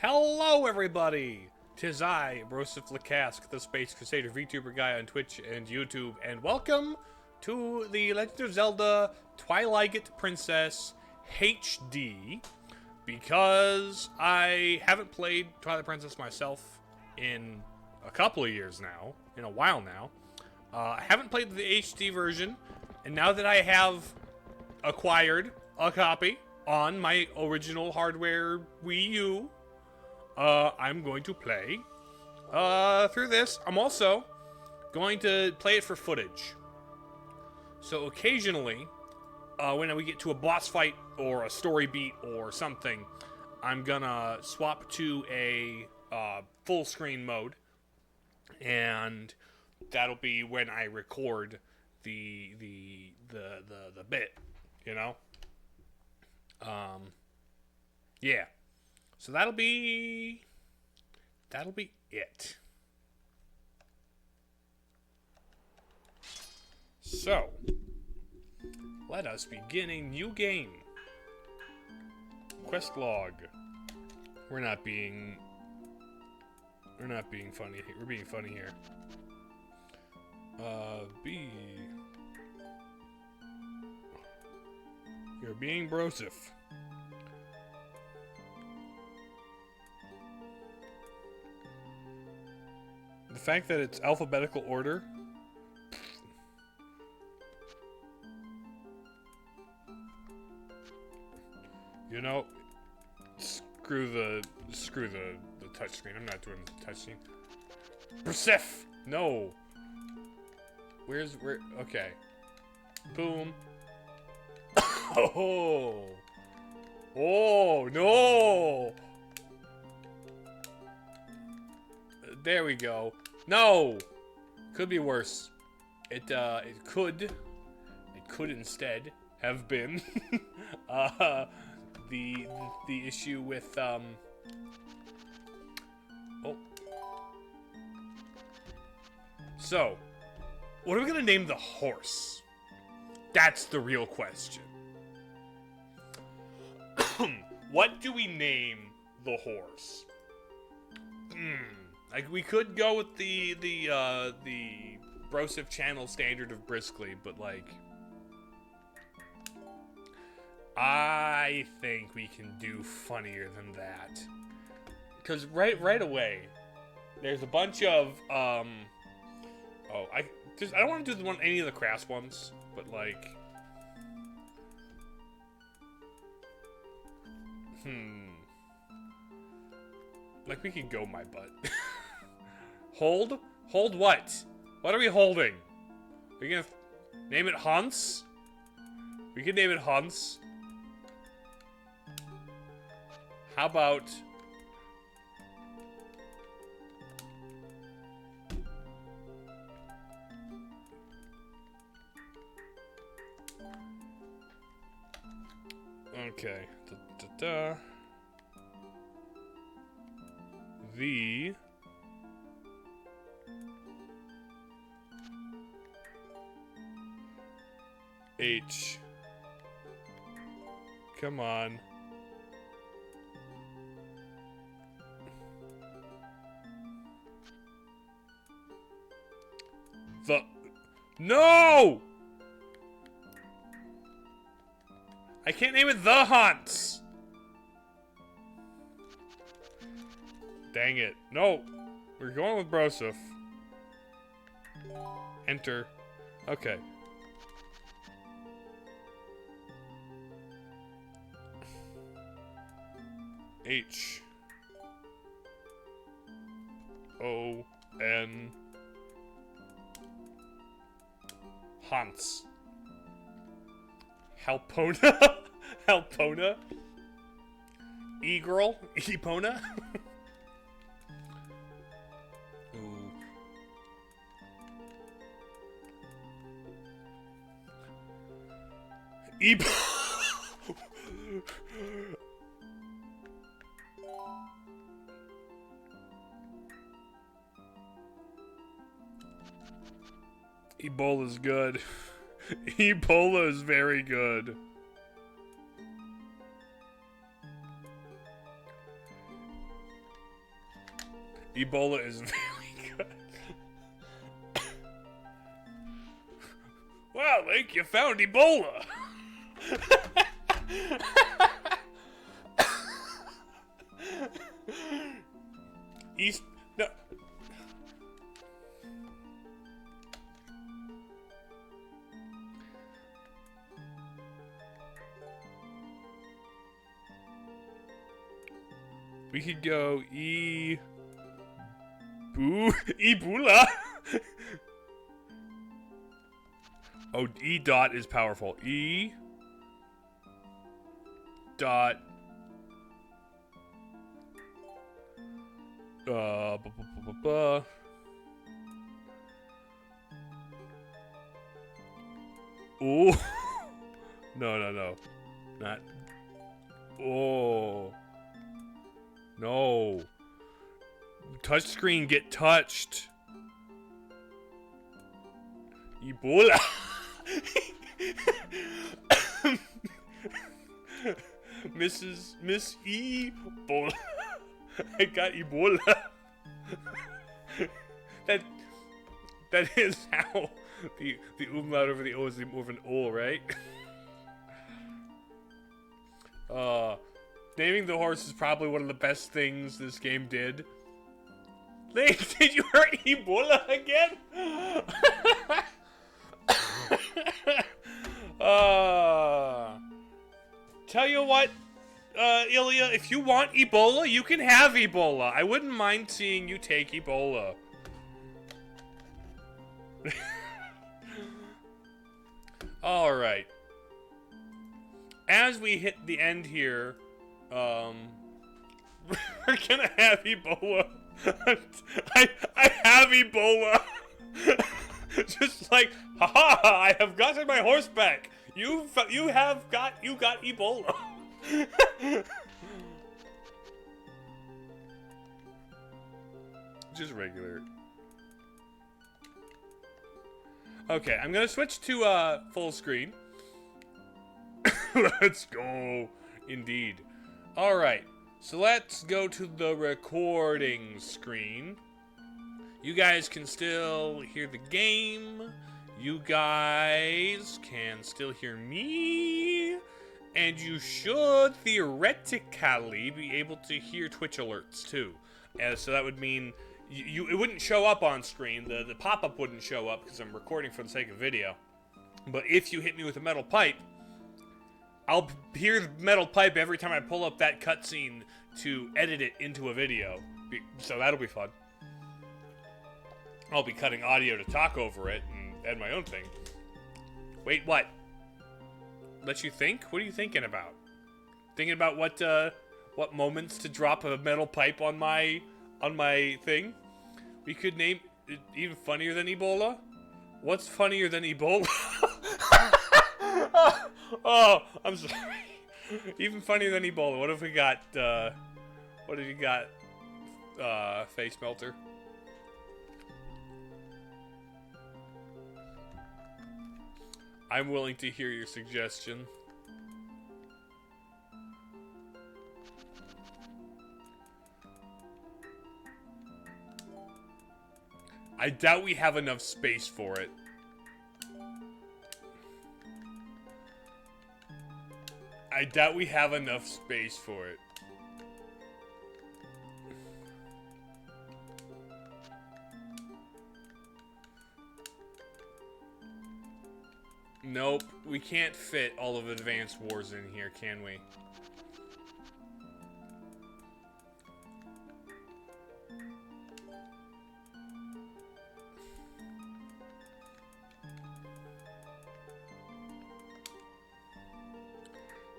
Hello, everybody! 'Tis I, Broseph the Space Crusader Vtuber Guy on Twitch and YouTube, and welcome to the Legend of Zelda Twilight Princess HD, because I haven't played Twilight Princess myself in a couple of years now, in a while now. I haven't played the HD version, and now that I have acquired a copy on my original hardware Wii U, I'm going to play through this. I'm also going to play it for footage. So occasionally, when we get to a boss fight or a story beat or something, I'm gonna swap to a full screen mode, and that'll be when I record the bit, you know. Yeah. So that'll be it. So, let us begin a new game. Quest log. We're not being funny. We're being funny here. B. You're being Broseph. The fact that it's alphabetical order. You know, screw the touchscreen. I'm not doing the touchscreen. Broseph! No. Where? Okay. Boom. Oh. Oh no. There we go. No! Could be worse. It could instead have been the issue with oh. So, what are we gonna name the horse? That's the real question. What do we name the horse? Like, we could go with the Broseph channel standard of briskly, but like, I think we can do funnier than that. Cause right away, there's a bunch of I don't want to do any of the crass ones, but like, like we could go my butt. Hold? Hold what? What are we holding? Are we gonna name it Hans? We could name it Hans. How about... Okay. The... H. Come on. No! I can't name it the Hunts. Dang it. No. We're going with Broseph. Enter. Okay. H O N Hans. Halpona? Halpona? E-girl? Epona? Ooh. Ebola's good. Ebola is very good. Ebola is very good. Wow, Link, you found Ebola. East. No. We could go Ebola. Oh, E dot is powerful. E dot. Ooh. No. Not. Oh. No. Touchscreen get touched. Ebola. Miss Ebola. I got Ebola. that is how the umlaut over the O is more of an O, right? Naming the horse is probably one of the best things this game did. Link, did you hurt Ebola again? Tell you what, Ilya, if you want Ebola, you can have Ebola. I wouldn't mind seeing you take Ebola. Alright. As we hit the end here, we're gonna have Ebola. I have Ebola. Just like, haha, I have gotten my horse back. You got Ebola. Just regular. Okay, I'm gonna switch to full screen. Let's go. Indeed. Alright, so let's go to the recording screen. You guys can still hear the game. You guys can still hear me. And you should theoretically be able to hear Twitch alerts too. So that would mean it wouldn't show up on screen. The pop-up wouldn't show up because I'm recording for the sake of video. But if you hit me with a metal pipe, I'll hear the metal pipe every time I pull up that cutscene to edit it into a video. So that'll be fun. I'll be cutting audio to talk over it and add my own thing. Wait, what? Let you think? What are you thinking about? Thinking about what moments to drop a metal pipe on my thing? We could name it even funnier than Ebola? What's funnier than Ebola? Oh, I'm sorry. Even funnier than Ebola. What have we got? What have you got? Face melter. I'm willing to hear your suggestion. I doubt we have enough space for it. I doubt we have enough space for it. Nope, we can't fit all of Advanced Wars in here, can we?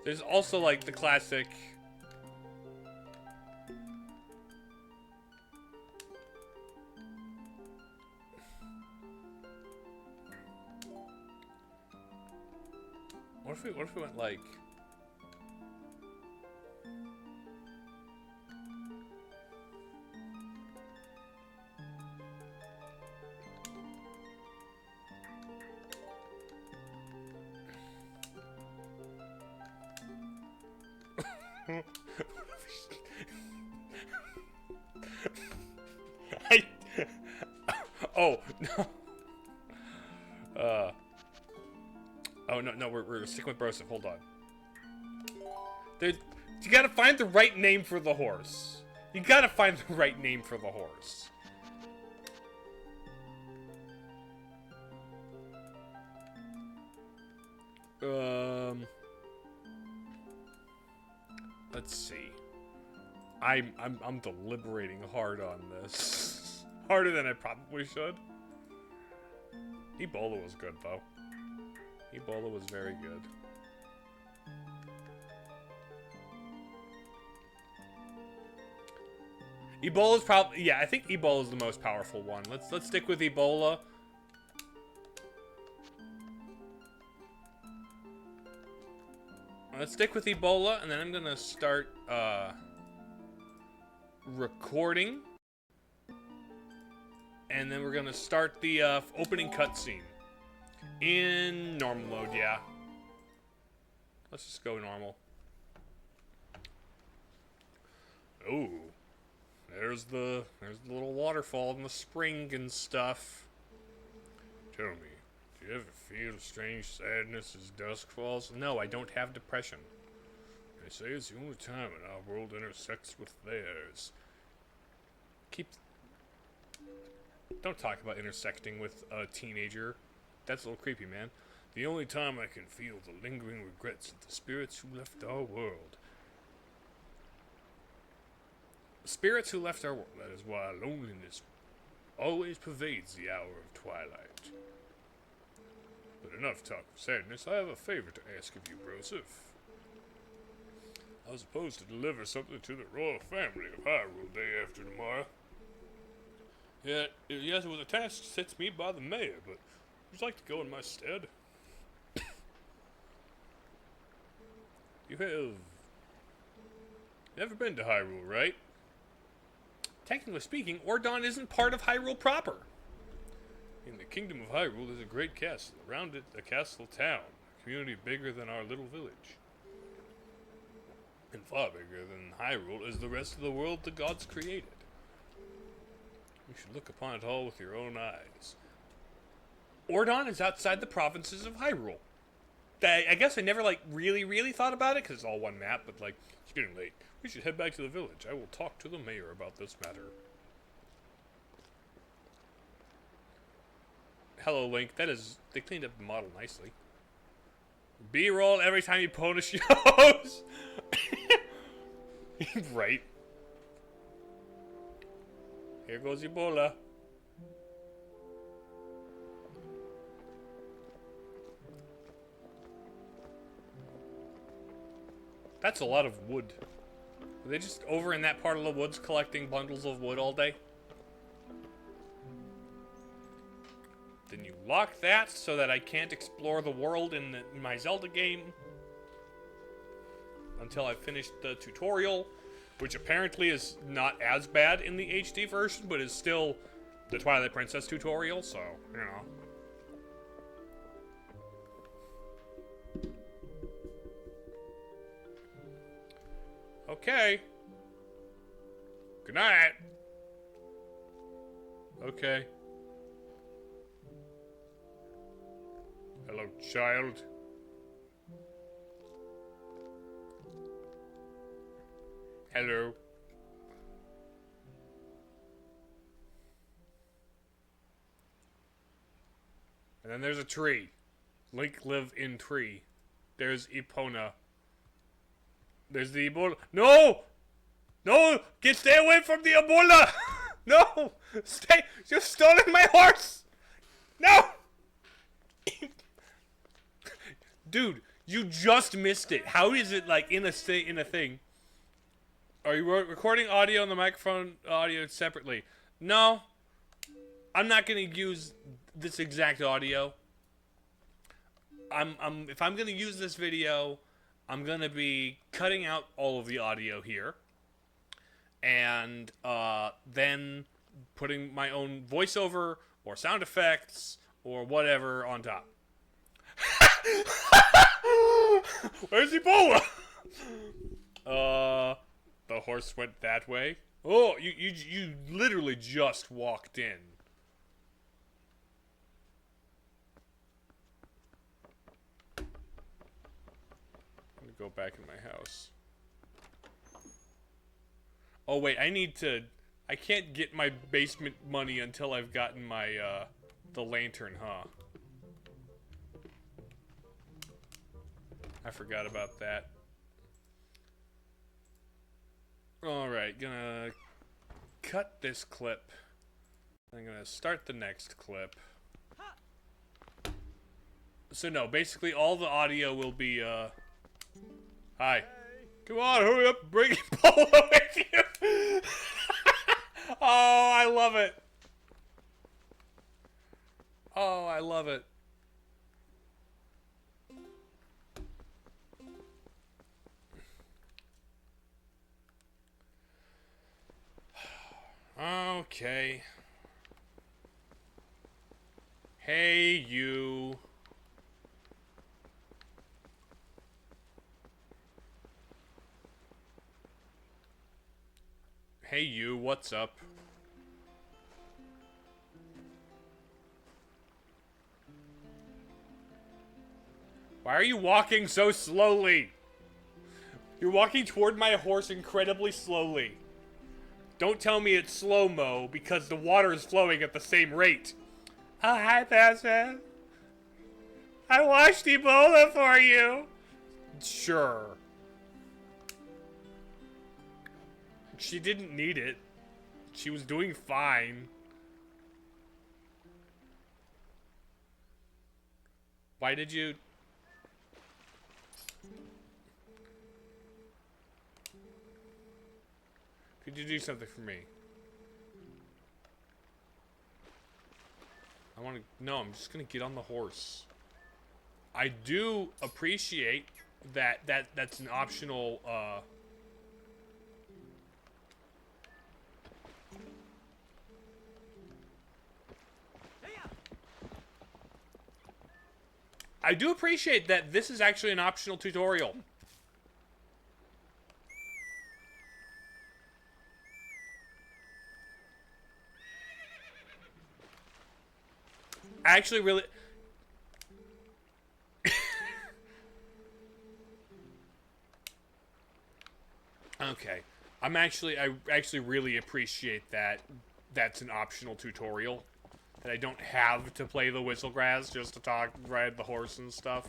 There's also, like, the classic... What if we went, like... Oh, no. Oh, no, we're sticking with Broseph. Hold on. You gotta find the right name for the horse. You gotta find the right name for the horse. Let's see. I'm deliberating hard on this. Harder than I probably should. Ebola was good, though. Ebola was very good. Ebola's probably... Yeah, I think Ebola is the most powerful one. Let's stick with Ebola. Let's stick with Ebola, and then I'm gonna start, recording. And then we're gonna start the, opening cutscene. In normal mode, yeah. Let's just go normal. Oh. There's the little waterfall and the spring and stuff. Tell me, do you ever feel a strange sadness as dusk falls? No, I don't have depression. They say it's the only time when our world intersects with theirs. Don't talk about intersecting with a teenager. That's a little creepy, man. The only time I can feel the lingering regrets of the spirits who left our world. Spirits who left our world. That is why loneliness always pervades the hour of twilight. But enough talk of sadness. I have a favor to ask of you, Broseph. I was supposed to deliver something to the royal family of Hyrule day after tomorrow. Yet, yes, it was a task set to me by the mayor, but would you like to go in my stead? You have never been to Hyrule, right? Technically speaking, Ordon isn't part of Hyrule proper. In the Kingdom of Hyrule is a great castle. Around it, a castle town. A community bigger than our little village. And far bigger than Hyrule is the rest of the world the gods created. You should look upon it all with your own eyes. Ordon is outside the provinces of Hyrule. I guess I never, really thought about it, because it's all one map, but, it's getting late. We should head back to the village. I will talk to the mayor about this matter. Hello, Link. They cleaned up the model nicely. B-roll every time you pull the shows! Right. Here goes Ebola. That's a lot of wood. Are they just over in that part of the woods collecting bundles of wood all day? Then you lock that so that I can't explore the world in my Zelda game until I've finished the tutorial, which apparently is not as bad in the HD version, but is still the Twilight Princess tutorial, so, you know. Okay. Good night. Okay. Hello, child. Hello. And then there's a tree. Link live in tree. There's Epona. There's the Ebola. No! No! Stay away from the Ebola! No! Stay! You've stolen my horse! No! Dude, you just missed it. How is it in a thing? Are you recording audio on the microphone audio separately? No. I'm not gonna use this exact audio. If I'm gonna use this video, I'm gonna be cutting out all of the audio here, and then putting my own voiceover or sound effects or whatever on top. Where's Ebola? The horse went that way. Oh, you literally just walked in. go back in my house. Oh wait, I can't get my basement money until I've gotten my, the lantern, huh? I forgot about that. Alright, gonna cut this clip. I'm gonna start the next clip. So no, basically all the audio will be, hi. Come on, hurry up, bring Polo with you! Oh, I love it. Oh, I love it. Okay. Hey, you. Hey, you, what's up? Why are you walking so slowly? You're walking toward my horse incredibly slowly. Don't tell me it's slow-mo because the water is flowing at the same rate. Oh, hi, Broseph. I washed Ebola for you. Sure. She didn't need it. She was doing fine. Why did you... Could you do something for me? I want to... No, I'm just going to get on the horse. I do appreciate that's an optional, I do appreciate that this is actually an optional tutorial. I actually really... Okay. I actually really appreciate that that's an optional tutorial. That I don't have to play the Whistlegrass just to ride the horse and stuff.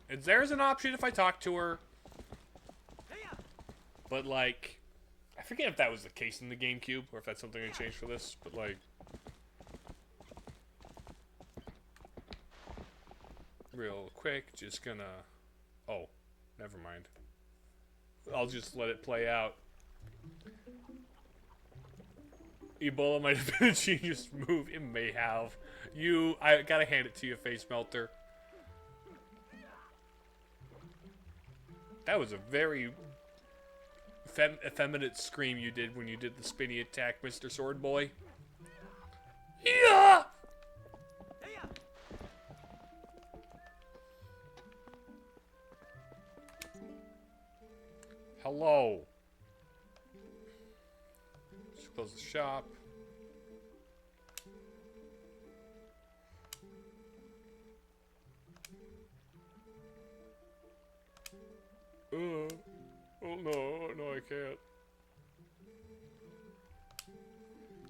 There's an option if I talk to her. But, like, I forget if that was the case in the GameCube, or if that's something I changed for this, but, like... Real quick, just gonna... Oh, never mind. I'll just let it play out. Ebola might have been a genius move. It may have. I gotta hand it to you, Face Melter. That was a very effeminate scream you did when you did the spinny attack, Mr. Sword Boy. Yeah! Hello. Just close the shop. Oh no, I can't.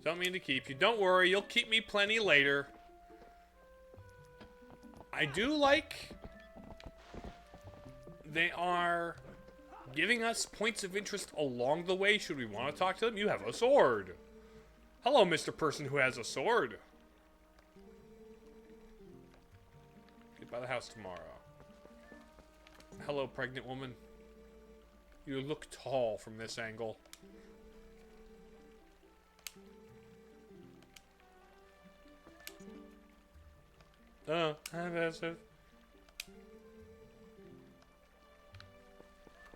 Don't mean to keep you. Don't worry, you'll keep me plenty later. I do like... They are giving us points of interest along the way should we want to talk to them. You have a sword. Hello, Mr. Person who has a sword. Get by the house tomorrow. Hello, pregnant woman. You look tall from this angle. Oh, hi, Broseph.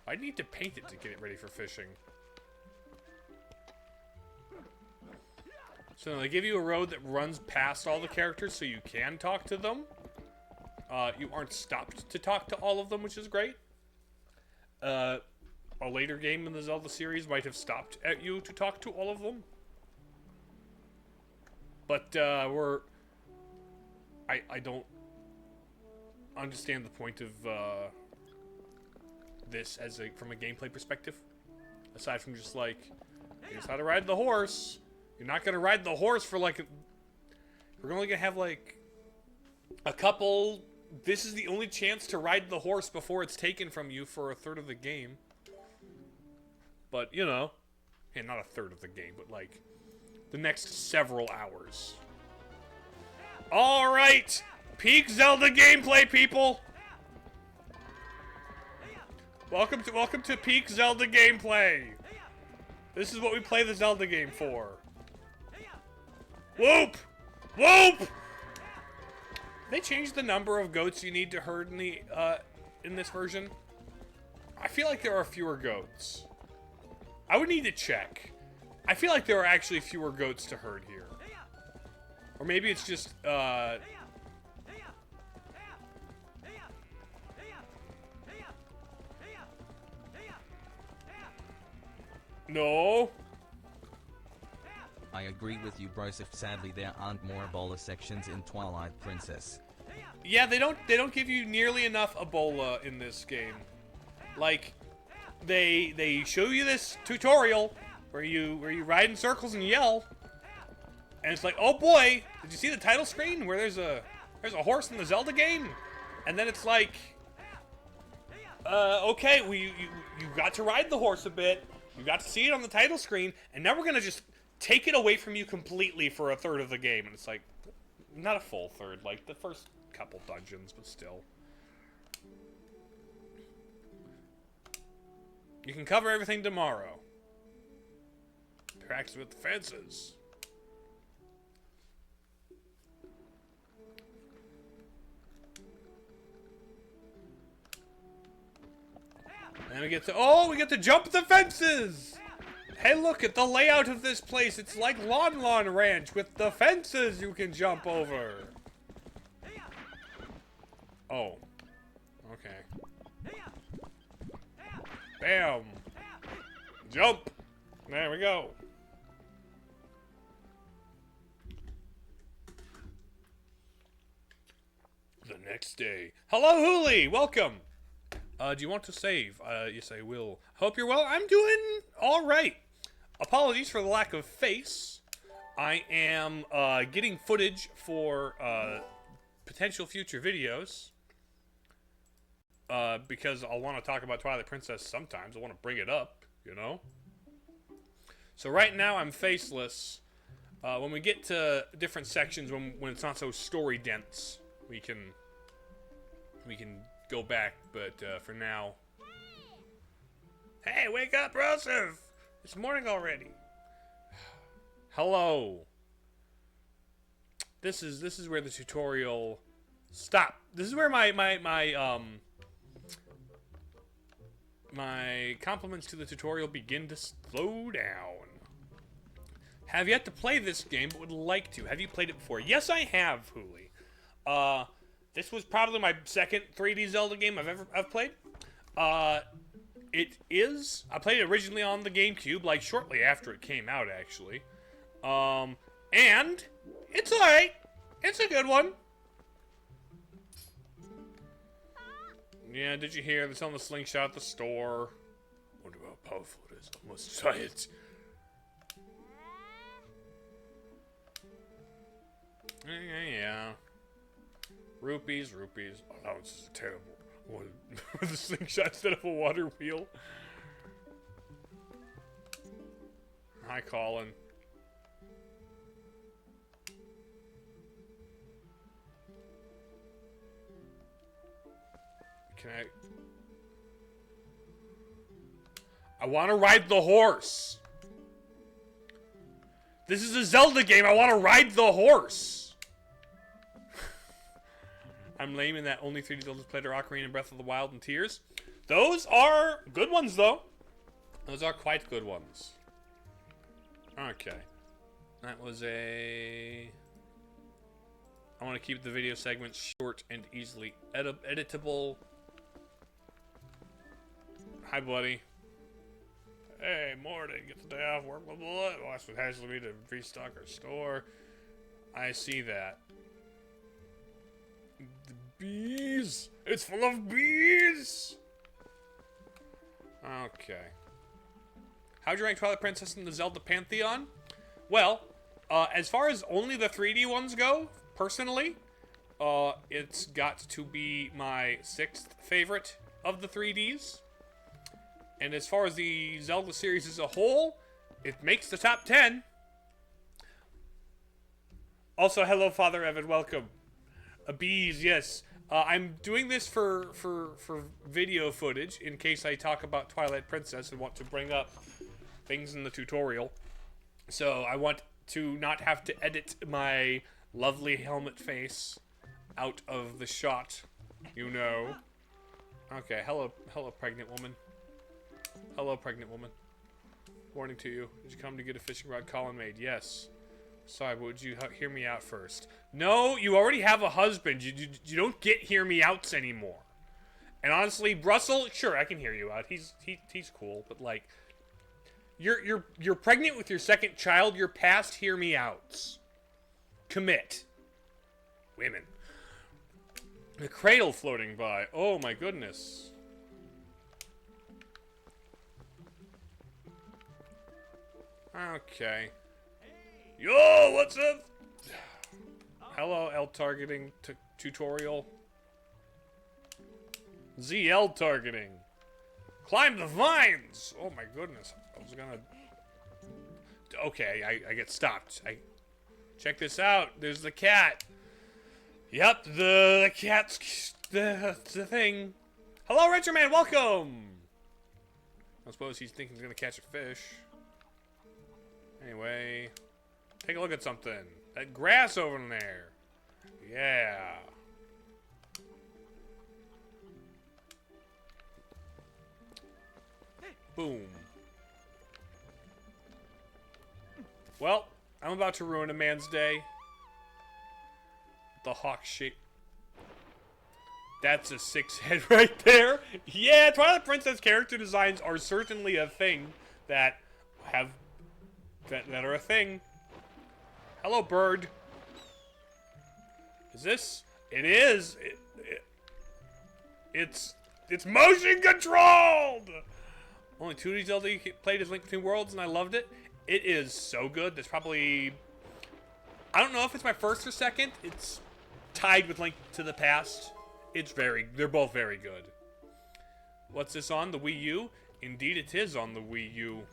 I need to paint it to get it ready for fishing. So they give you a road that runs past all the characters so you can talk to them. You aren't stopped to talk to all of them, which is great. A later game in the Zelda series might have stopped at you to talk to all of them. But, I don't understand the point of, this as from a gameplay perspective. Aside from just like, here's how to ride the horse. You're not gonna ride the horse for like, we're only gonna have like a couple. This is the only chance to ride the horse before it's taken from you for a third of the game. But, you know, and not a third of the game, but like the next several hours. All right, peak Zelda gameplay, people. Welcome to peak Zelda gameplay. This is what we play the Zelda game for. Whoop! Whoop! They changed the number of goats you need to herd in this version. I feel like there are fewer goats. I would need to check. I feel like there are actually fewer goats to herd here. Or maybe it's just, no. I agree with you, Broseph. Sadly, there aren't more Ebola sections in Twilight Princess. Yeah, they don't give you nearly enough Ebola in this game. Like, they show you this tutorial where you ride in circles and yell, and it's like, oh boy, did you see the title screen where there's a horse in the Zelda game? And then it's like, okay, you got to ride the horse a bit, you got to see it on the title screen, and now we're gonna just take it away from you completely for a third of the game. And it's like, not a full third, like the first couple dungeons, but still. You can cover everything tomorrow. Practice with the fences. And we get to jump the fences! Hey, look at the layout of this place. It's like Lon Lon Ranch with the fences you can jump over. Oh. Okay. Bam. Jump. There we go. The next day. Hello, Hooli. Welcome. Do you want to save? Yes, I will. Hope you're well. I'm doing all right. Apologies for the lack of face. I am getting footage for potential future videos. Because I'll want to talk about Twilight Princess sometimes. I want to bring it up, you know? So right now I'm faceless. When we get to different sections, when it's not so story dense, we can go back, but for now... Hey, wake up, Broseph! It's morning already. Hello. This is where the tutorial... Stop. This is where my compliments to the tutorial begin to slow down. Have yet to play this game, but would like to. Have you played it before? Yes, I have, Hooli. This was probably my second 3D Zelda game I've played. It is. I played it originally on the GameCube, like shortly after it came out, actually. And it's alright. It's a good one. Yeah, did you hear? They're selling the slingshot at the store. Wonder how powerful it is. I must try it. Yeah. Rupees. Oh, that was just terrible. With a slingshot instead of a water wheel. Hi, Colin. Can I want to ride the horse. This is a Zelda game. I want to ride the horse. I'm lame in that only 3D Zeldas played are Ocarina and Breath of the Wild and Tears. Those are good ones, though. Those are quite good ones. Okay. That was a... I want to keep the video segments short and easily editable. Hi, buddy. Hey, morning. Get the day off work. Blah, blah, blah. Watch what has to be to restock our store. I see that. The bees. It's full of bees. Okay. How'd you rank Twilight Princess in the Zelda Pantheon? Well, as far as only the 3D ones go, personally, it's got to be my 6th favorite of the 3Ds. And as far as the Zelda series as a whole, it makes the top 10. Also, hello, Father Evan, welcome. Bees, yes. I'm doing this for video footage in case I talk about Twilight Princess and want to bring up things in the tutorial. So I want to not have to edit my lovely helmet face out of the shot, you know. Okay, hello pregnant woman. Hello, pregnant woman. Warning to you. Did you come to get a fishing rod collar made? Yes. Sorry, but would you hear me out first? No, you already have a husband. You don't get hear me outs anymore. And honestly, Brussel, sure, I can hear you out. He's cool, but like, you're pregnant with your 2nd child. You're past hear me outs. Commit. Women. The cradle floating by. Oh my goodness. Okay. Yo, what's up? Hello, L targeting tutorial. ZL targeting. Climb the vines! Oh my goodness. I was gonna... Okay, I get stopped. Check this out. There's the cat. Yep, the cat's the thing. Hello, Retro Man, welcome! I suppose he's thinking he's gonna catch a fish. Anyway, take a look at something. That grass over there. Yeah. Boom. Well, I'm about to ruin a man's day. The hawk shape. That's a 6 head right there. Yeah, Twilight Princess character designs are certainly a thing that have... that are a thing. Hello, bird. Is this? It is. It's motion controlled. Only 2D Zelda you played as Link Between Worlds, and I loved it. It is so good. That's probably... I don't know if it's my 1st or 2nd. It's tied with Link to the Past. They're both very good. What's this on? The Wii U? Indeed it is on the Wii U.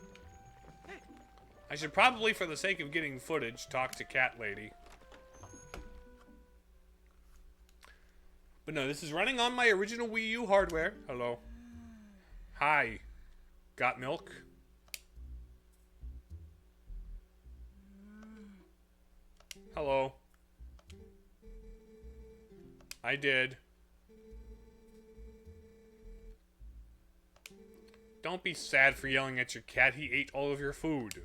I should probably, for the sake of getting footage, talk to Cat Lady. But no, this is running on my original Wii U hardware. Hello. Hi. Got milk? Hello. I did. Don't be sad for yelling at your cat. He ate all of your food.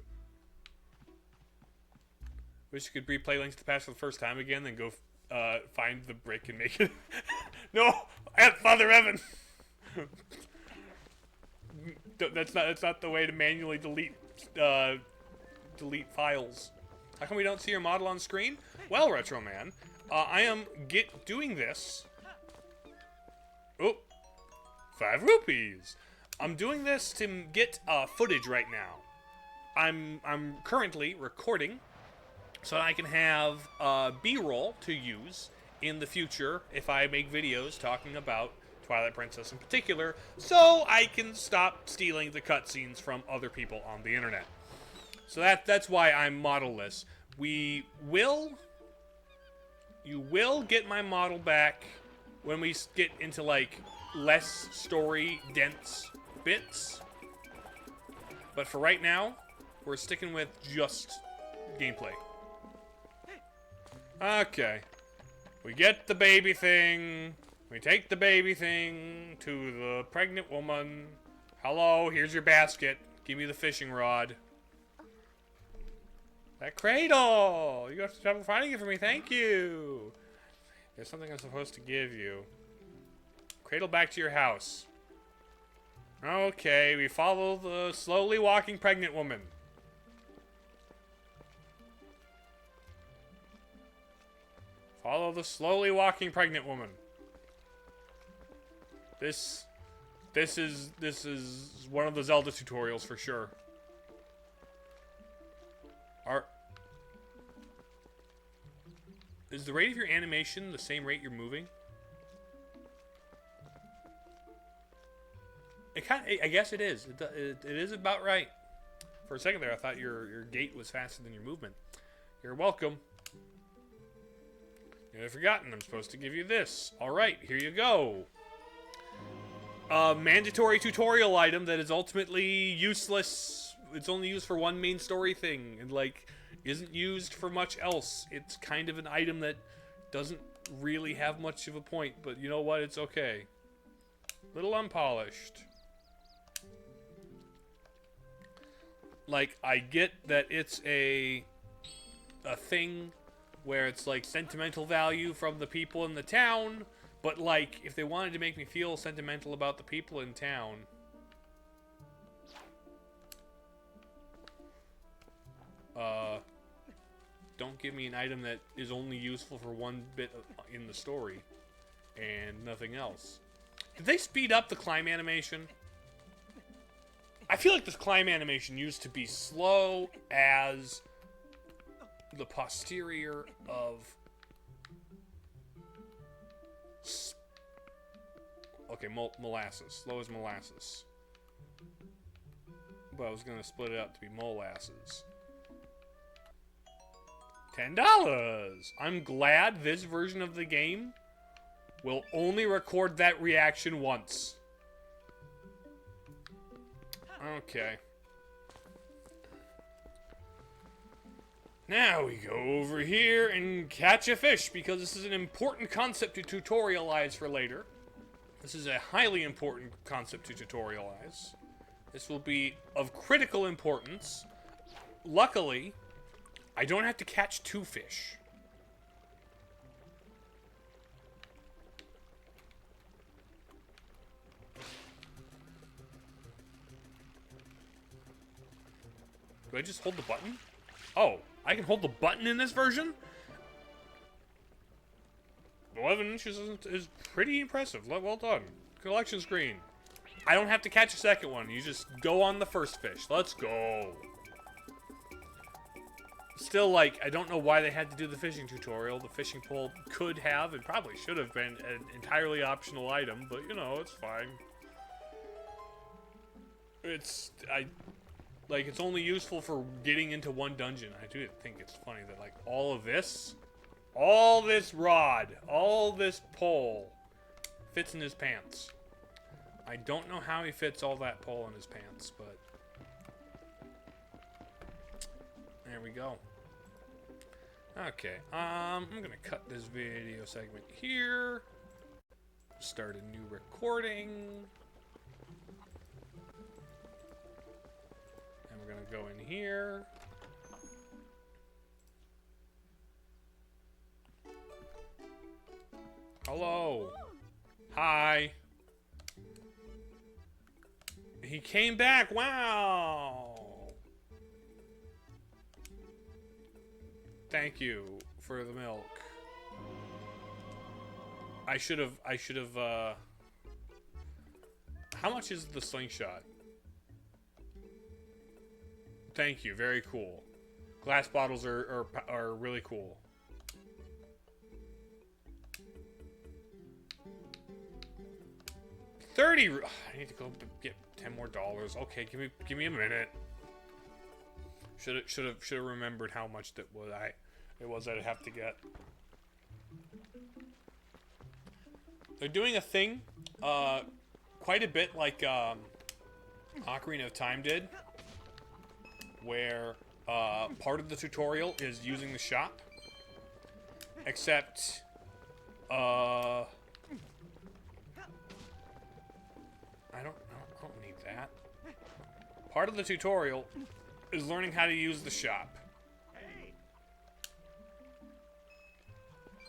Wish you could replay Links to the Past for the first time again, then go find the brick and make it. No, Father Evan. That's not the way to manually delete files. How come we don't see your model on screen? Well, Retro Man, I am doing this. Oh, 5 rupees. I'm doing this to get footage right now. I'm currently recording so that I can have B-roll to use in the future if I make videos talking about Twilight Princess in particular, so I can stop stealing the cutscenes from other people on the internet. So that's why I'm modelless. You will get my model back when we get into like less story dense bits. But for right now, we're sticking with just gameplay. Okay. We get the baby thing. We take the baby thing to the pregnant woman. Hello, here's your basket. Give me the fishing rod. That cradle! You have to trouble finding it for me, thank you! There's something I'm supposed to give you. Cradle back to your house. Okay, we follow the slowly walking pregnant woman. Follow the slowly walking pregnant woman. This This is one of the Zelda tutorials for sure. Is the rate of your animation the same rate you're moving? I guess it is. It is about right. For a second there, I thought your gait was faster than your movement. You're welcome. You've forgotten. I'm supposed to give you this. All right, here you go. A mandatory tutorial item that is ultimately useless. It's only used for one main story thing, and like isn't used for much else. It's kind of an item that doesn't really have much of a point, but you know what? It's okay. Little unpolished. Like, I get that it's a thing where it's like sentimental value from the people in the town, but like if they wanted to make me feel sentimental about the people in town, don't give me an item that is only useful for one bit in the story and nothing else. Did they speed up the climb animation? I feel like this climb animation used to be slow as the posterior of... Okay, molasses. Slow as molasses. But I was going to split it up to be molasses. $10! I'm glad this version of the game will only record that reaction once. Okay. Now we go over here and catch a fish, because this is an important concept to tutorialize for later. This is a highly important concept to tutorialize. This will be of critical importance. Luckily, I don't have to catch 2 fish. Do I just hold the button? Oh, I can hold the button in this version? 11 inches is pretty impressive. Well done. Collection screen. I don't have to catch a second one. You just go on the first fish. Let's go. Still, like, I don't know why they had to do the fishing tutorial. The fishing pole could have and probably should have been an entirely optional item, but, you know, it's fine. It's only useful for getting into one dungeon. I do think it's funny that, like, all this rod, all this pole fits in his pants. I don't know how he fits all that pole in his pants, but there we go. Okay, I'm gonna cut this video segment here. Start a new recording. And we're gonna go in here. Hello. Hi. He came back. Wow. Thank you for the milk. I should have, how much is the slingshot? Thank you, very cool. Glass bottles are really cool. $30. I need to go get $10 more. Okay, give me a minute. Should have remembered how much that was I'd have to get. They're doing a thing, quite a bit like Ocarina of Time did, where part of the tutorial is using the shop, except I don't need that. Part of the tutorial is learning how to use the shop.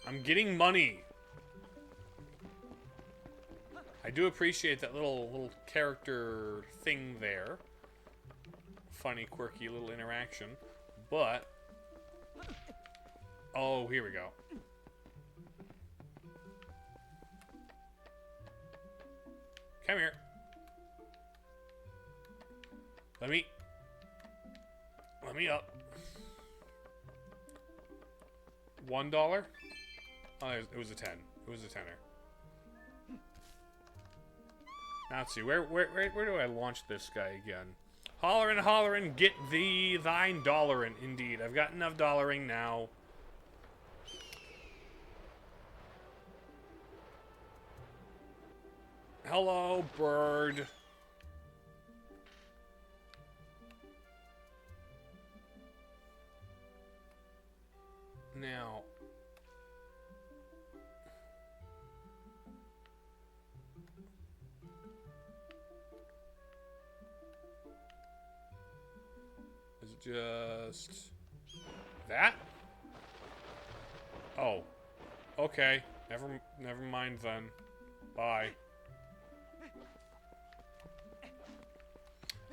I'm getting money. I do appreciate that little character thing there. Funny, quirky little interaction. But oh, here we go. Come here. Let me up. $1? Oh, it was a 10. It was a tenner. Now let's see. Where do I launch this guy again? Hollerin', hollerin', get thee thine dollarin'. Indeed, I've got enough dollaring now. Hello, bird. Now, is it just that? Oh, okay. Never mind then. Bye.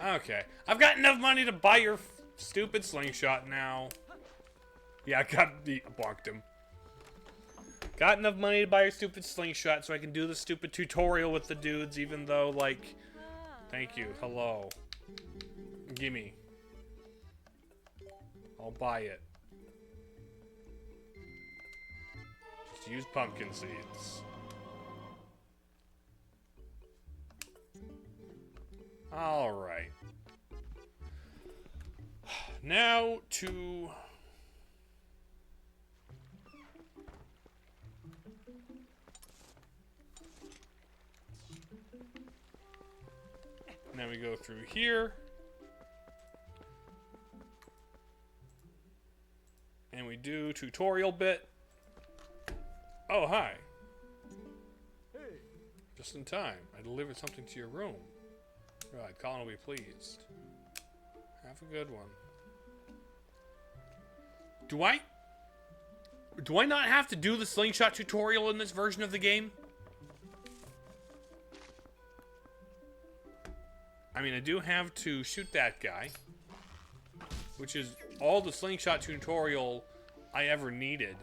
Okay, I've got enough money to buy your stupid slingshot now. Yeah, I bonked him. Got enough money to buy your stupid slingshot so I can do the stupid tutorial with the dudes, even though, like... Thank you. Hello. Gimme. I'll buy it. Just use pumpkin seeds. Alright. Now to... Now we go through here. And we do tutorial bit. Oh, hi. Hey. Just in time. I delivered something to your room. Right, Colin will be pleased. Have a good one. Do I not have to do the slingshot tutorial in this version of the game? I mean, I do have to shoot that guy, which is all the slingshot tutorial I ever needed.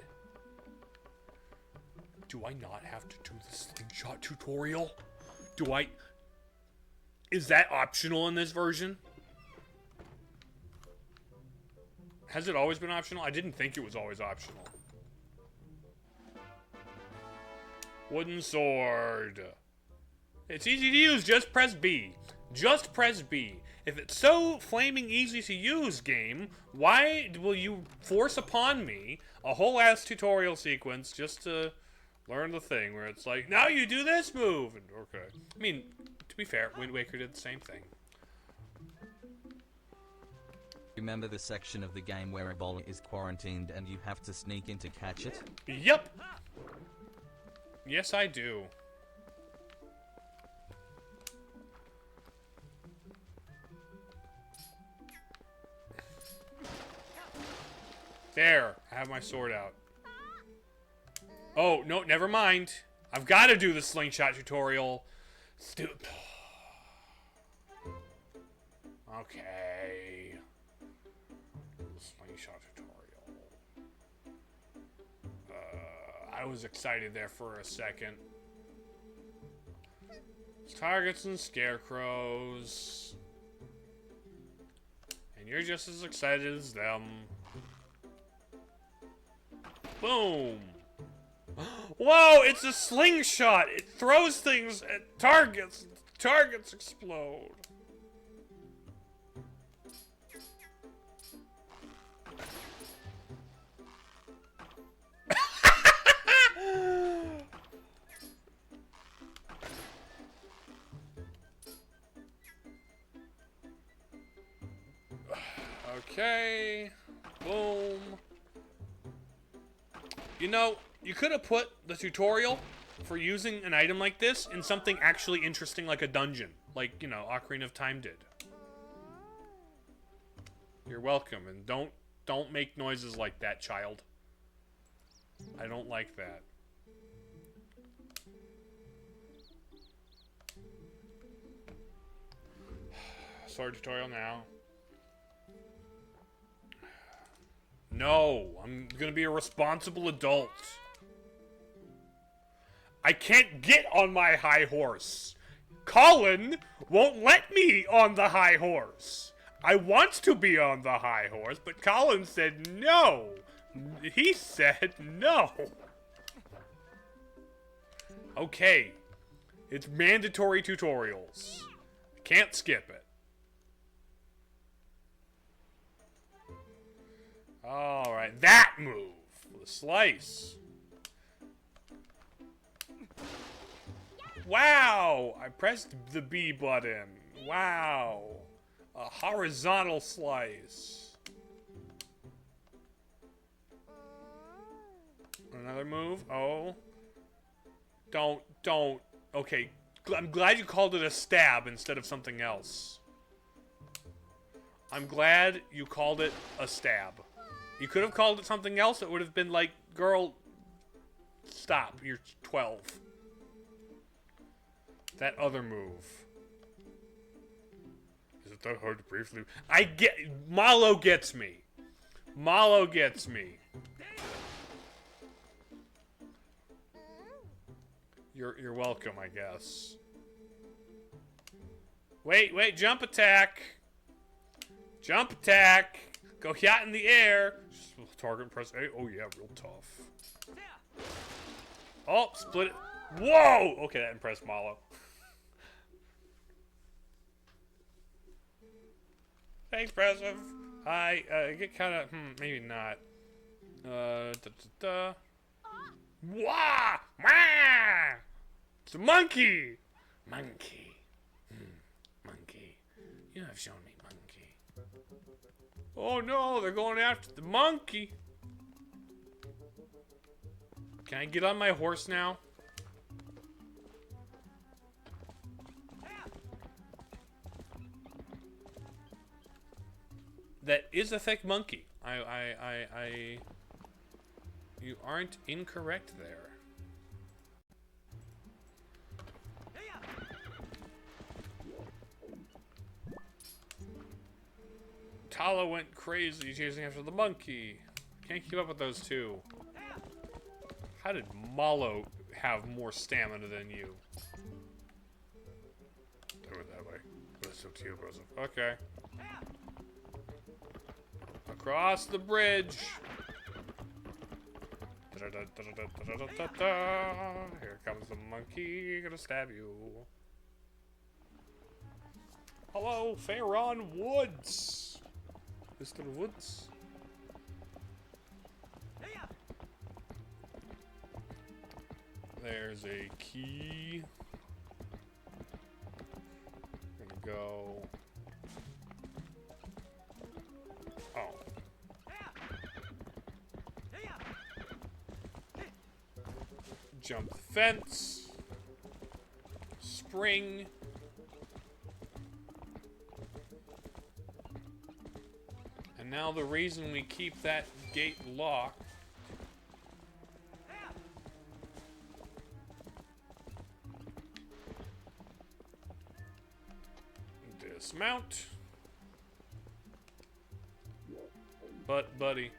Do I not have to do the slingshot tutorial? Is that optional in this version? Has it always been optional? I didn't think it was always optional. Wooden sword. It's easy to use, just press B. Just press B. If it's so flaming easy to use, game, why will you force upon me a whole ass tutorial sequence just to learn the thing where it's like, now you do this move? And, okay. I mean, to be fair, Wind Waker did the same thing. Remember the section of the game where Ebola is quarantined and you have to sneak in to catch it? Yep. Yes, I do. There, I have my sword out. Oh, no, never mind. I've got to do the slingshot tutorial. Okay. Slingshot tutorial. I was excited there for a second. Targets and scarecrows. And you're just as excited as them. Boom! Whoa, it's a slingshot! It throws things at targets. Targets explode. Okay. Boom. You know, you could have put the tutorial for using an item like this in something actually interesting like a dungeon. Like, you know, Ocarina of Time did. You're welcome, and don't make noises like that, child. I don't like that. Sword tutorial now. No, I'm gonna be a responsible adult. I can't get on my high horse. Colin won't let me on the high horse. I want to be on the high horse, but Colin said no. He said no. Okay. It's mandatory tutorials. Can't skip it. Alright, that move. The slice. Wow! I pressed the B button. Wow. A horizontal slice. Another move. Oh. Don't. Okay. I'm glad you called it a stab instead of something else. I'm glad you called it a stab. You could have called it something else. It would have been like, girl, stop. You're 12. That other move. Is it that hard to briefly? Malo gets me. Malo gets me. You're welcome, I guess. Wait, jump attack. Jump attack. Go yacht in the air. Target and press A. Oh yeah, real tough. Oh, split it. Whoa! Okay, that impressed Malo. Thanks, Broseph. I get kind of, maybe not. Wah! Wah! It's a monkey! Monkey. Monkey. You have shown me monkey. Oh no, they're going after the monkey. Can I get on my horse now? That is a thick monkey. You aren't incorrect there. Tala went crazy chasing after the monkey. Can't keep up with those two. How did Malo have more stamina than you? Do it that way. That's up to you, Broseph. Okay. Across the bridge. Here comes the monkey, gonna stab you. Hello, Faron Woods. Mr. Woods. There's a key. Gonna go. Oh. Jump the fence. Spring. And now the reason we keep that gate locked. Dismount. But, buddy.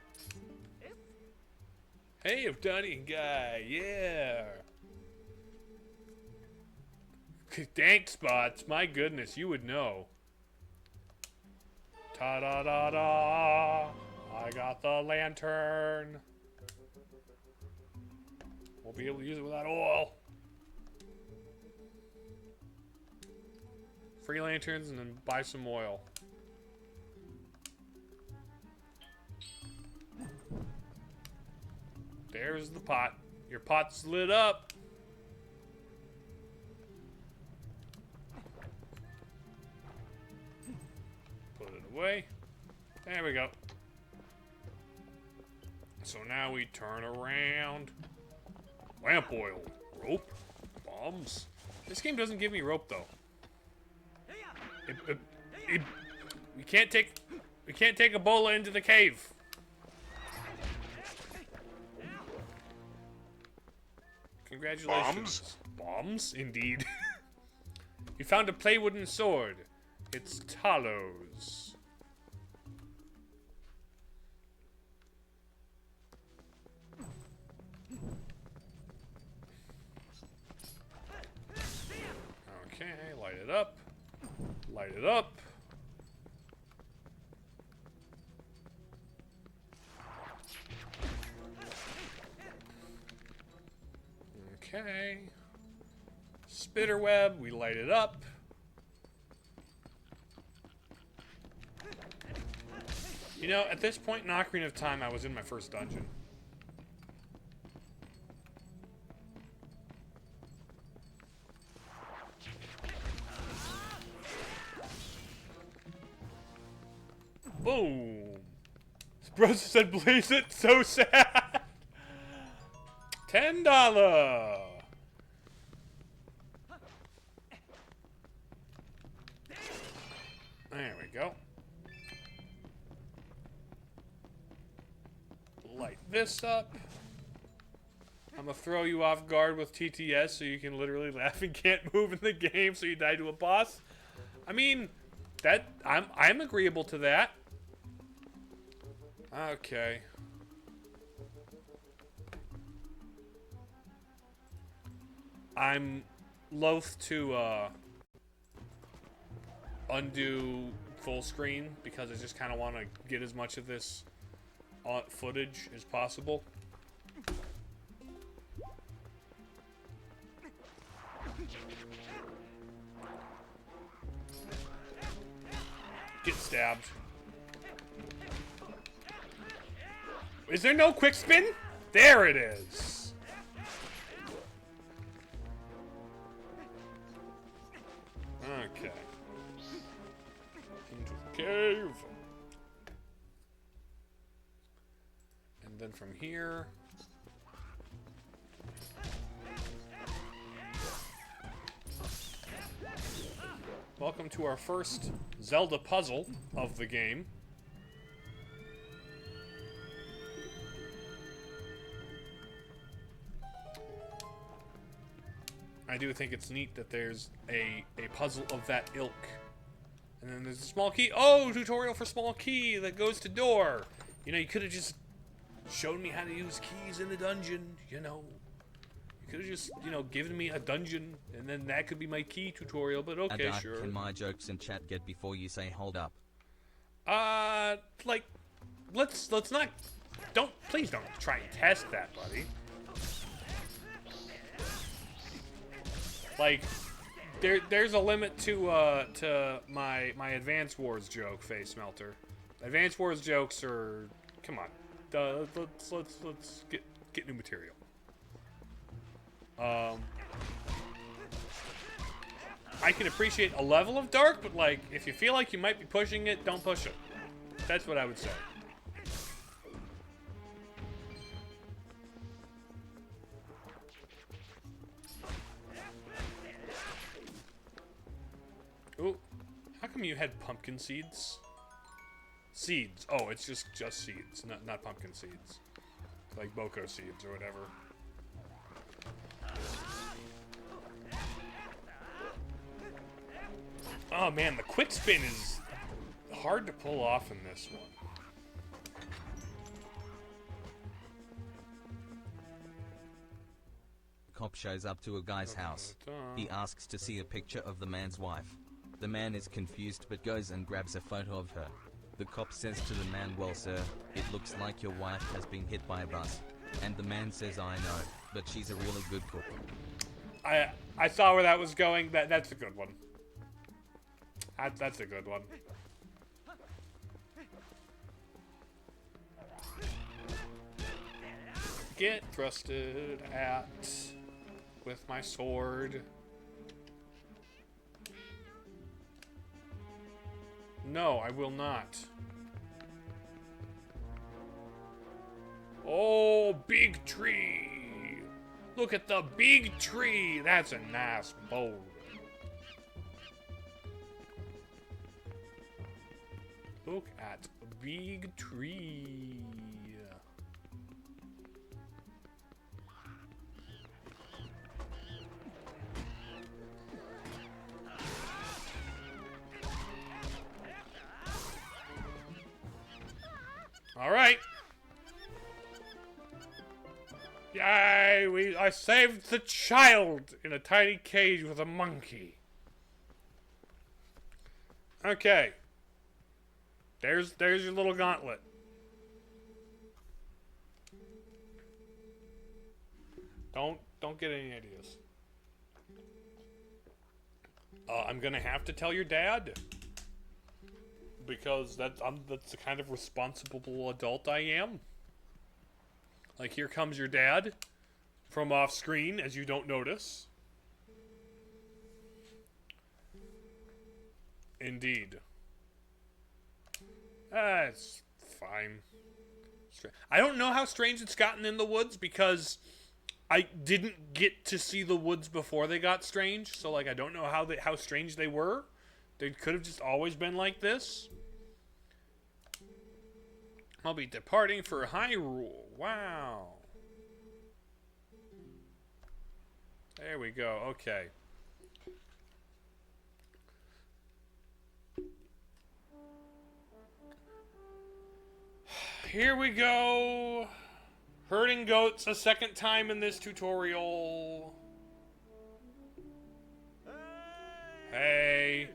Hey, Vtuber Guy, yeah. Dank spots, my goodness, you would know. Ta-da-da-da, I got the lantern. Won't be able to use it without oil. Free lanterns and then buy some oil. There's the pot. Your pot's lit up. Put it away. There we go. So now we turn around. Lamp oil. Rope. Bombs. This game doesn't give me rope though. We can't take Ebola into the cave. Congratulations. Bombs? Indeed. You found a play wooden sword. It's Talos. Okay. up. Light it up. Okay. Spiderweb, we light it up. You know, at this point in Ocarina of Time, I was in my first dungeon. Boom! Broseph said, "Blaze it." So sad. $10. There we go. Light this up. I'm gonna throw you off guard with TTS so you can literally laugh and can't move in the game so you die to a boss. I mean, that I'm agreeable to that. Okay. I'm loath to undo full screen because I just kind of want to get as much of this footage as possible. Get stabbed. Is there no quick spin? There it is. Okay. Into the cave. And then from here. Welcome to our first Zelda puzzle of the game. I do think it's neat that there's a puzzle of that ilk. And then there's a small key. Oh, tutorial for small key that goes to door. You know, you could have just shown me how to use keys in the dungeon, you know. You could have just, you know, given me a dungeon, and then that could be my key tutorial, but okay, sure. Can my jokes in chat get before you say hold up? Like, let's not, please don't try and test that, buddy. Like, there's a limit to my Advance Wars joke, Face Melter. Advance Wars jokes are, come on, let's get new material. I can appreciate a level of dark, but like, if you feel like you might be pushing it, don't push it. That's what I would say. Ooh, how come you had pumpkin seeds? Seeds. Oh, it's just seeds, not pumpkin seeds. Like Boko seeds or whatever. Oh man, the quick spin is hard to pull off in this one. Cop shows up to a guy's house. He asks to see a picture of the man's wife. The man is confused but goes and grabs a photo of her. The cop says to the man, "Well sir, it looks like your wife has been hit by a bus." And the man says, "I know, but she's a really good cook." I saw where that was going. That's a good one. That's a good one. Get thrusted at with my sword. No, I will not. Oh, big tree. Look at the big tree. That's a nice boulder. Look at a big tree. All right. Yay, I saved the child in a tiny cage with a monkey. Okay. There's your little gauntlet. Don't get any ideas. I'm gonna have to tell your dad because that's the kind of responsible adult I am. Like, here comes your dad from off screen, as you don't notice. Indeed. It's fine. I don't know how strange it's gotten in the woods because I didn't get to see the woods before they got strange. So, like, I don't know how strange they were. They could have just always been like this. I'll be departing for Hyrule. Wow. There we go. Okay. Here we go. Herding goats a second time in this tutorial. Hey.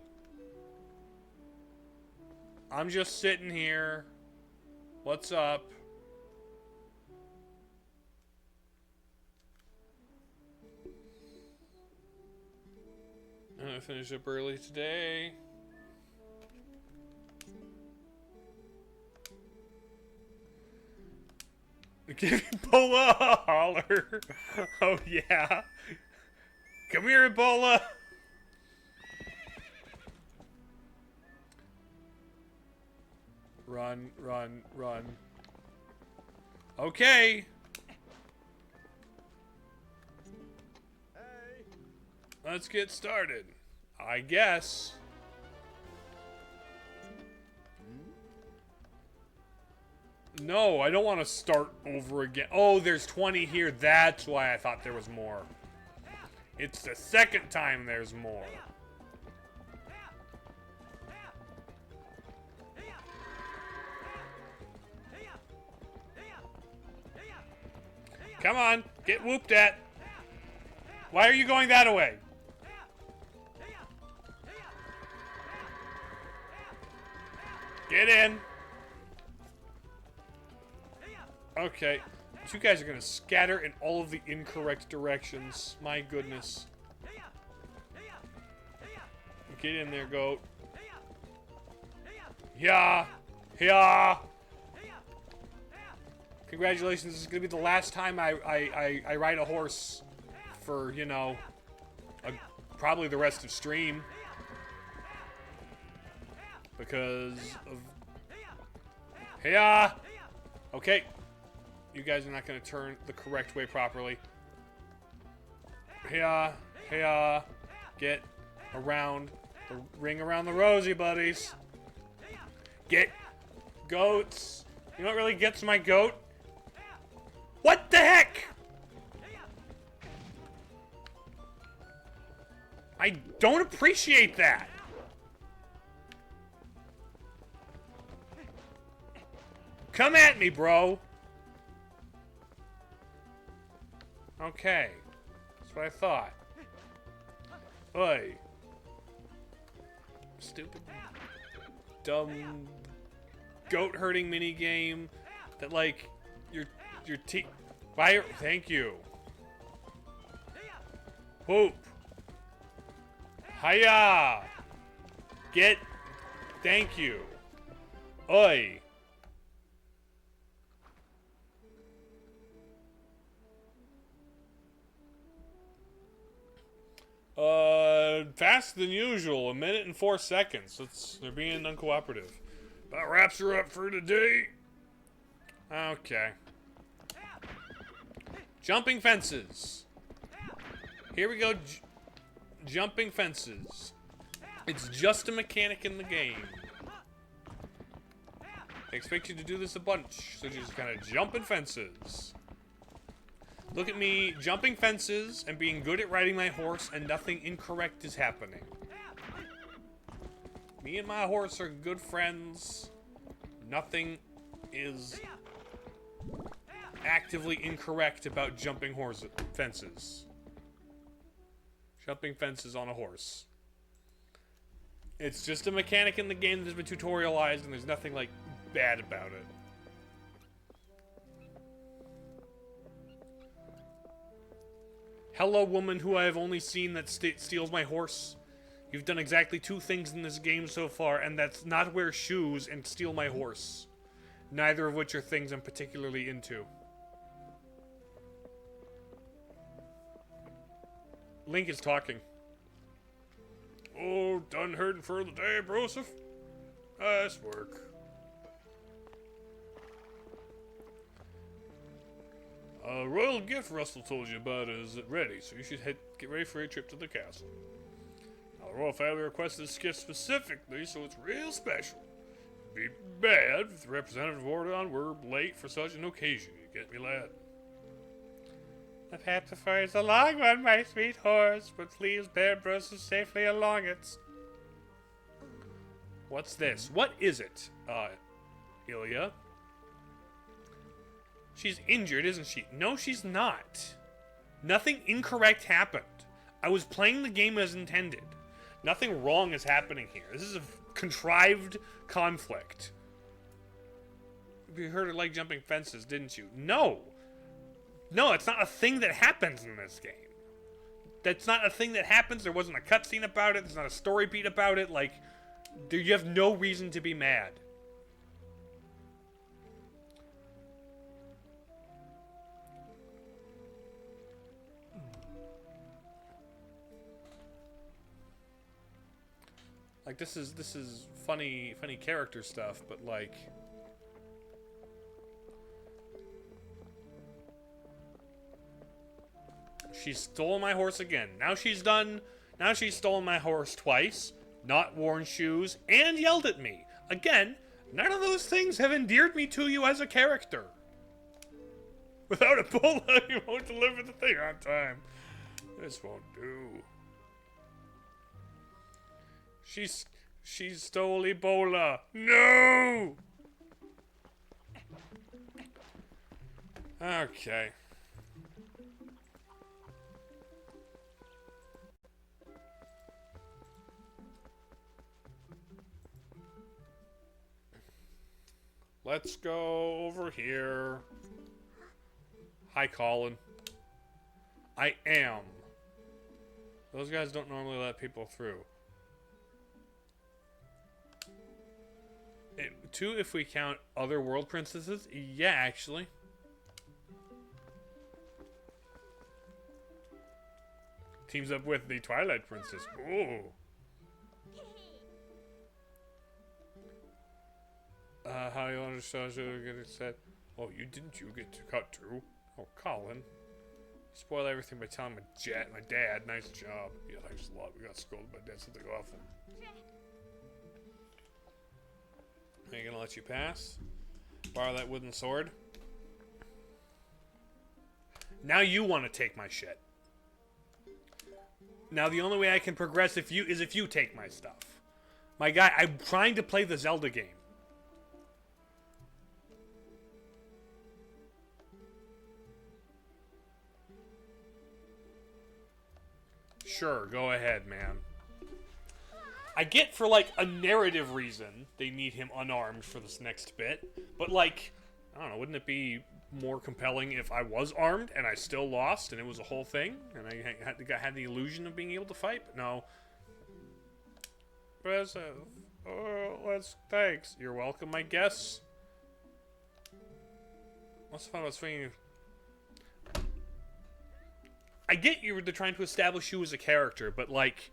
I'm just sitting here. What's up? I'm gonna finish up early today. Give Ebola a holler. Oh yeah. Come here, Ebola. Run, run, run. Okay. Let's get started. I guess. No, I don't want to start over again. Oh, there's 20 here. That's why I thought there was more. It's the second time there's more. Come on, get whooped at. Why are you going that way? Get in. Okay, you guys are gonna scatter in all of the incorrect directions. My goodness. Get in there, goat. Yeah, yeah. Congratulations, this is gonna be the last time I ride a horse for, you know, probably the rest of stream. Because of... Yeah. Okay. You guys are not going to turn the correct way properly. Hey, get around the ring around the rosy, buddies. Get goats. You know what really gets my goat? What the heck? I don't appreciate that. Come at me, bro. Okay. That's what I thought. Oi. Stupid, dumb, goat herding minigame that, like, your teeth. Why? Thank you. Whoop. Hiya. Get. Thank you. Oi. Faster than usual. 1 minute and 4 seconds. They're being uncooperative. That wraps her up for today. Okay. Jumping fences. Here we go. Jumping fences. It's just a mechanic in the game. I expect you to do this a bunch. So just kind of jumping fences. Look at me jumping fences and being good at riding my horse, and nothing incorrect is happening. Me and my horse are good friends. Nothing is actively incorrect about jumping fences. Jumping fences on a horse. It's just a mechanic in the game that's been tutorialized, and there's nothing, like, bad about it. Hello, woman who I have only seen that steals my horse. You've done exactly 2 things in this game so far, and that's not wear shoes and steal my horse. Neither of which are things I'm particularly into. Link is talking. Oh, done herding for the day, Broseph? Nice work. A royal gift Russell told you about is ready, so you should get ready for a trip to the castle. Now, the royal family requested this gift specifically, so it's real special. It'd be bad if the representative of Ordon were late for such an occasion. You get me, lad? The path before is a long one, my sweet horse, but please bear Broseph safely along it. What's this? What is it, Ilya? She's injured, isn't she? No, she's not. Nothing incorrect happened. I was playing the game as intended. Nothing wrong is happening here. This is a contrived conflict. You heard her like jumping fences, didn't you? No! No, it's not a thing that happens in this game. That's not a thing that happens. There wasn't a cutscene about it. There's not a story beat about it. Like, you have no reason to be mad. Like, this is funny character stuff, but like, she's stolen my horse again. Now she's done. Now she's stolen my horse twice, not worn shoes, and yelled at me. Again, none of those things have endeared me to you as a character. Without Ebola, you won't deliver the thing on time. This won't do. She stole Ebola. No! Okay. Let's go over here. Hi, Colin. I am. Those guys don't normally let people through. 2 if we count other world princesses. Yeah, actually. Teams up with the Twilight princess. Ooh. How you understand you get it said? Oh, you get to cut too? Oh, Colin. Spoil everything by telling my dad. Nice job. Yeah, thanks a lot. We got scolded by dad. Something awful. Are you gonna let you pass? Borrow that wooden sword? Now you want to take my shit. Now the only way I can progress if you take my stuff. My guy, I'm trying to play the Zelda game. Sure, go ahead, man. I get for, like, a narrative reason they need him unarmed for this next bit, but, like, I don't know, wouldn't it be more compelling if I was armed and I still lost and it was a whole thing and I had the illusion of being able to fight? But no. Broseph. Oh, thanks. You're welcome, I guess. What's the fun about swinging? I get you're trying to establish you as a character, but, like,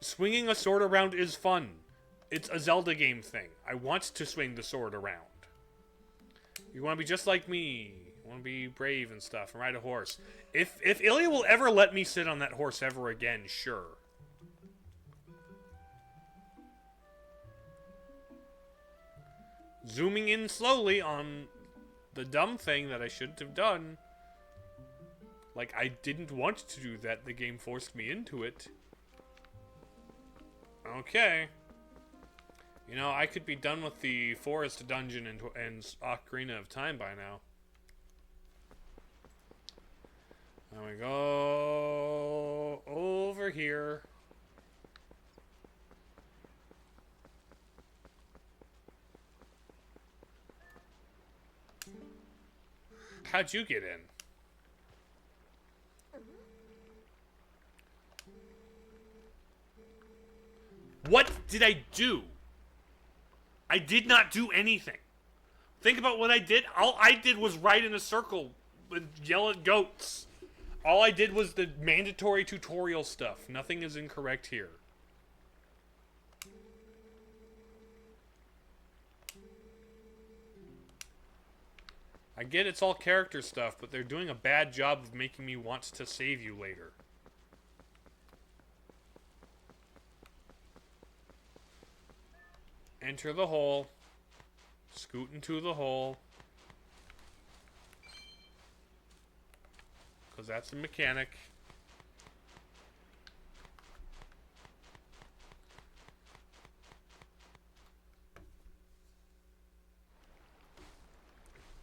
swinging a sword around is fun. It's a Zelda game thing. I want to swing the sword around. You want to be just like me. You want to be brave and stuff and ride a horse. If Ilya will ever let me sit on that horse ever again, sure. Zooming in slowly on the dumb thing that I shouldn't have done. Like, I didn't want to do that. The game forced me into it. Okay. You know, I could be done with the forest dungeon and Ocarina of Time by now. There we go. Over here. How'd you get in? What did I do? I did not do anything. Think about what I did. All I did was ride in a circle and yell at goats. All I did was the mandatory tutorial stuff. Nothing is incorrect here. I get it's all character stuff, but they're doing a bad job of making me want to save you later. Enter the hole. Scoot into the hole. Because that's the mechanic.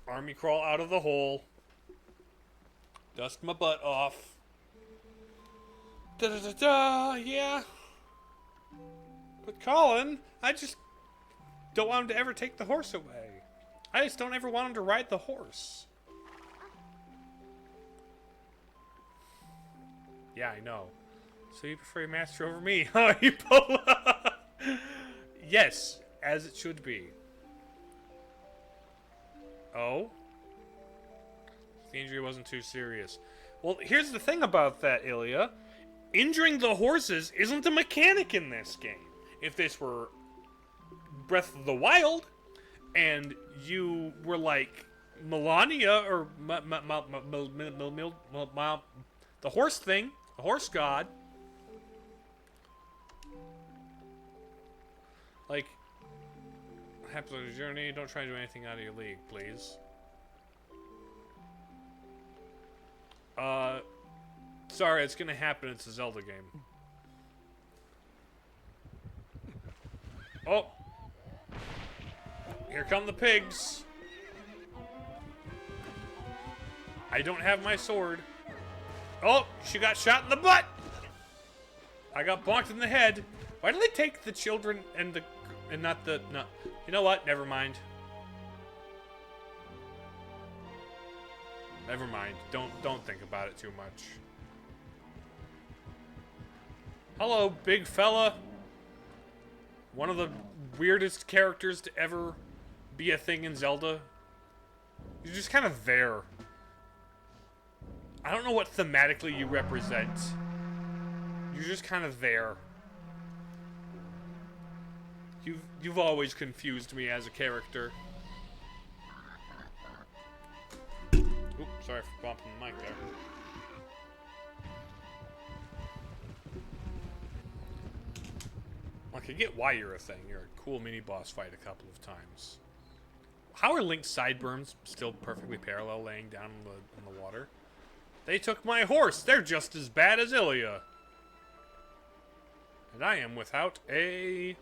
Army crawl out of the hole. Dust my butt off. Da-da-da-da, yeah. But Colin, I just don't want him to ever take the horse away. I just don't ever want him to ride the horse. Yeah, I know. So you prefer your master over me, huh, Ebola? Yes, as it should be. Oh? The injury wasn't too serious. Well, here's the thing about that, Ilya. Injuring the horses isn't a mechanic in this game. If this were Breath of the Wild, and you were like Melania, or the horse thing, the horse god, like, what happens on your journey? Don't try to do anything out of your league, please. Sorry, it's gonna happen. It's a Zelda game. Oh! Here come the pigs! I don't have my sword. Oh! She got shot in the butt! I got bonked in the head. Why do they take the children and the... and not the... no. You know what? Never mind. Never mind. Don't think about it too much. Hello, big fella. One of the weirdest characters to ever be a thing in Zelda. You're just kind of there. I don't know what thematically you represent. You're just kind of there. You've always confused me as a character. Oops, sorry for bumping the mic there. Like, I get why you're a thing. You're a cool mini-boss fight a couple of times. How are Link's sideburns still perfectly parallel laying down in the water? They took my horse! They're just as bad as Ilya! And I am without a...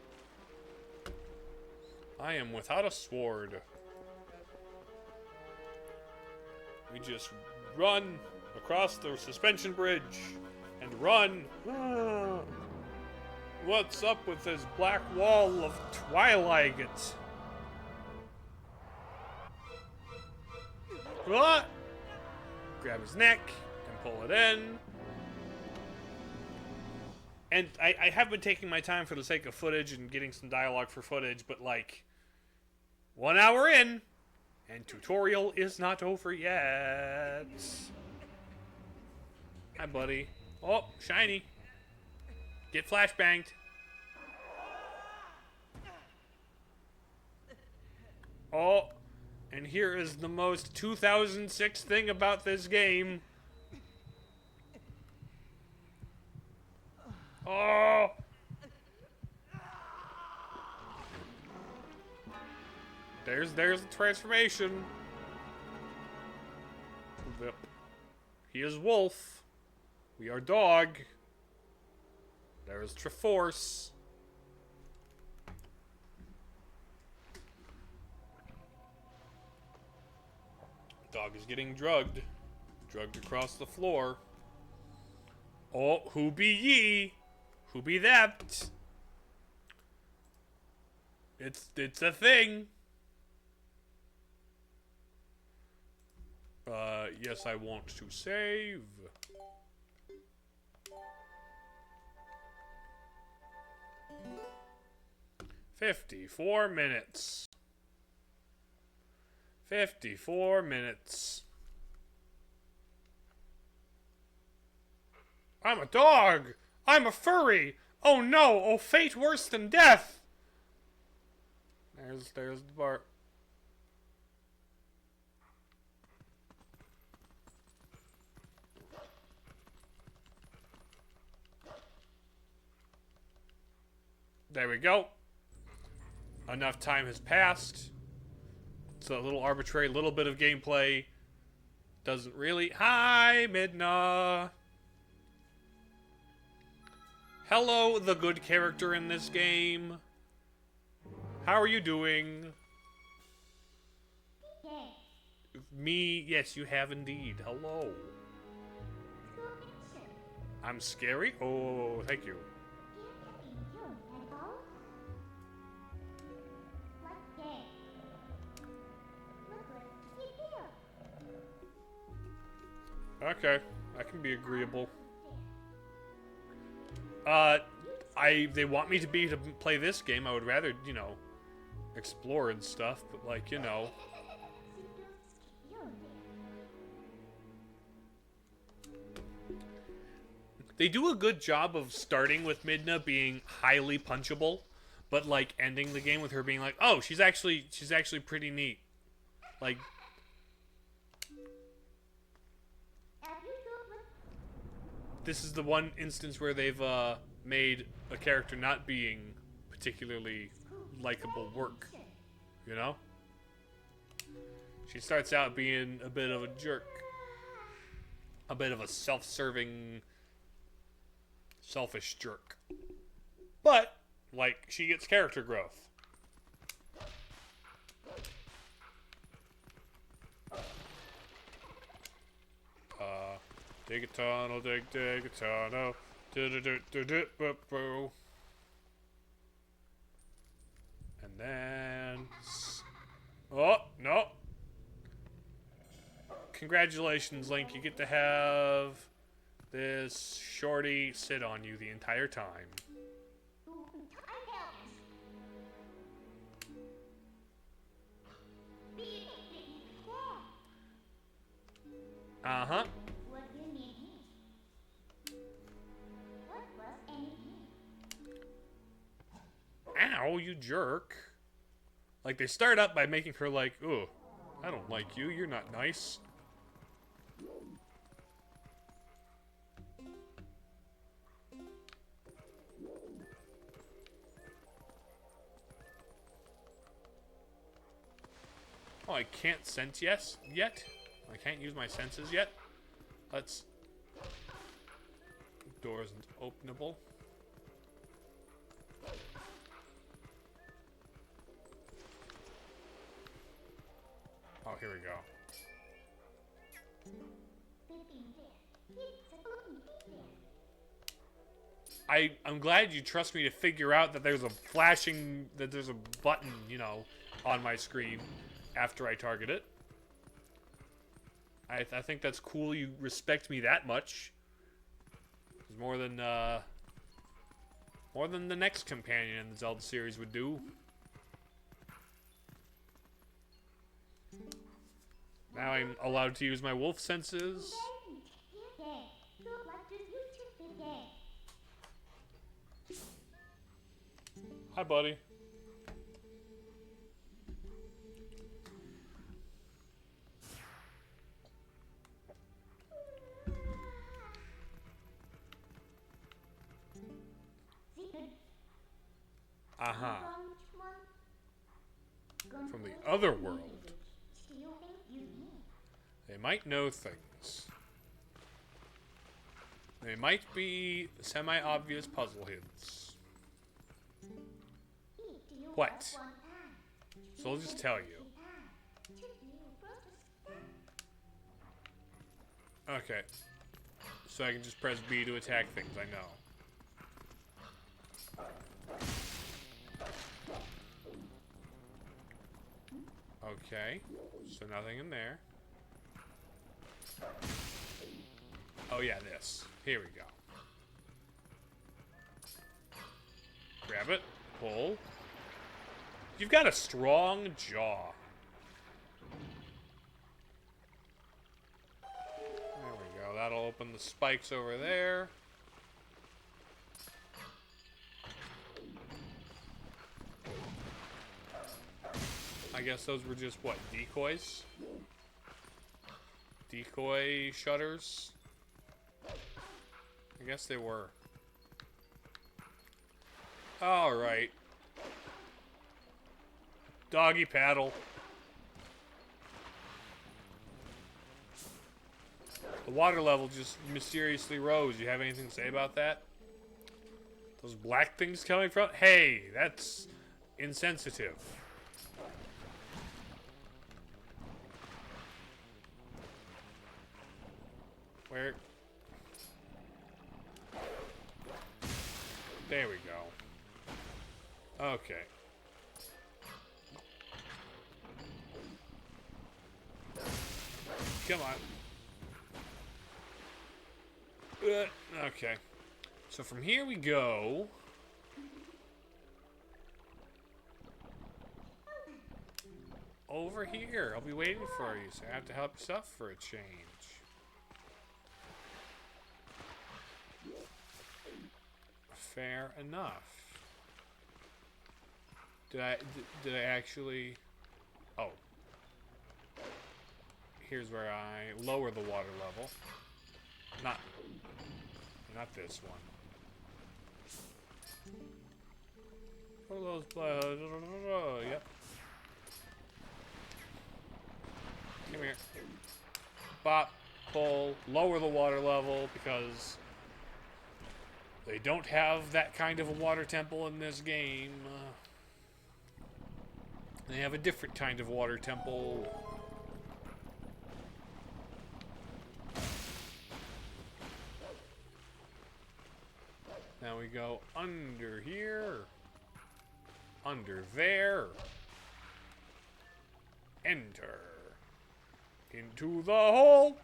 I am without a sword. We just run across the suspension bridge and run. What's up with this black wall of Twilight? What? Grab his neck and pull it in. And I have been taking my time for the sake of footage and getting some dialogue for footage, but like 1 hour in, and tutorial is not over yet. Hi, buddy. Oh, shiny. Get flashbanged. Oh, and here is the most 2006 thing about this game. Oh! There's the transformation. Yep. He is wolf. We are dog. There's Triforce. Dog is getting drugged. Drugged across the floor. Oh, who be ye? Who be that? It's a thing. yes, I want to save. "54 minutes. 54 minutes. I'm a dog! I'm a furry! Oh no! Oh, fate worse than death!" There's the bar. There we go. Enough time has passed. It's a little arbitrary, little bit of gameplay. Doesn't really... Hi, Midna! Hello, the good character in this game. How are you doing? Me? Yes, you have indeed. Hello. I'm scary? Oh, thank you. Okay, I can be agreeable. They want me to play this game. I would rather, you know, explore and stuff, but like, you know. They do a good job of starting with Midna being highly punchable, but like ending the game with her being like, "Oh, she's actually pretty neat." Like, this is the one instance where they've made a character not being particularly likable work, you know? She starts out being a bit of a jerk. A bit of a self-serving, selfish jerk. But, like, she gets character growth. Dig a tunnel, dig a tunnel. And then... Oh, no. Congratulations, Link. You get to have this shorty sit on you the entire time. Uh-huh. Ow, you jerk. Like, they start up by making her like, "Ooh, I don't like you. You're not nice." Oh, I can't sense yet? I can't use my senses yet? Let's... Door isn't openable. Oh, here we go. I'm glad you trust me to figure out that there's a button, you know, on my screen after I target it. I think that's cool. You respect me that much. It's more than the next companion in the Zelda series would do. Now I'm allowed to use my wolf senses. Hi, buddy. Uh-huh. From the other world. They might know things. They might be semi-obvious puzzle hints. What? So I'll just tell you. Okay. So I can just press B to attack things, I know. Okay. So nothing in there. Oh yeah, this. Here we go. Grab it. Pull. You've got a strong jaw. There we go. That'll open the spikes over there. I guess those were just, what, decoys? Decoy shutters? I guess they were. Alright. Doggy paddle. The water level just mysteriously rose. You have anything to say about that? Those black things coming from? Hey, that's insensitive. Where? There we go. Okay. Come on. Okay. So from here we go. Over here. I'll be waiting for you, so I have to help yourself for a change. Fair enough. Did I actually... Oh. Here's where I lower the water level. Not this one. What are those blood? Yep. Come here. Bop, pull, lower the water level because they don't have that kind of a water temple in this game. They have a different kind of water temple. Now we go under here. Under there. Enter. Into the hole.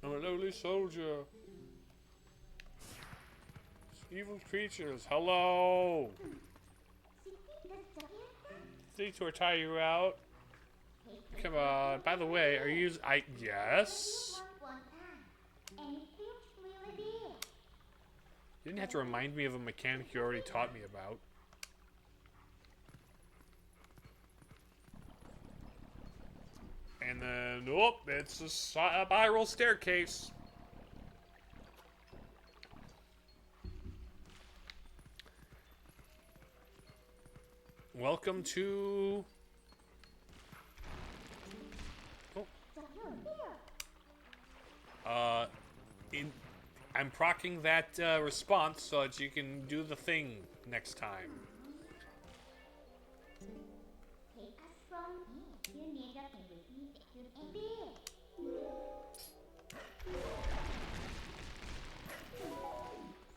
I'm a lowly soldier. Evil creatures, hello. Need to tie you out. Come on. By the way, are you? Yes. You didn't have to remind me of a mechanic you already taught me about. And then, oh, it's a spiral staircase. Welcome to... Oh. I'm procking that response so that you can do the thing next time.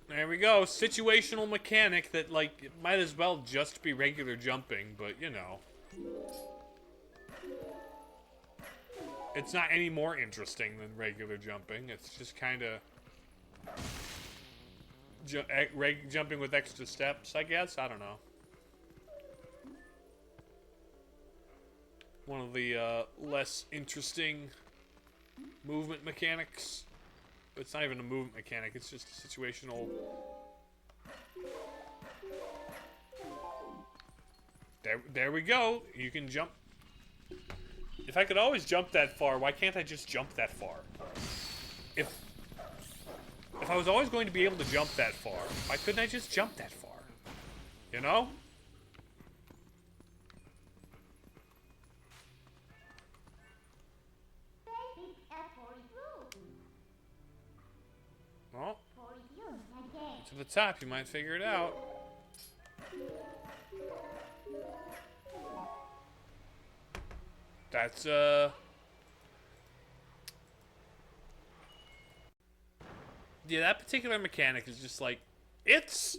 There we go. Situational mechanic that, like, it might as well just be regular jumping, but, you know. It's not any more interesting than regular jumping. It's just kind of... jumping with extra steps, I guess? I don't know. One of the less interesting movement mechanics. It's not even a movement mechanic, it's just a situational... There we go. You can jump. If I could always jump that far, why can't I just jump that far? If I was always going to be able to jump that far, why couldn't I just jump that far? You know? Well, to the top, you might figure it out. That's, yeah, that particular mechanic is just like, it's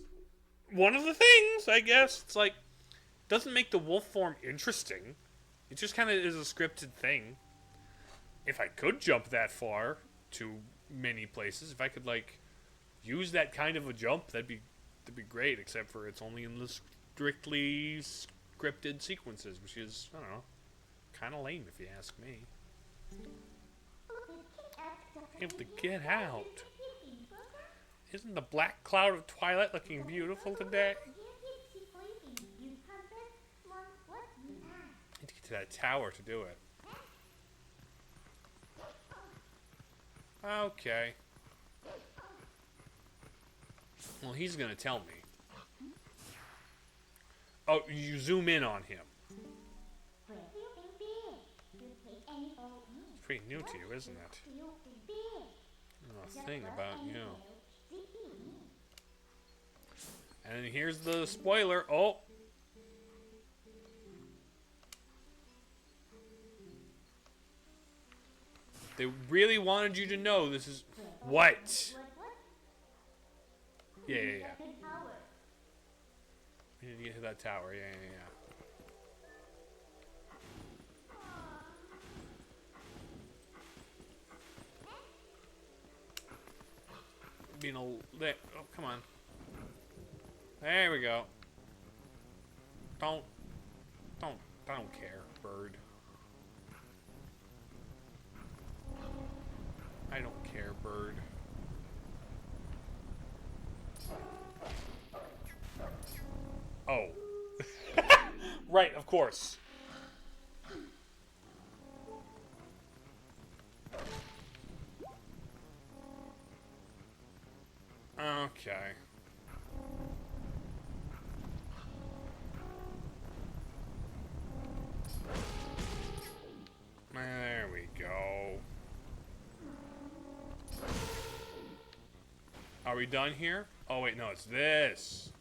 one of the things, I guess. It's like, Doesn't make the wolf form interesting. It just kind of is a scripted thing. If I could jump that far to many places, if I could like use that kind of a jump, that'd be great. Except for it's only in the strictly scripted sequences, which is, I don't know, kind of lame if you ask me. You have to get out. Isn't the black cloud of Twilight looking beautiful today? I need to get to that tower to do it. Okay. Well, he's gonna tell me. Oh, you zoom in on him. It's pretty new to you, isn't it? A thing about you. And here's the spoiler. Oh. They really wanted you to know this is... What? Yeah. We need to get to that tower. Yeah. Being a... Oh, come on. There we go. I don't care, bird. I don't care, bird. Oh. Right, of course. Okay. There we go. Are we done here? Oh wait, no, it's this.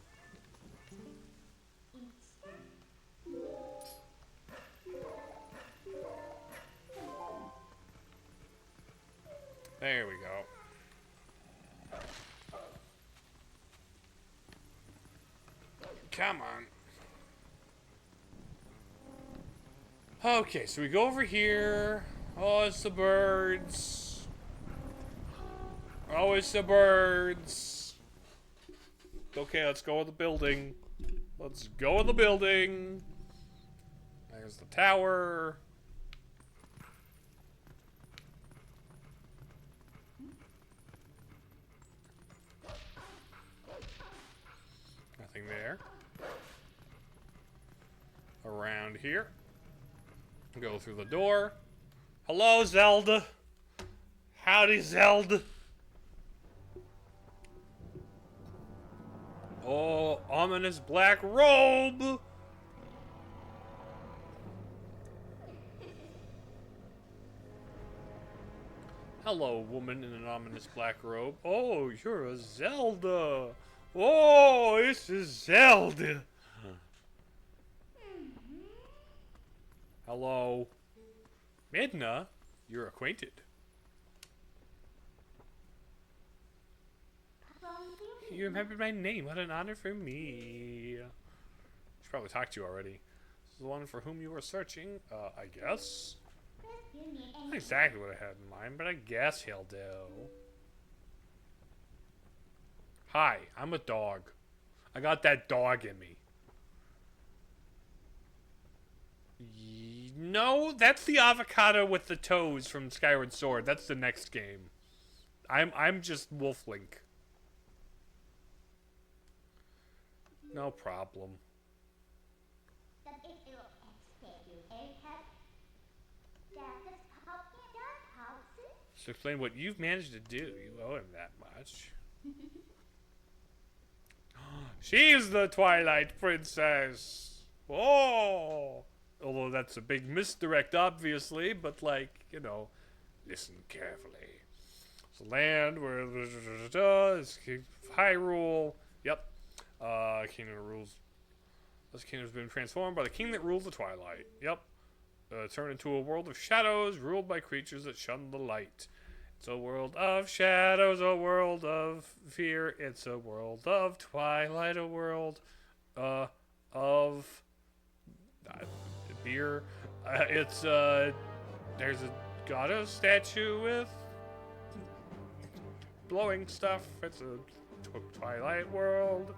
There we go. Come on. Okay, so we go over here. Oh, it's the birds. Oh, it's the birds. Okay, let's go in the building. Let's go in the building. There's the tower. Nothing there. Around here. Go through the door. Hello, Zelda. Howdy, Zelda. Oh, ominous black robe. Hello, woman in an ominous black robe. Oh, you're a Zelda. Oh, this is Zelda. Hello. Midna, you're acquainted. You remembered my name. What an honor for me. Should probably talk to you already. This is the one for whom you were searching, I guess. Not exactly what I had in mind, but I guess he'll do. Hi, I'm a dog. I got that dog in me. No, that's the avocado with the toes from Skyward Sword. That's the next game. I'm just Wolf Link. No problem. So explain what you've managed to do. You owe him that much. She's the Twilight Princess. Oh! Although that's a big misdirect, obviously, but like, you know, listen carefully. It's a land where it's Hyrule. Yep. Kingdom that rules. This kingdom has been transformed by the king that rules the Twilight. Yep. Turned into a world of shadows ruled by creatures that shun the light. It's a world of shadows, a world of fear. It's a world of Twilight, a world of beer. There's a goddess statue with blowing stuff. It's a Twilight world.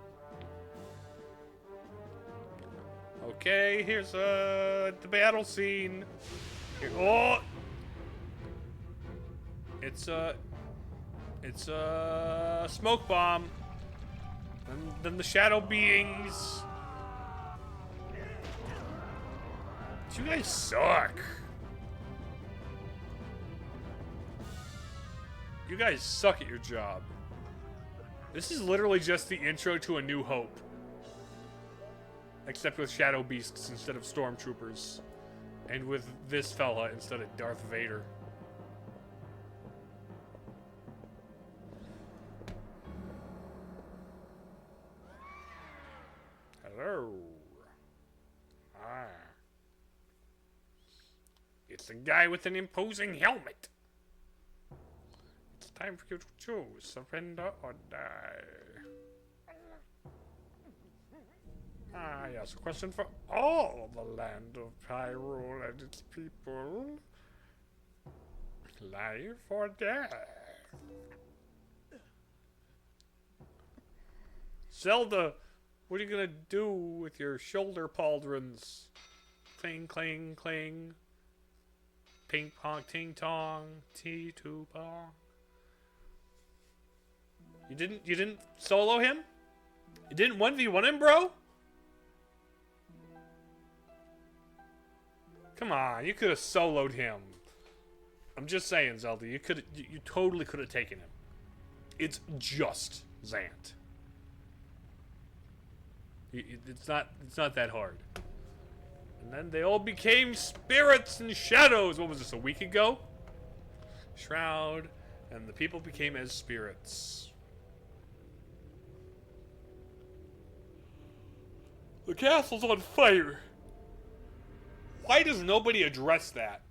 Okay, here's the battle scene. Here, oh, it's a smoke bomb. And then the shadow beings. You guys suck. You guys suck at your job. This is literally just the intro to A New Hope. Except with shadow beasts instead of stormtroopers. And with this fella instead of Darth Vader. Hello. Ah. It's a guy with an imposing helmet. It's time for you to choose, surrender or die. Ah, yes, a question for all of the land of Hyrule and its people. Life or death? Zelda, what are you gonna do with your shoulder pauldrons? Cling, cling, cling. Ping pong, ting tong, T2 pong. You didn't solo him? You didn't 1v1 him, bro? Come on, you could have soloed him. I'm just saying, Zelda, you totally could have taken him. It's just Zant. It's not that hard. And then they all became spirits and shadows. What was this, a week ago? Shroud, and the people became as spirits. The castle's on fire. Why does nobody address that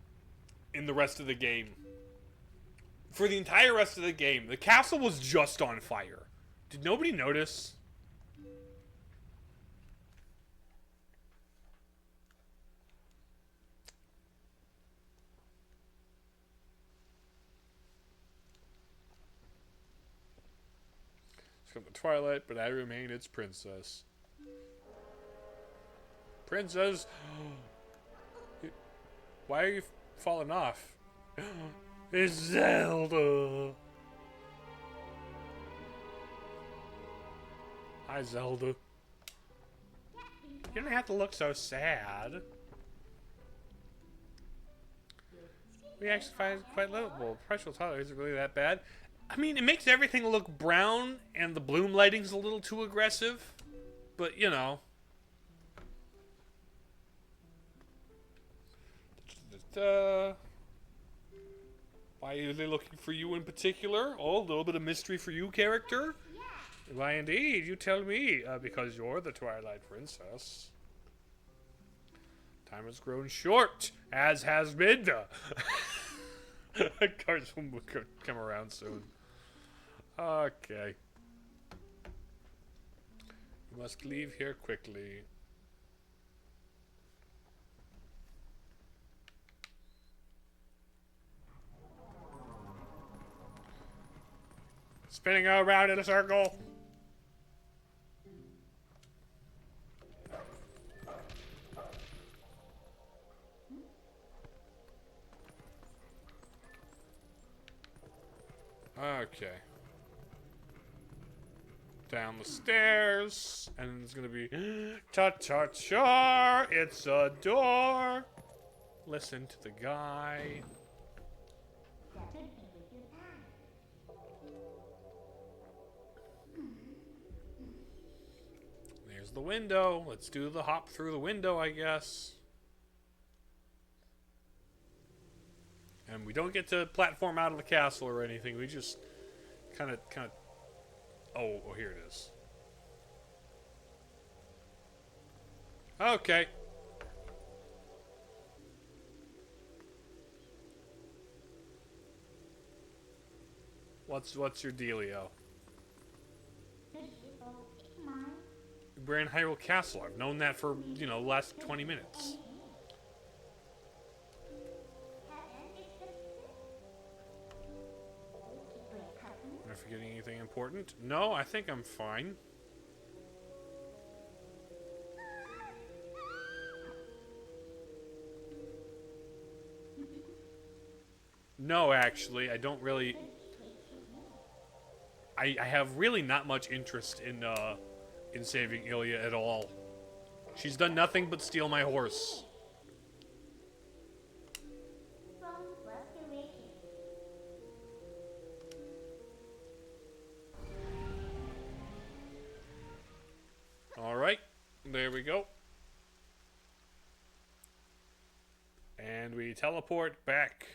in the rest of the game? For the entire rest of the game, the castle was just on fire. Did nobody notice? It's from the Twilight, but I remain its princess. Princess? Why are you falling off? It's Zelda! Hi, Zelda. You don't have to look so sad. We actually find it quite livable. Partial Twilight isn't really that bad. I mean, it makes everything look brown, and the bloom lighting's a little too aggressive. But, you know. Why are they looking for you in particular? Oh, a little bit of mystery for you, character? Yeah. Why, indeed, you tell me. Because you're the Twilight Princess. Time has grown short, as has Midna. Cards will come around soon. Okay. You must leave here quickly. Spinning around in a circle. Okay. Down the stairs, and it's gonna be ta-ta-cha, it's a door. Listen to the guy. There's the window. Let's do the hop through the window, I guess. And we don't get to platform out of the castle or anything. We just kind of. Oh, here it is. Okay. What's your dealio? we're in Hyrule Castle. I've known that for, you know, the last 20 minutes. Am I forgetting anything important? No, I think I'm fine. No, actually, I don't really... I have really not much interest in saving Ilya at all. She's done nothing but steal my horse. Alright, there we go. And we teleport back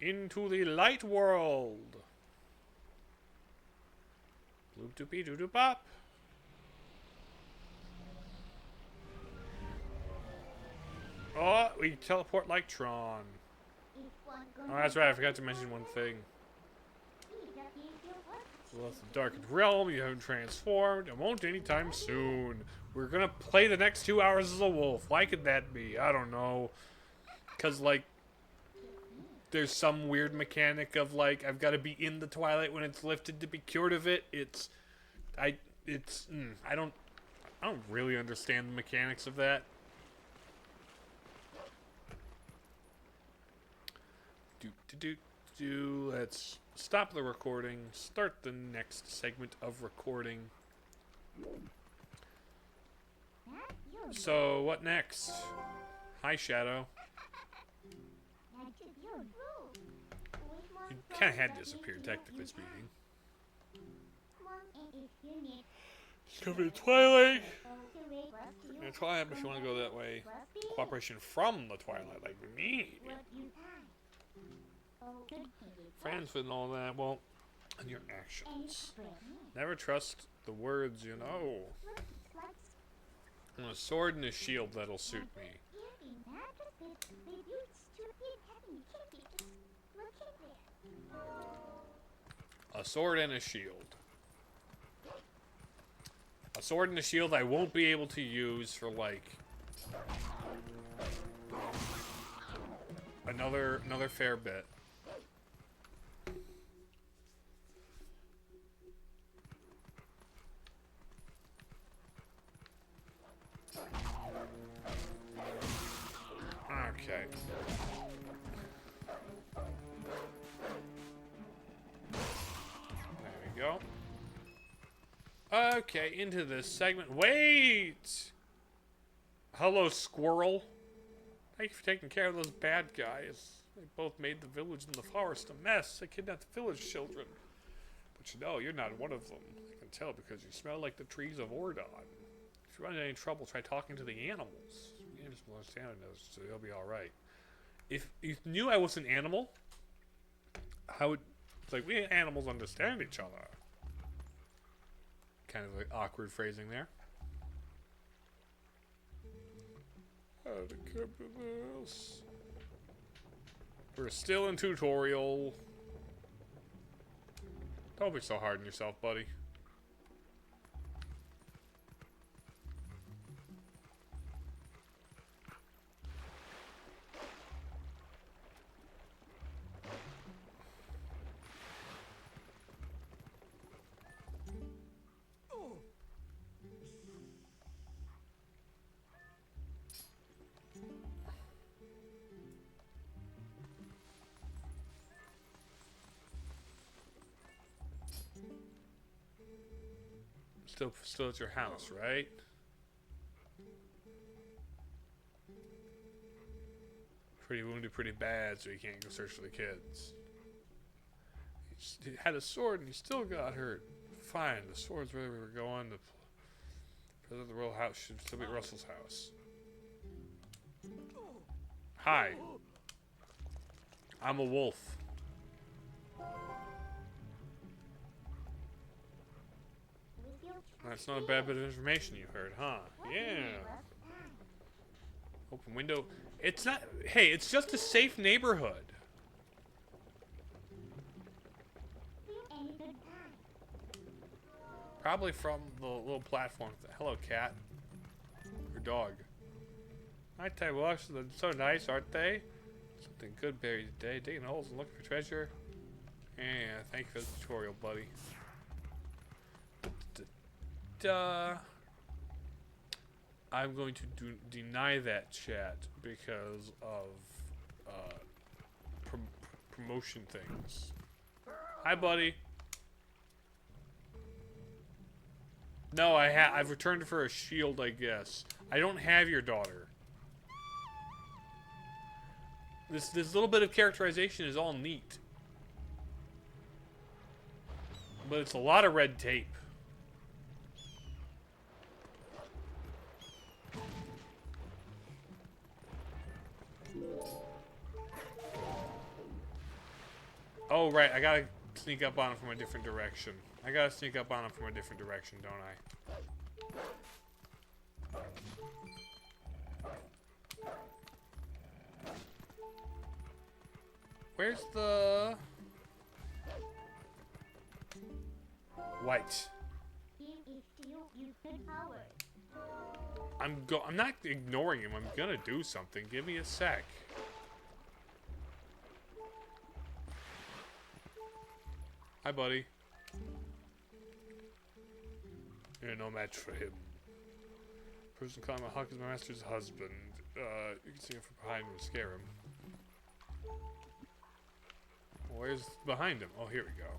into the light world. Bloop doopy doo doo bop. Oh, we teleport like Tron. Oh, that's right, I forgot to mention one thing. So that's the darkened realm, you haven't transformed, and won't anytime soon. We're gonna play the next 2 hours as a wolf. Why could that be? I don't know. Cause like there's some weird mechanic of like I've got to be in the Twilight when it's lifted to be cured of it. I don't really understand the mechanics of that. Let's stop the recording. Start the next segment of recording. So what next? Hi, Shadow. You kind of had disappeared, technically speaking. Coming to Twilight. Yeah, Twilight, if you want to go that way. Cooperation from the Twilight, like me. Friends with all that. Well, and your actions. Never trust the words you know. And a sword and a shield that'll suit me. A sword and a shield. A sword and a shield I won't be able to use for like another fair bit. Okay. There we go. Okay, into this segment. Wait! Hello, squirrel. Thank you for taking care of those bad guys. They both made the village and the forest a mess. They kidnapped the village children. But you know, you're not one of them. I can tell because you smell like the trees of Ordon. If you run into any trouble, try talking to the animals. The animals will understand this, so they'll be alright. If you knew I was an animal, how would... It's like, we animals understand each other. Kind of like awkward phrasing there. How to cover this. We're still in tutorial. Don't be so hard on yourself, buddy. Still at your house, right? Pretty wounded, pretty bad, so you can't go search for the kids. He had a sword and he still got hurt. Fine, the sword's where we were going. The president of the royal house should still be at Russell's house. Hi. I'm a wolf. That's not a bad bit of information you heard, huh? Yeah. Open window. It's not... Hey, it's just a safe neighborhood. Probably from the little platform. Hello, cat. Or dog. Nighttime walks are so nice, aren't they? Something good buried today. Digging holes and looking for treasure. Yeah, thank you for the tutorial, buddy. I'm going to deny that chat because of promotion things. Hi, buddy. No, I've returned for a shield, I guess. I don't have your daughter. This little bit of characterization is all neat. But it's a lot of red tape. Oh, right. I gotta sneak up on him from a different direction. Don't I? Where's the... White. I'm not ignoring him. I'm gonna do something. Give me a sec. Hi, buddy. You're no match for him. Person calling my hawk is my master's husband. You can see him from behind and scare him. Where's behind him? Oh, here we go.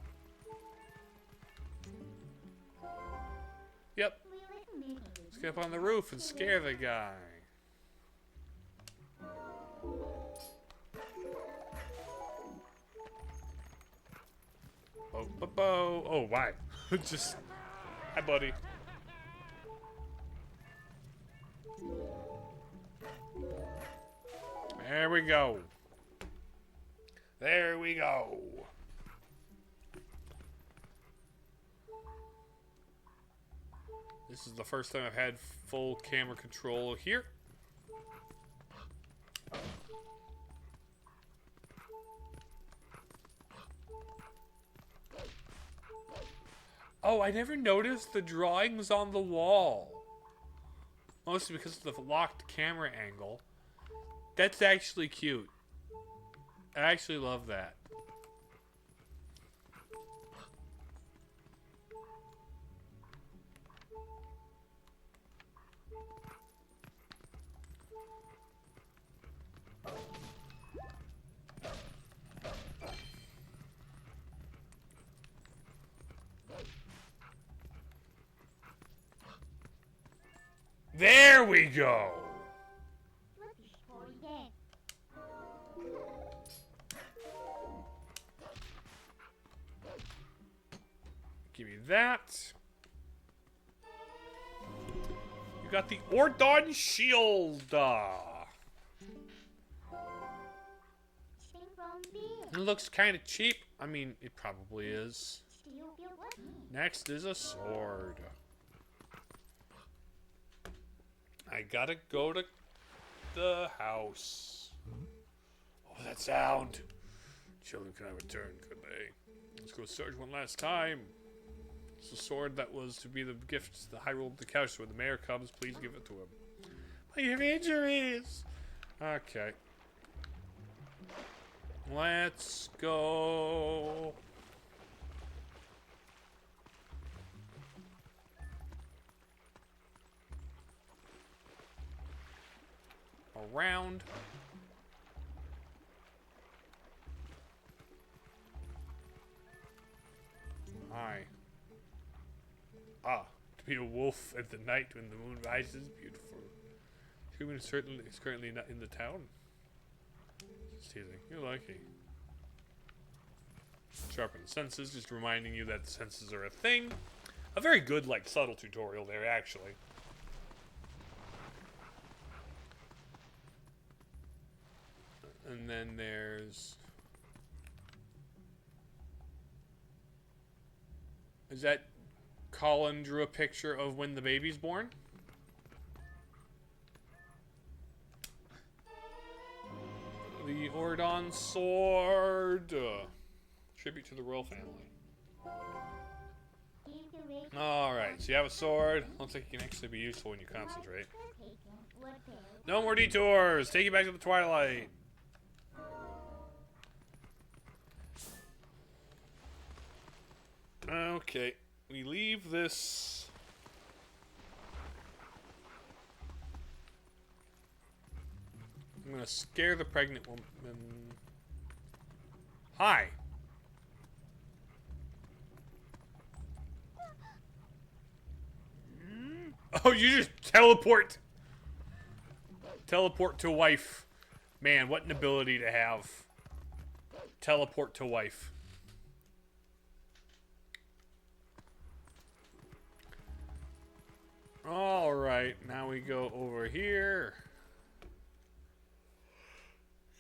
Yep. Let's get up on the roof and scare the guy. Oh, why? Just... Hi, buddy. There we go. There we go. This is the first time I've had full camera control here. Oh, I never noticed the drawings on the wall. Mostly because of the locked camera angle. That's actually cute. I actually love that. There we go. Give me that. You got the Ordon shield. It looks kind of cheap. I mean, it probably is. Next is a sword. I gotta go to the house. Oh, that sound. Children can I return, could they? Let's go search one last time. It's the sword that was to be the gift, the high roll of the couch. When the mayor comes, please give it to him. But you have injuries. Okay. Let's go. Around. Hi. Ah, to be a wolf at the night when the moon rises, beautiful. Human is currently not in the town. Just teasing. You're lucky. Sharpen senses, just reminding you that the senses are a thing. A very good, like, subtle tutorial there, actually. And then there's... Is that Colin drew a picture of when the baby's born? The Ordon sword. Tribute to the royal family. Alright, so you have a sword. Looks like you can actually be useful when you concentrate. No more detours! Take you back to the Twilight! Okay, we leave this. I'm gonna scare the pregnant woman. Hi! Oh, you just teleport! Teleport to wife. Man, what an ability to have. Teleport to wife. Alright, now we go over here.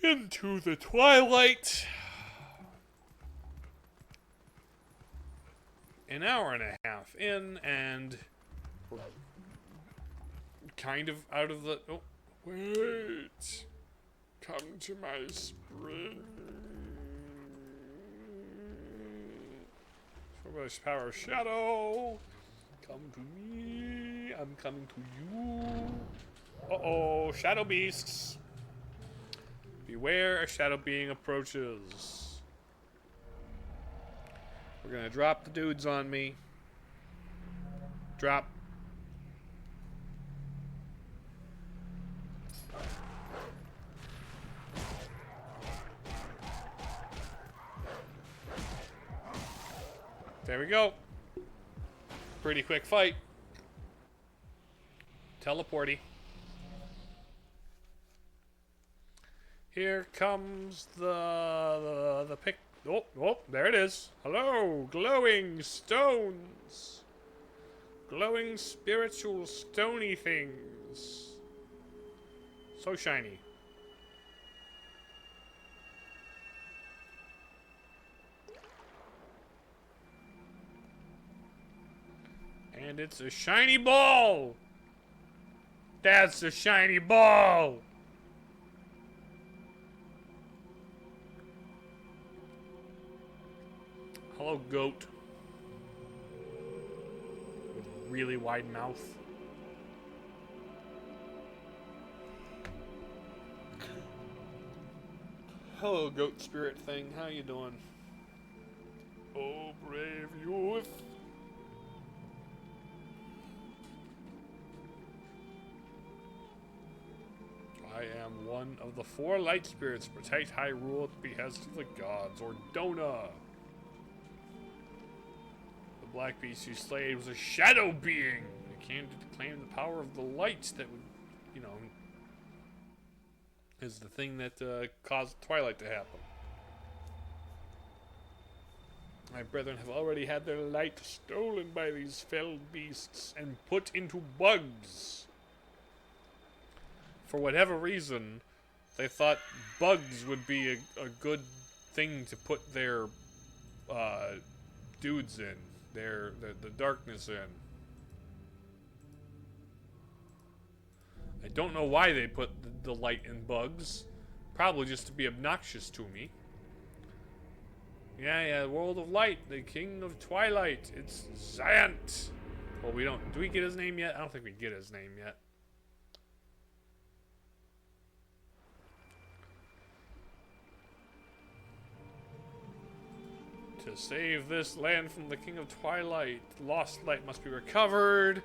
Into the Twilight. An hour and a half in, and we're kind of out of the... Oh, wait. Come to my spring. Show us power of shadow. Come to me. I'm coming to you. Uh-oh, shadow beasts. Beware, a shadow being approaches. We're gonna drop the dudes on me. Drop. There we go. Pretty quick fight. Teleporty. Here comes the pick. Oh, there it is. Hello, glowing stones. Glowing spiritual stony things. So shiny. And it's a shiny ball. That's a shiny ball. Hello, goat. With a really wide mouth. Hello, goat spirit thing. How you doing? Oh, brave youth. I am one of the 4 light spirits. Protect Hyrule at the behest of the gods, or Dona. The black beast you slayed was a shadow being. It came to claim the power of the light that would, you know, is the thing that caused Twilight to happen. My brethren have already had their light stolen by these felled beasts and put into bugs. For whatever reason, they thought bugs would be a good thing to put their dudes in, the darkness in. I don't know why they put the light in bugs. Probably just to be obnoxious to me. Yeah, World of Light, the King of Twilight. It's Zyant. Well, do we get his name yet? I don't think we get his name yet. To save this land from the King of Twilight, the lost light must be recovered.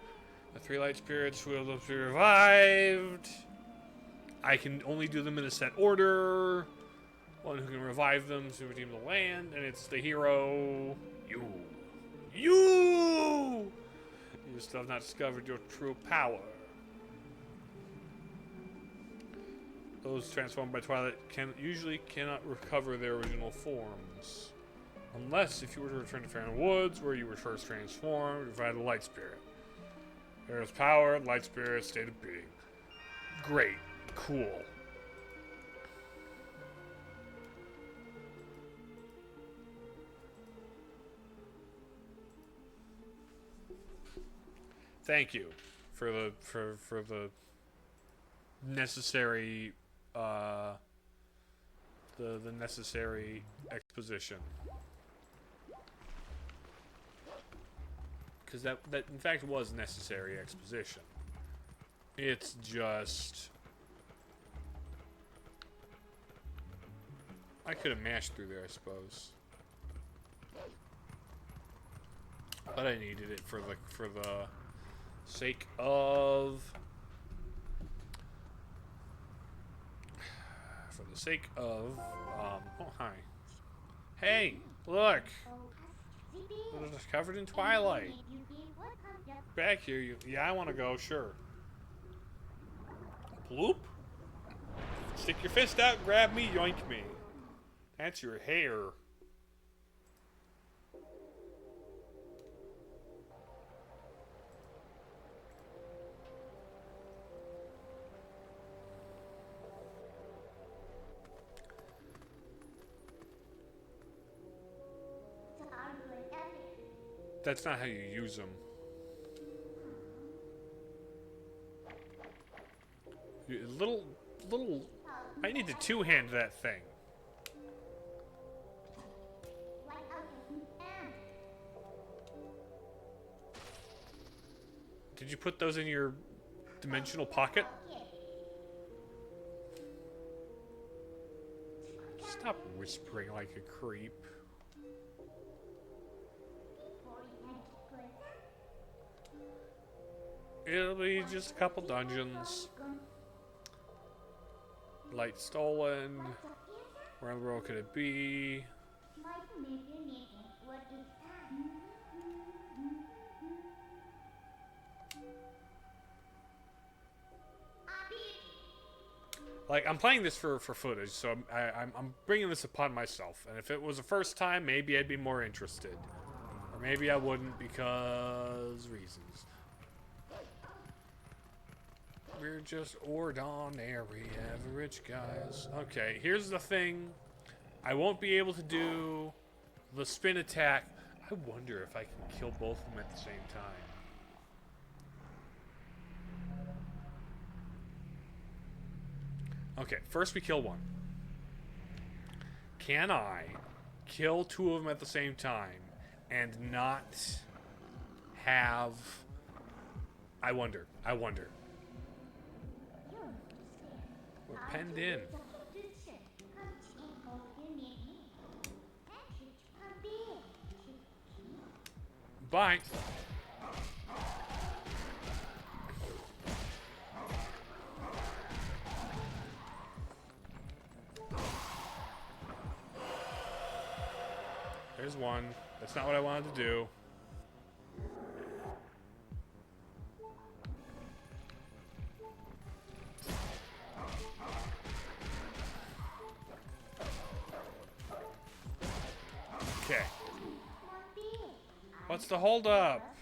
The 3 light spirits will be revived. I can only do them in a set order. One who can revive them to redeem the land, and it's the hero. You still have not discovered your true power. Those transformed by Twilight usually cannot recover their original forms. Unless if you were to return to Farron Woods, where you were first transformed, revive the light spirit. There is power, light spirit, state of being. Great. Cool. Thank you for the necessary the necessary exposition. Because that in fact was necessary exposition. It's just... I could have mashed through there, I suppose. But I needed it for the sake of... For the sake of... oh, hi. Hey, look! It's covered in Twilight. Back here, you... Yeah, I want to go, sure. Bloop? Stick your fist out, grab me, yoink me. That's your hair. That's not how you use them. Little... I need to two-hand that thing. Did you put those in your dimensional pocket? Stop whispering like a creep. It'll be just a couple dungeons. Light stolen. Where in the world could it be? Like, I'm playing this for footage, so I'm bringing this upon myself. And if it was the first time, maybe I'd be more interested. Or maybe I wouldn't because reasons. We're just ordinary average guys. Okay, here's the thing. I won't be able to do the spin attack. I wonder if I can kill both of them at the same time. Okay, first we kill one. Can I kill two of them at the same time and not have... I wonder. We're penned in. Bye. There's one. That's not what I wanted to do. Okay. What's the holdup?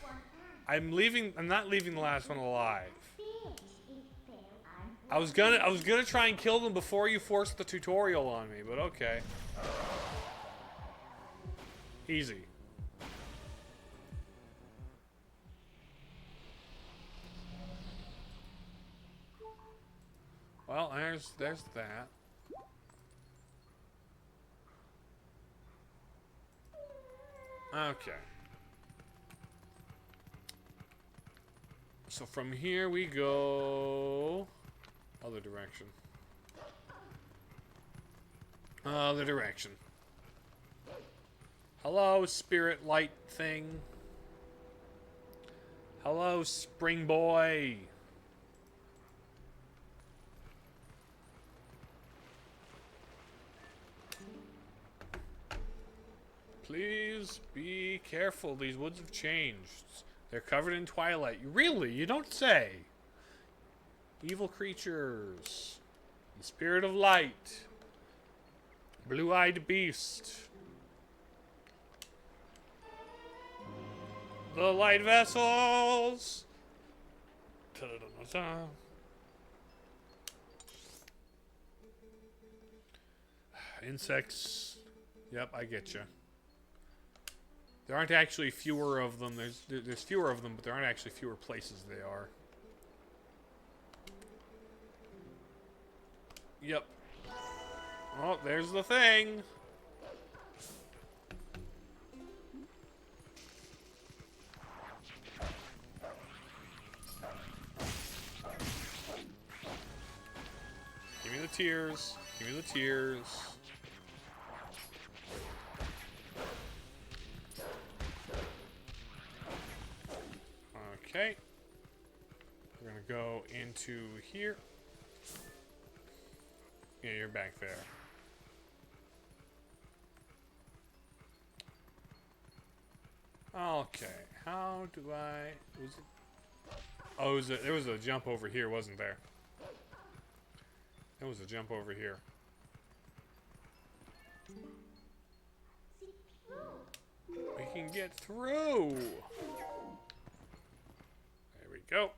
I'm not leaving the last one alive. I was gonna try and kill them before you forced the tutorial on me, but okay. Easy. Well, there's that. Okay. So from here we go other direction. Other direction. Hello, spirit light thing. Hello, spring boy. Please be careful. These woods have changed. They're covered in twilight. Really? You don't say. Evil creatures. The spirit of light. Blue-eyed beast. The light vessels. Ta-da-da-da-da. Insects. Yep, I get you. There aren't actually fewer of them. There's fewer of them, but there aren't actually fewer places they are. Yep. Oh, there's the thing. tears. Give me the tears. Okay. We're gonna go into here. Yeah, you're back there. Okay, how do I... Was it... Oh, there was a jump over here, wasn't there? There was a jump over here. We can get through! There we go.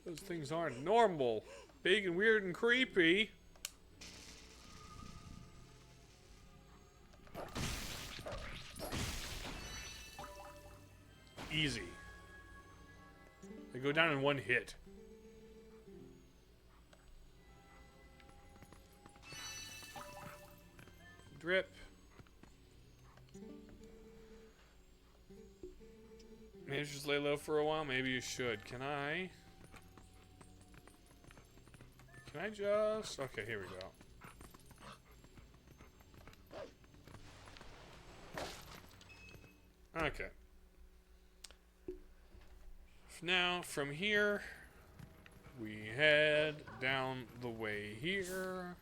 Those things aren't normal. Big and weird and creepy. Easy. They go down in one hit. Drip. Maybe just lay low for a while. Maybe you should. Can I? Can I just... Okay, here we go. Okay. Now, from here, we head down the way here.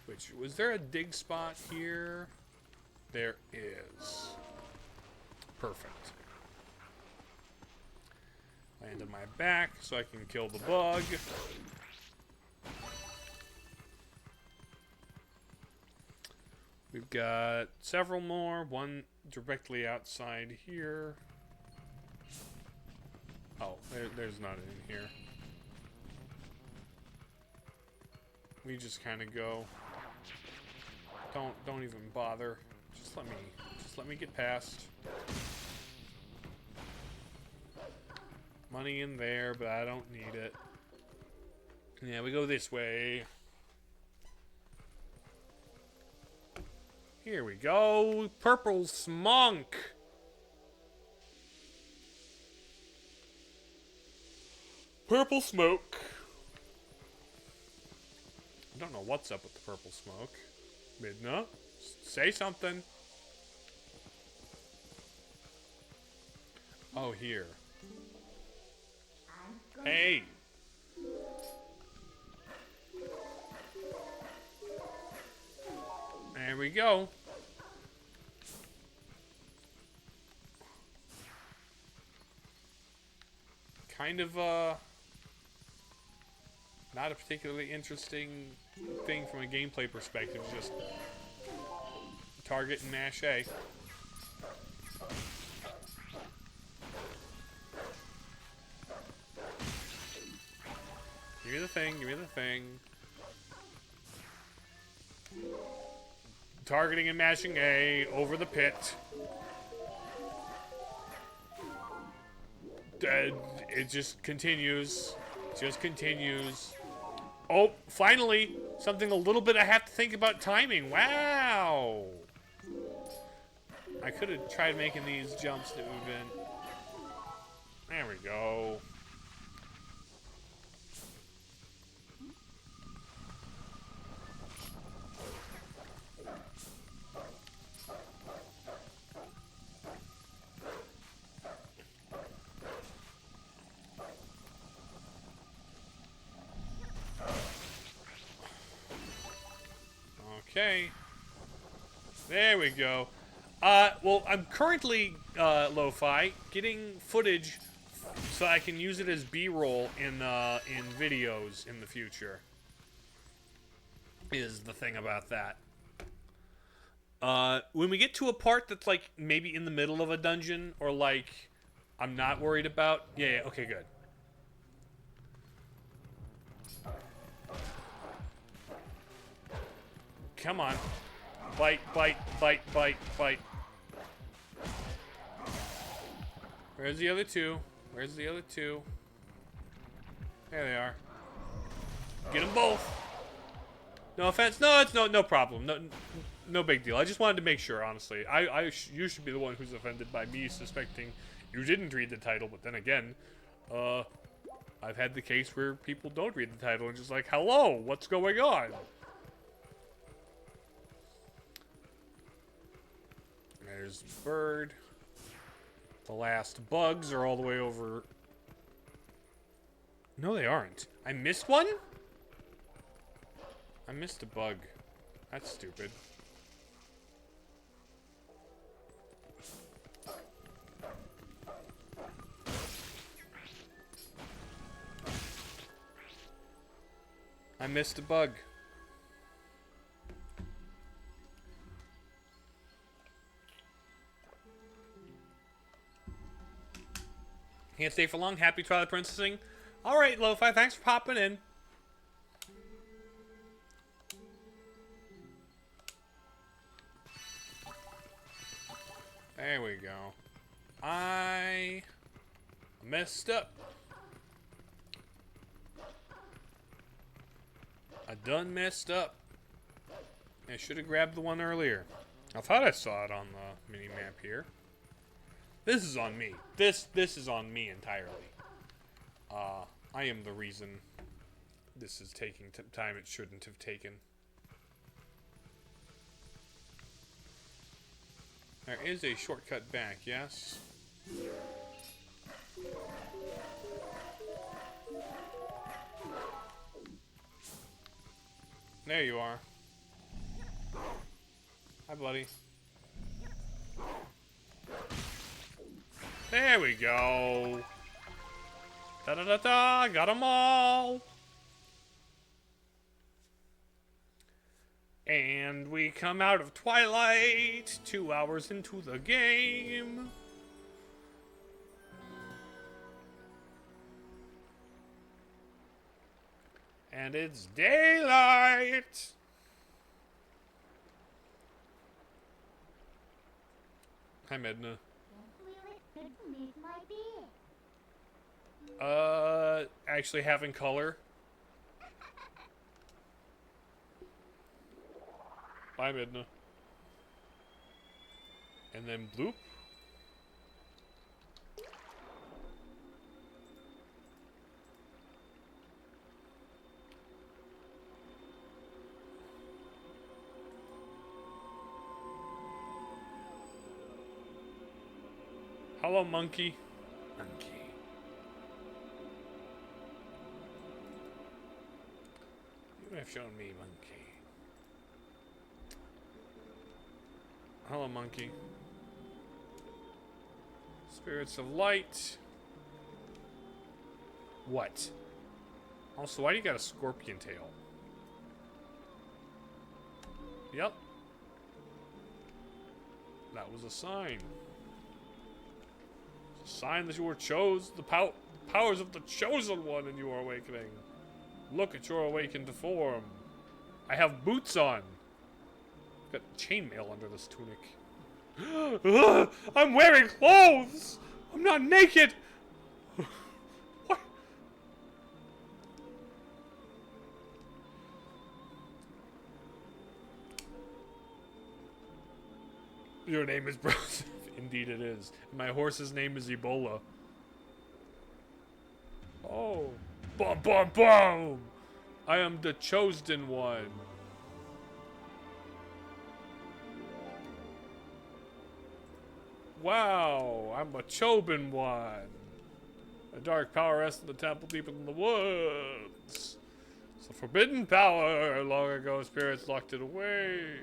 Which, was there a dig spot here? There is. Perfect. Land on my back so I can kill the bug. We've got several more. One directly outside here. Oh, there's not in here. We just kind of go. Don't even bother. Just let me get past. Money in there, but I don't need it. Yeah, we go this way. Here we go. Purple smunk. Purple smoke. I don't know what's up with the purple smoke. Midna, say something. Oh, here. Hey. There we go. Kind of, not a particularly interesting thing from a gameplay perspective, just target and mash A. Give me the thing, give me the thing. Targeting and mashing A over the pit. It just continues. Just continues. Oh, finally! Something a little bit I have to think about timing. Wow! I could have tried making these jumps to move in. There we go. Okay. There we go. Well, I'm currently, Lo-Fi, getting footage so I can use it as B-roll in videos in the future. Is the thing about that. When we get to a part that's, like, maybe in the middle of a dungeon, or, like, I'm not worried about... Yeah, okay, good. Come on. Bite, bite, bite, bite, bite. Where's the other two? Where's the other two? There they are. Get them both. No offense. No, it's no problem. no big deal. I just wanted to make sure, honestly. You should be the one who's offended by me suspecting you didn't read the title, but then again, I've had the case where people don't read the title and just like, hello, what's going on? There's the bird. The last bugs are all the way over. No, they aren't. I missed one? I missed a bug. That's stupid. I missed a bug. Can't stay for long. Happy Twilight Princessing. Alright, Lo-Fi, thanks for popping in. There we go. I messed up. I done messed up. I should have grabbed the one earlier. I thought I saw it on the mini-map here. This is on me. This is on me entirely. I am the reason this is taking time it shouldn't have taken. There is a shortcut back, yes? There you are. Hi, buddy. There we go. Da-da-da-da, got them all. And we come out of Twilight 2 hours into the game. And it's daylight. Hi, Medna. Actually having color. Bye, Midna. And then bloop. Hello, monkey. Monkey. You have shown me, monkey. Hello, monkey. Spirits of light. What? Also, why do you got a scorpion tail? Yep. That was a sign. A sign that you were the powers of the chosen one in your awakening. Look at your awakened form. I have boots on. Got chainmail under this tunic. I'm wearing clothes. I'm not naked. What? Your name is Broseph. Indeed it is. My horse's name is Ebola. Oh. Boom, boom, boom! I am the chosen one. Wow, I'm a chosen one. A dark power rests in the temple deep in the woods. It's a forbidden power. Long ago, spirits locked it away.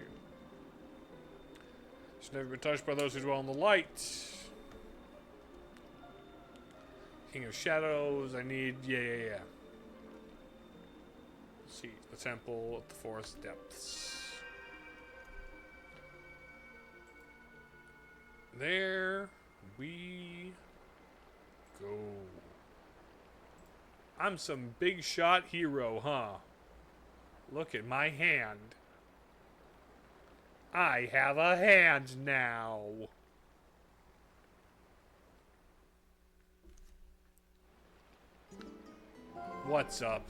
It's never been touched by those who dwell in the light. King of Shadows, I need, yeah. Let's see, the temple at the forest depths. There we go. I'm some big shot hero, huh? Look at my hand. I have a hand now. What's up?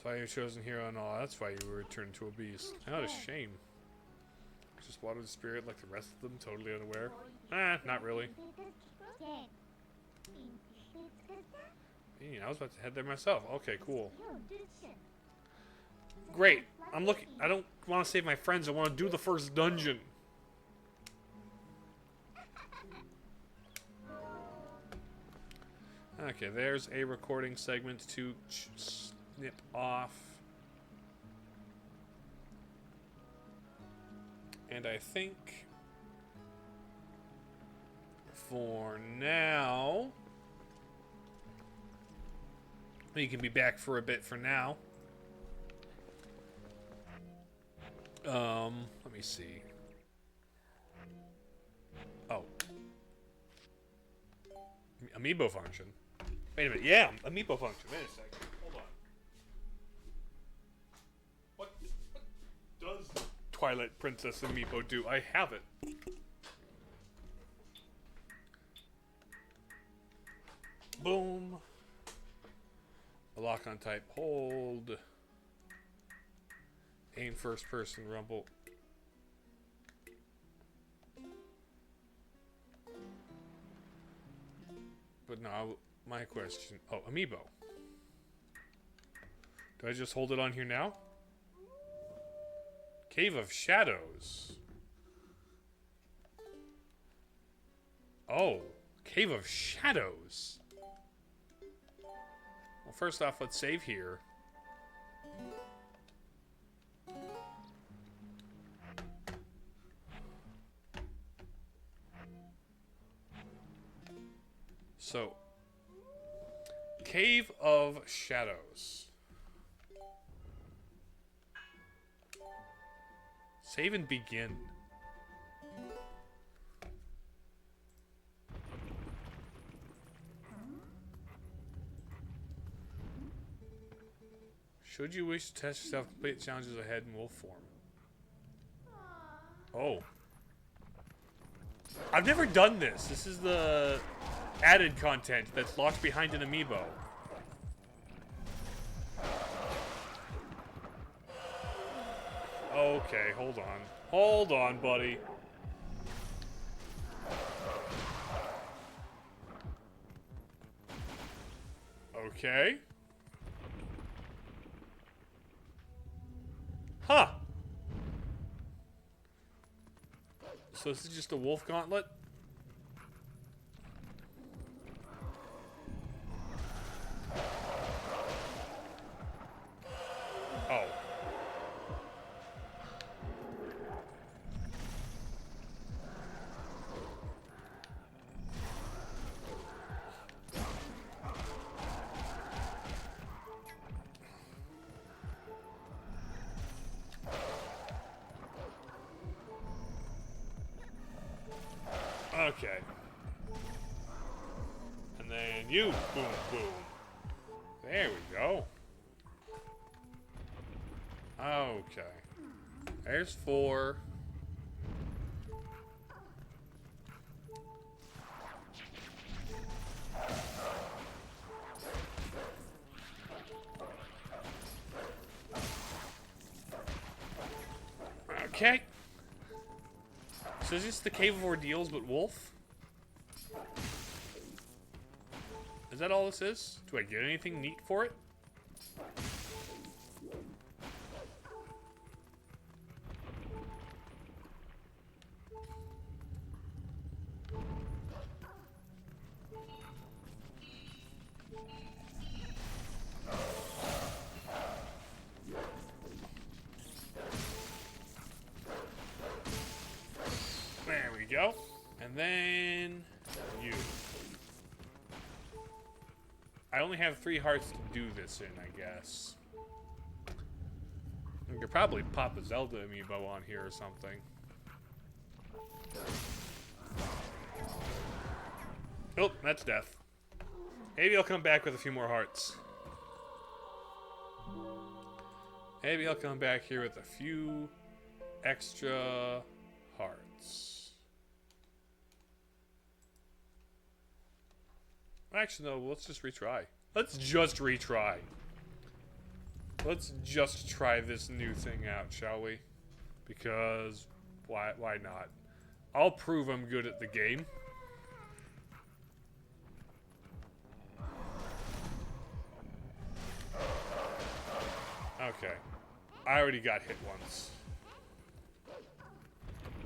That's why you're chosen hero and all. That's why you were turned into a beast. Not a shame. Just water the spirit like the rest of them, totally unaware. Not really. I was about to head there myself. Okay, cool. Great. I'm looking. I don't want to save my friends. I want to do the first dungeon. Okay, there's a recording segment to snip off. And I think for now, we can be back for a bit for now. Let me see. Oh. Amiibo function. Wait a minute. Yeah, amiibo function. Wait a second. Hold on. What does the Twilight Princess amiibo do? I have it. Boom. A lock on type. Hold. Aim first person rumble. But now, my question. Oh, amiibo. Do I just hold it on here now? Cave of Shadows. Oh, Cave of Shadows. Well, first off, let's save here. So, Cave of Shadows. Save and begin. Should you wish to test yourself, complete challenges ahead in wolf form. Oh. I've never done this. This is the added content that's locked behind an amiibo. Okay, hold on. Hold on, buddy. Okay. Huh. So this is just a wolf gauntlet? Oh. Okay. And then you, boom, boom. There we go. Okay. There's 4. Okay. So is this the Cave of Ordeals but wolf? Is that all this is? Do I get anything neat for it? There we go. And then you. I only have 3 hearts to do this in, I guess. I could probably pop a Zelda amiibo on here or something. Oh, that's death. Maybe I'll come back with a few more hearts. Maybe I'll come back here with a few extra hearts. Actually, no, let's just retry. Let's just retry. Let's just try this new thing out, shall we? Because why not? I'll prove I'm good at the game. Okay. I already got hit once.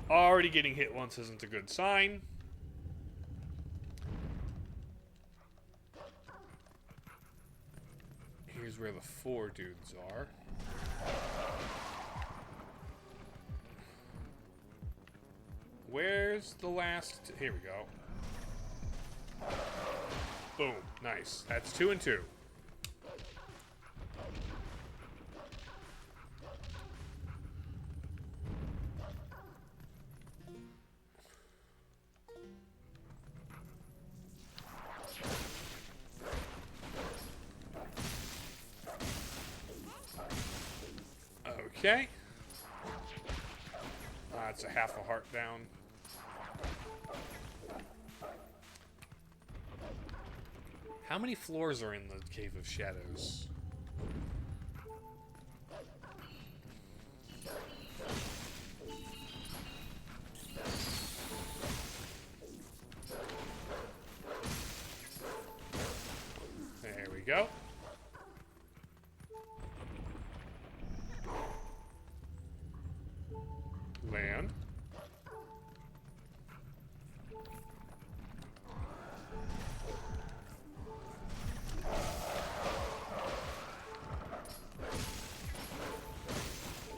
Already getting hit once isn't a good sign. Here's where the 4 dudes are. Where's the last... Here we go. Boom. Nice. That's 2 and 2. Okay. That's a half a heart down. How many floors are in the Cave of Shadows? There we go. Land.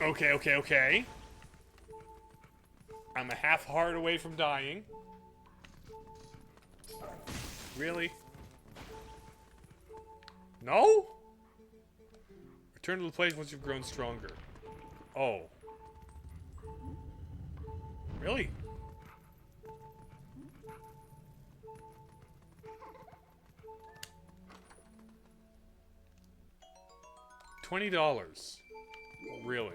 Okay. I'm a half heart away from dying. Really? No? Return to the place once you've grown stronger. Oh. Really? $20. Really?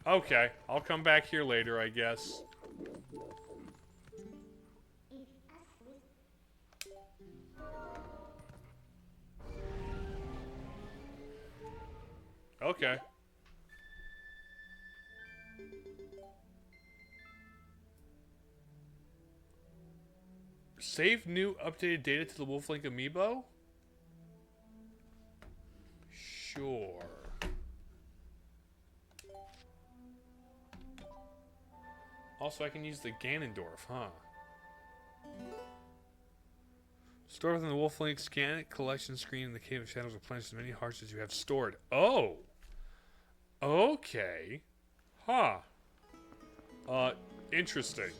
Okay, I'll come back here later, I guess. Okay. Save new updated data to the Wolf Link amiibo? Sure. Also, I can use the Ganondorf, huh? Store within the Wolf Link, scan it, collection screen in the Cave of Shadows will replenish as many hearts as you have stored. Oh! Okay. Huh. Interesting.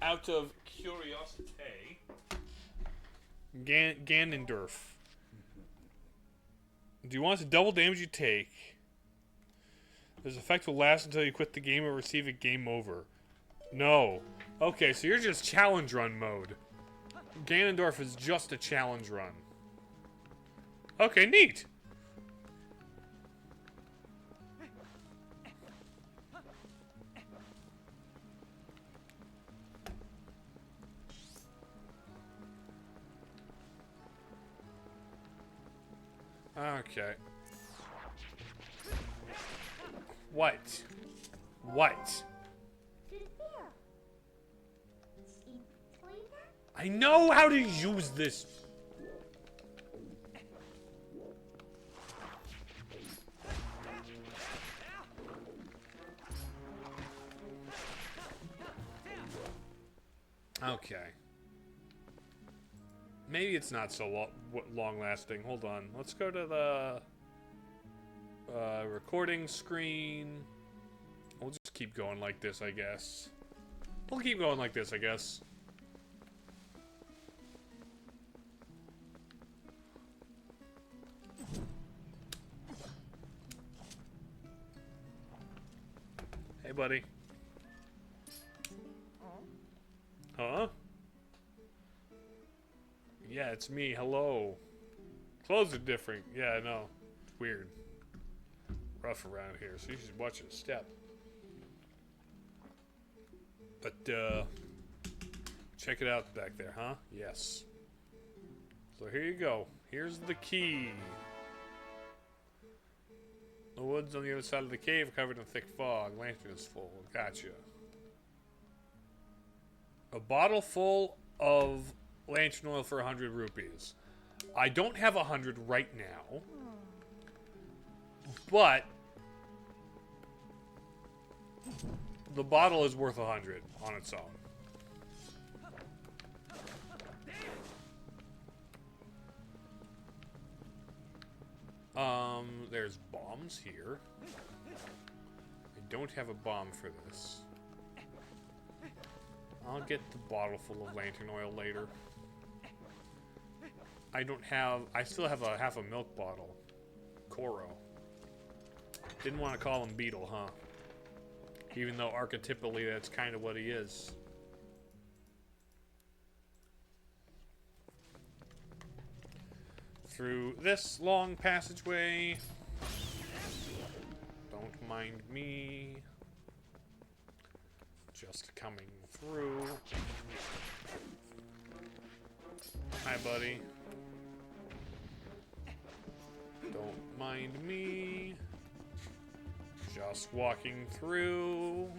Out of curiosity, Ganondorf. Do you want to double damage you take? This effect will last until you quit the game or receive a game over. No. Okay, so you're just challenge run mode. Ganondorf is just a challenge run. Okay, neat. Okay. What? What? I know how to use this. Okay. Maybe it's not so long-lasting. Hold on. Let's go to the recording screen. We'll just keep going like this, I guess. We'll keep going like this, I guess. Hey, buddy. Huh? Yeah, it's me. Hello. Clothes are different. Yeah, I know. It's weird. Rough around here, so you should watch your step. But, check it out back there, huh? Yes. So here you go. Here's the key. The woods on the other side of the cave are covered in thick fog. Lantern is full. Gotcha. A bottle full of lantern oil for 100 rupees. I don't have 100 right now. But the bottle is worth 100 on its own. There's bombs here. I don't have a bomb for this. I'll get the bottle full of lantern oil later. I still have a half a milk bottle. Koro. Didn't want to call him Beetle, huh? Even though archetypally that's kind of what he is. Through this long passageway. Don't mind me. Just coming through. Hi, buddy. Don't mind me. Just walking through.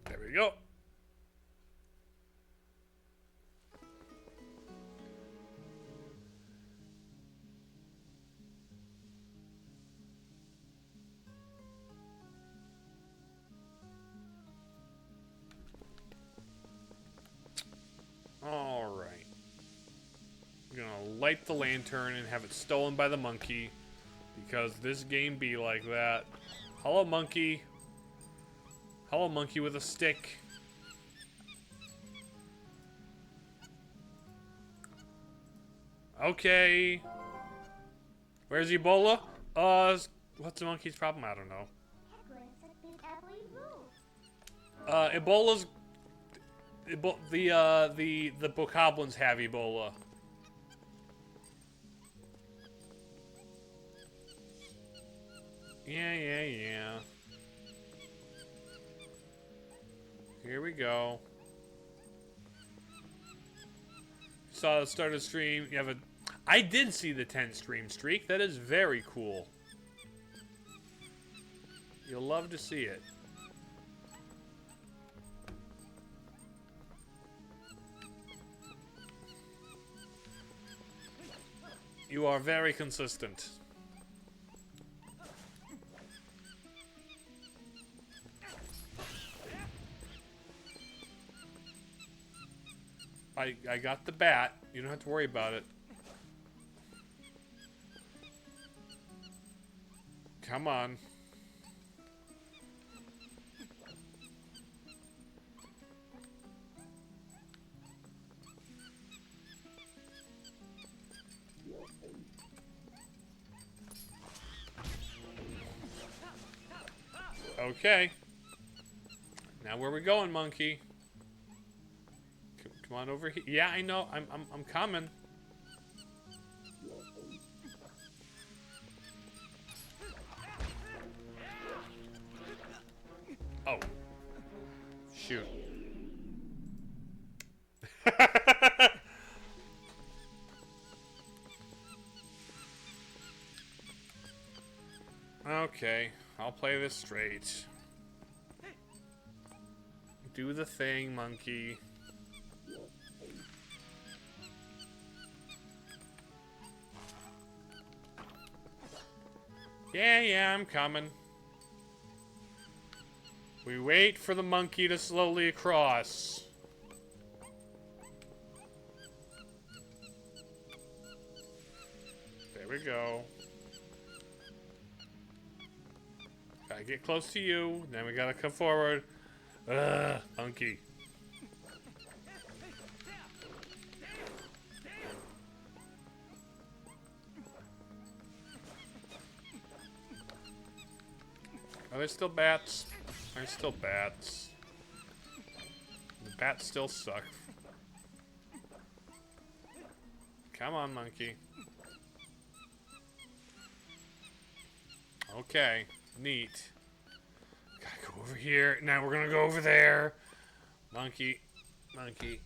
There we go. Alright. I'm gonna light the lantern and have it stolen by the monkey. Because this game be like that. Hello, monkey. Hello, monkey with a stick. Okay. Where's Ebola? What's the monkey's problem? I don't know. Ebola's... the bokoblins have Ebola. Yeah. Here we go. Saw the start of the stream. You have a... I did see the 10 stream streak. That is very cool. You'll love to see it. You are very consistent. I got the bat. You don't have to worry about it. Come on. Okay. Now where we going, monkey? Come on over here. Yeah, I know. I'm coming. Oh. Shoot. Okay, I'll play this straight. Do the thing, monkey. Yeah, I'm coming. We wait for the monkey to slowly cross. There we go. Gotta get close to you, then we gotta come forward. Ugh, monkey. Are there still bats? There's still bats. The bats still suck. Come on, monkey. Okay, neat. Gotta go Over here. Now we're gonna go over there. Monkey. Monkey.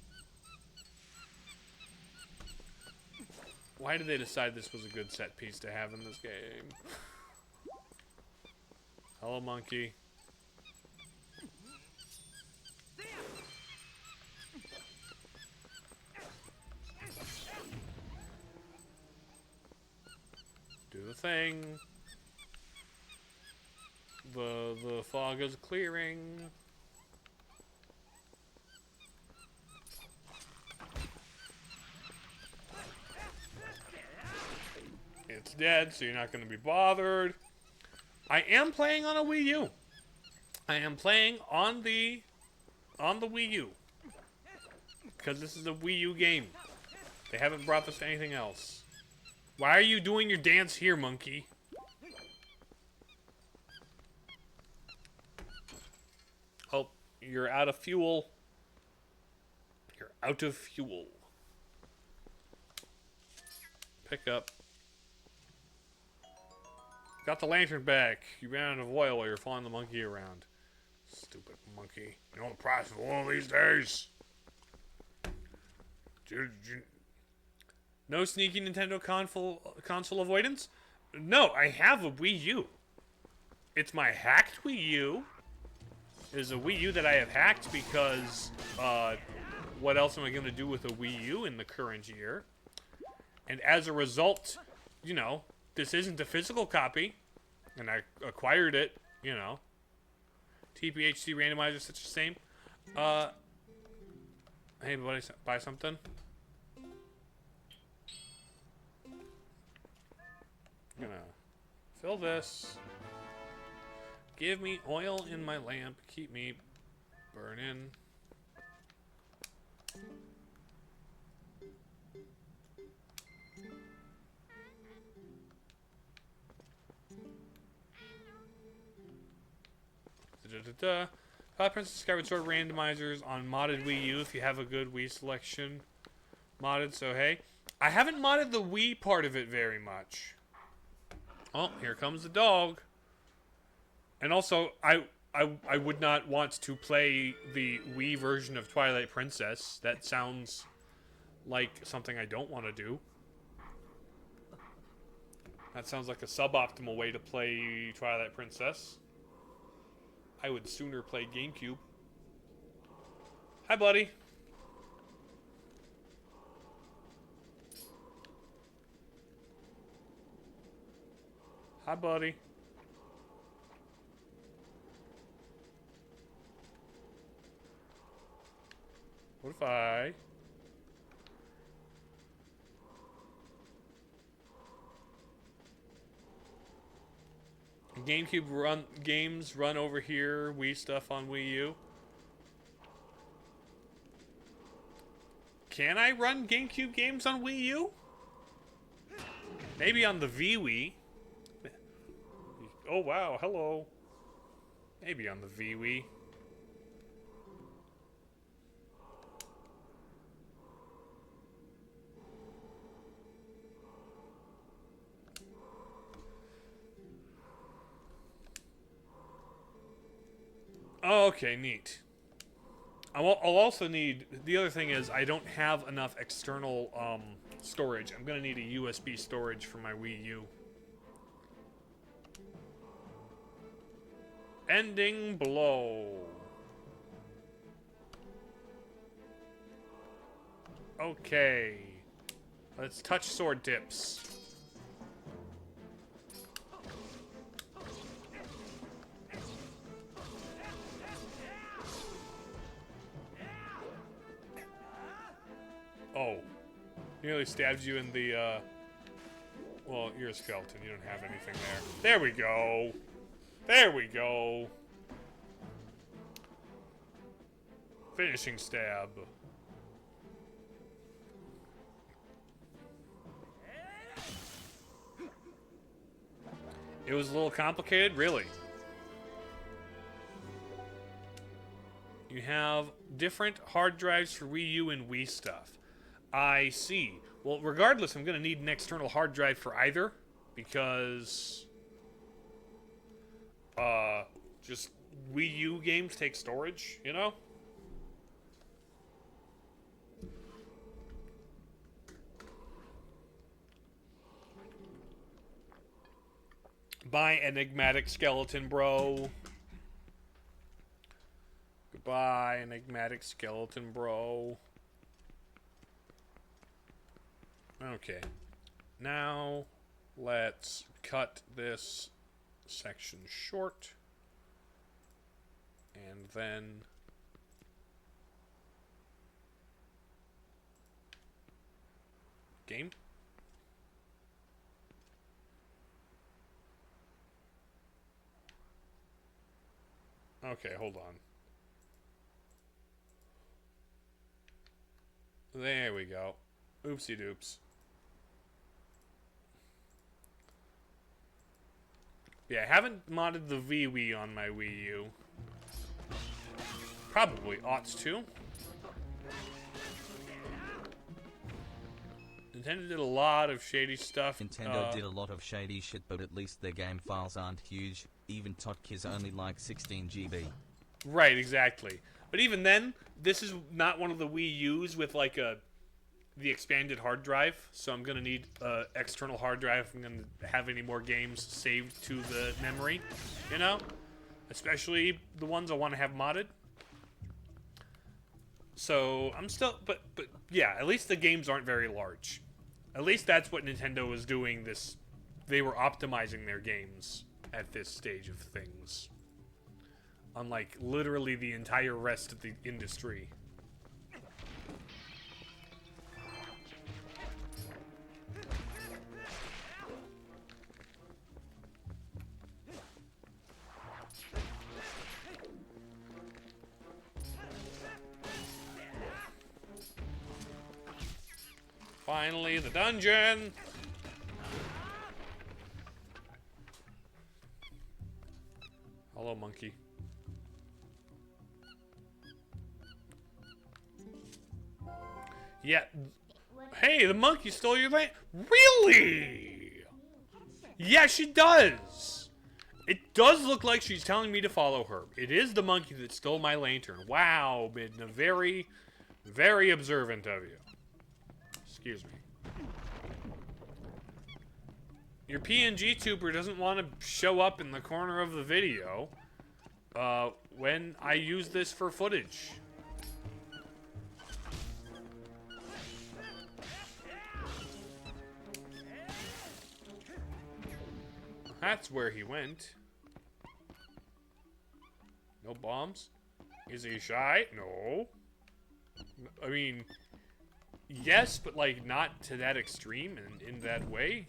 Why did they decide this was a good set piece to have in this game? Hello, monkey. Do the thing. The fog is clearing. It's dead, so you're not going to be bothered. I am playing on a Wii U. I am playing on the Wii U. Because this is a Wii U game. They haven't brought this to anything else. Why are you doing your dance here, monkey? Oh, you're out of fuel. You're out of fuel. Pick up. Got the lantern back. You ran out of oil while you're following the monkey around. Stupid monkey. You know the price of oil these days? No sneaky Nintendo console avoidance? No, I have a Wii U. It's my hacked Wii U. It is a Wii U that I have hacked because, what else am I going to do with a Wii U in the current year? And as a result, you know, this isn't a physical copy, and I acquired it, you know. TPHC randomizer, such the same. Hey, buddy, buy something? I'm gonna fill this. Give me oil in my lamp. Keep me burning. Twilight Princess Skyward Sword randomizers on modded Wii U if you have a good Wii selection. Modded, so hey. I haven't modded the Wii part of it very much. Oh, here comes the dog. And also, I would not want to play the Wii version of Twilight Princess. That sounds like something I don't want to do. That sounds like a suboptimal way to play Twilight Princess. I would sooner play GameCube. Hi, buddy. Hi, buddy. What if GameCube games run over here, Wii stuff on Wii U? Can I run GameCube games on Wii U? Maybe on the VWii. Oh wow, hello. Maybe on the VWii. Oh, okay, neat. I'll also need... The other thing is, I don't have enough external storage. I'm going to need a USB storage for my Wii U. Ending blow. Okay. Let's touch sword tips. Oh. Nearly stabbed you in the, well, you're a skeleton. You don't have anything there. There we go. There we go. Finishing stab. It was a little complicated, really. You have different hard drives for Wii U and Wii stuff. I see. Well, regardless, I'm going to need an external hard drive for either, because, just, Wii U games take storage, you know? Bye, enigmatic skeleton, bro. Goodbye, enigmatic skeleton, bro. Okay. Now, let's cut this section short. And then... game? Okay, hold on. There we go. Oopsie doops. Yeah, I haven't modded the Wii on my Wii U. Probably ought to. Nintendo did a lot of shady stuff. Nintendo did a lot of shady shit, but at least their game files aren't huge. Even Totki's only like 16 GB. Right, exactly. But even then, this is not one of the Wii U's with like the expanded hard drive. So I'm gonna need external hard drive if I'm gonna have any more games saved to the memory. You know, especially the ones I want to have modded. So I'm still, but yeah, at least the games aren't very large. At least that's what Nintendo was doing. They were optimizing their games at this stage of things. Unlike literally the entire rest of the industry. Finally, the dungeon! Hello, monkey. Yeah. Hey, the monkey stole your land. Really? Yeah, she does. It does look like she's telling me to follow her. It is the monkey that stole my lantern. Wow, Midna. Very, very observant of you. Excuse me. Your PNG tuber doesn't want to show up in the corner of the video when I use this for footage. That's where he went. No bombs? Is he shy? No. I mean... yes, but like not to that extreme and in that way.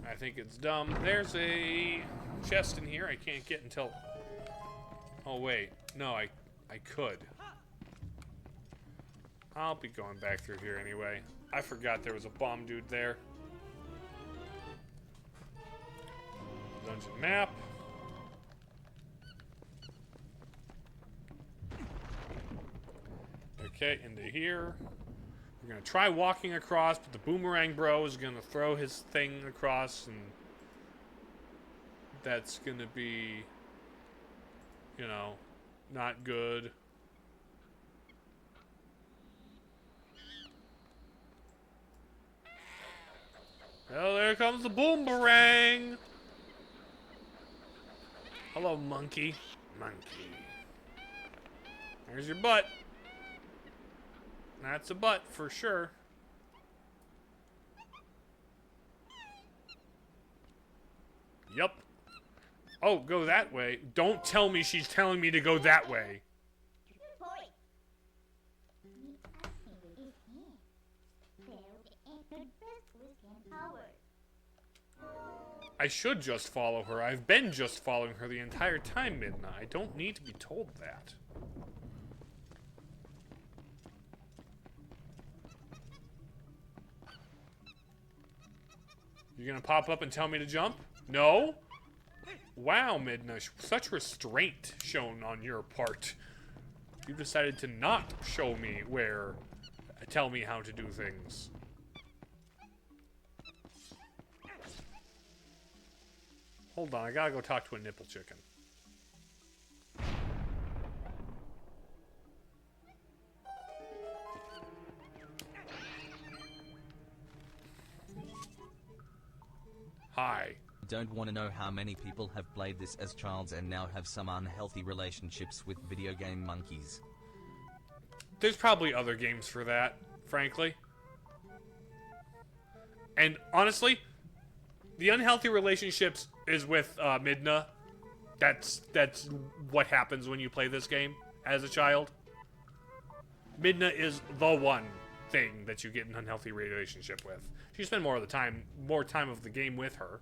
I think it's dumb. There's a chest in here I can't get until... oh wait, no, I could. I'll be going back through here anyway. I forgot there was a bomb dude there. Dungeon map. Okay, into here. We're gonna try walking across, but the boomerang bro is gonna throw his thing across, and that's gonna be, you know, not good. Oh, there comes the boomerang! Hello, monkey. Monkey. There's your butt. That's a butt for sure. Yup. Oh, go that way. Don't tell me she's telling me to go that way. I should just follow her. I've been just following her the entire time, Midna. I don't need to be told that. You're gonna pop up and tell me to jump? No? Wow, Midna. Such restraint shown on your part. You decided to not show me where... tell me how to do things. Hold on, I gotta go talk to a nipple chicken. Hi. Don't want to know how many people have played this as childs and now have some unhealthy relationships with video game monkeys. There's probably other games for that, frankly. And honestly, the unhealthy relationships is with Midna. That's what happens when you play this game as a child. Midna is the one thing that you get an unhealthy relationship with. You spend more time of the game with her.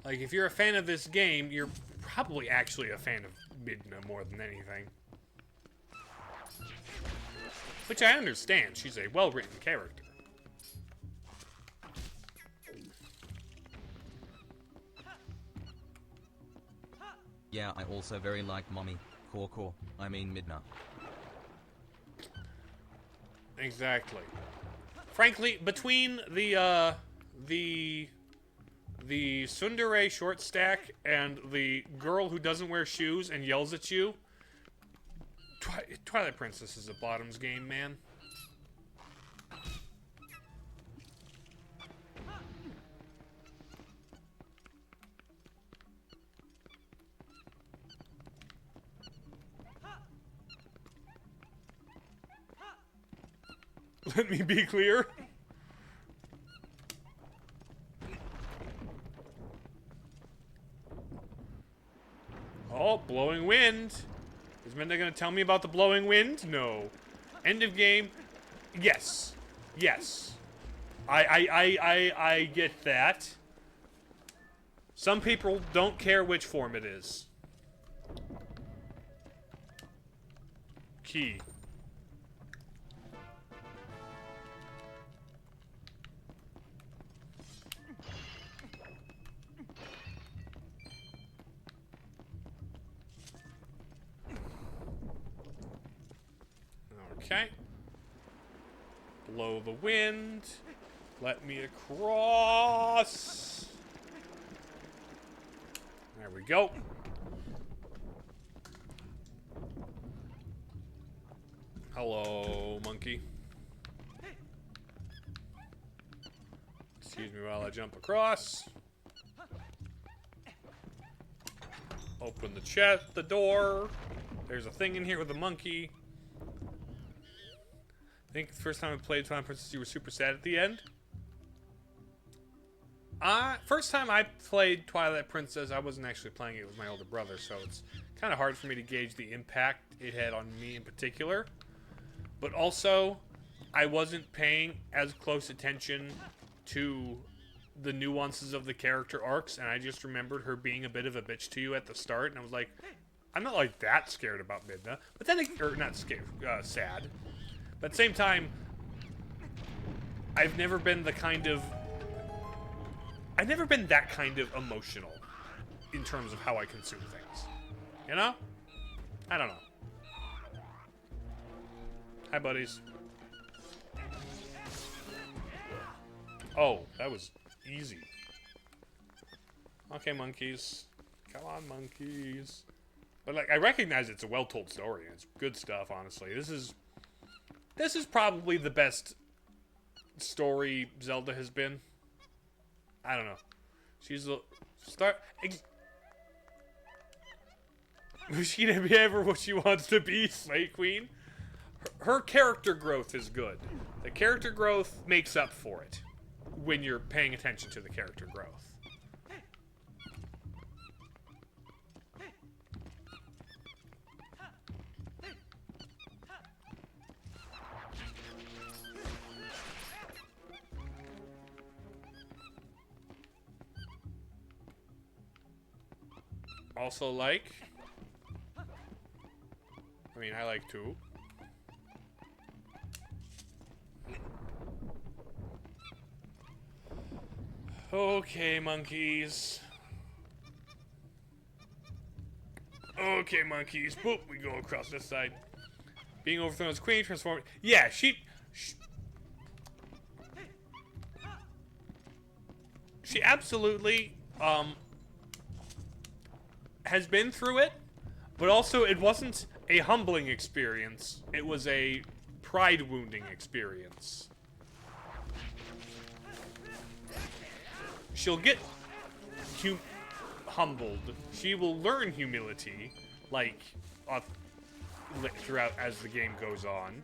Like, if you're a fan of this game, you're probably actually a fan of Midna more than anything. Which I understand. She's a well-written character. Yeah, I also very like Mommy. Core. I mean Midna. Exactly. Frankly, between the tsundere short stack and the girl who doesn't wear shoes and yells at you, Twilight Princess is a bottoms game, man. Let me be clear. Oh, blowing wind. Is Midna gonna tell me about the blowing wind? No. End of game. Yes. Yes. I get that. Some people don't care which form it is. Key. Okay. Blow the wind. Let me across. There we go. Hello, monkey. Excuse me while I jump across. Open the chest, the door. There's a thing in here with a monkey. I think the first time I played Twilight Princess, you were super sad at the end. First time I played Twilight Princess, I wasn't actually playing it with my older brother, so it's kind of hard for me to gauge the impact it had on me in particular. But also, I wasn't paying as close attention to the nuances of the character arcs, and I just remembered her being a bit of a bitch to you at the start, and I was like, I'm not like that scared about Midna. But then, or not scared, sad. But at the same time, I've never been that kind of emotional in terms of how I consume things. You know? I don't know. Hi, buddies. Oh, that was easy. Okay, monkeys. Come on, monkeys. But, like, I recognize it's a well-told story, and it's good stuff, honestly. This is probably the best story Zelda has been. I don't know. She's a start. Was she to be ever what she wants to be, Slay Queen? Her character growth is good. The character growth makes up for it when you're paying attention to the character growth. Also like, I mean, I like too. Okay, monkeys. Okay, monkeys. Boop, we go across this side. Being overthrown as queen, transformed. Yeah, she absolutely has been through it, but also it wasn't a humbling experience. It was a pride-wounding experience. She'll get humbled. She will learn humility, like, throughout as the game goes on.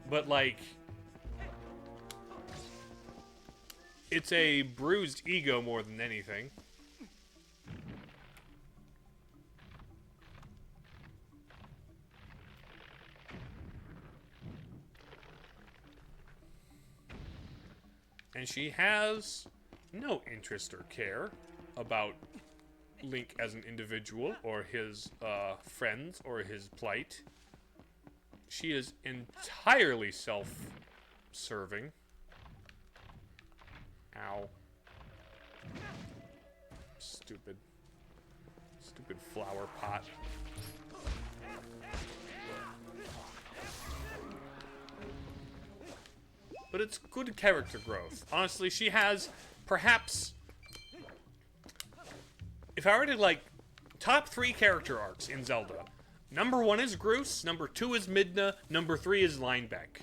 But, like, it's a bruised ego more than anything. And she has no interest or care about Link as an individual or his friends or his plight. She is entirely self-serving. Ow. Stupid flower pot. But it's good character growth. Honestly, she has perhaps, if I were to, like, top 3 character arcs in Zelda, number 1 is Groose, number 2 is Midna, number 3 is Linebeck.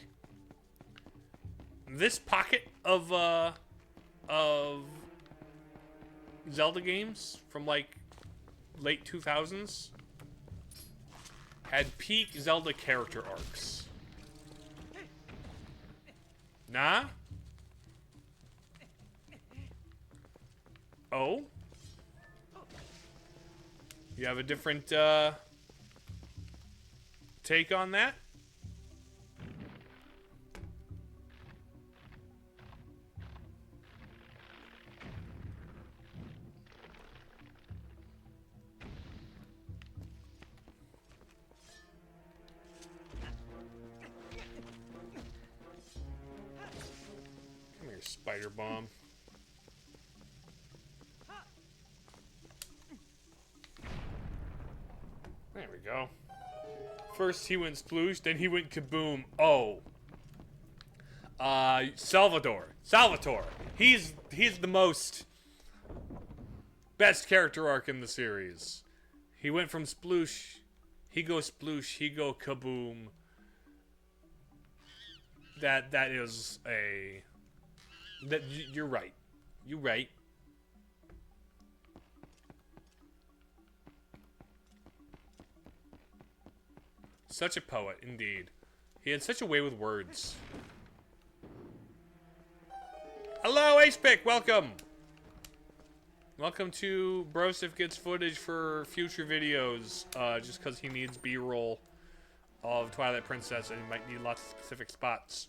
This pocket of Zelda games from, like, late 2000s had peak Zelda character arcs. Nah? Oh? You have a different, take on that? Come here, spider bomb. There we go. First he went sploosh, then he went kaboom. Oh. Salvatore. He's the most best character arc in the series. He went from sploosh, he go sploosh, he go kaboom. That is a you're right. You're right. Such a poet, indeed. He had such a way with words. Hello, Acepick! Welcome! Welcome to Broseph Gets Footage for future videos, just because he needs B-roll of Twilight Princess and he might need lots of specific spots.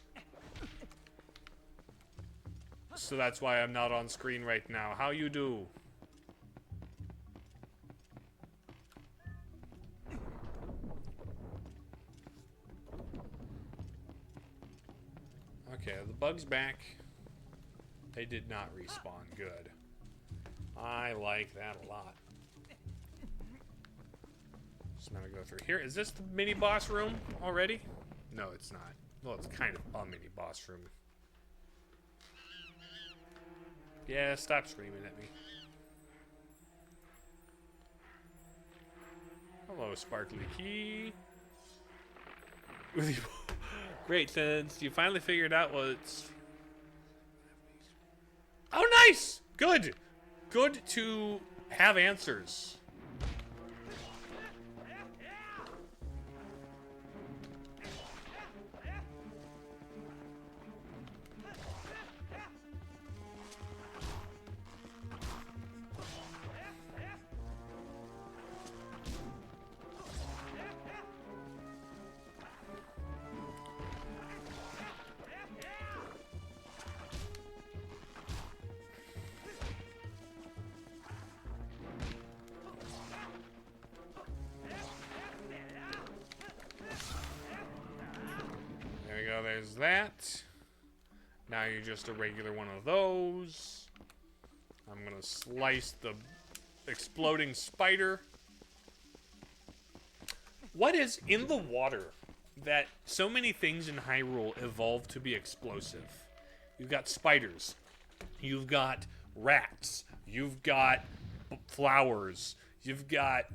So that's why I'm not on screen right now. How you do? Okay, the bug's back. They did not respawn. Good. I like that a lot. Just gonna go through here. Is this the mini boss room already? No, it's not. Well, it's kind of a mini boss room. Yeah, stop screaming at me. Hello, Sparkly Key. Great, since you finally figured out what's... Oh, nice! Good! Good to have answers. There's that. Now you're just a regular one of those. I'm gonna slice the exploding spider. What is in the water that so many things in Hyrule evolved to be explosive? You've got spiders. You've got rats. You've got flowers. You've got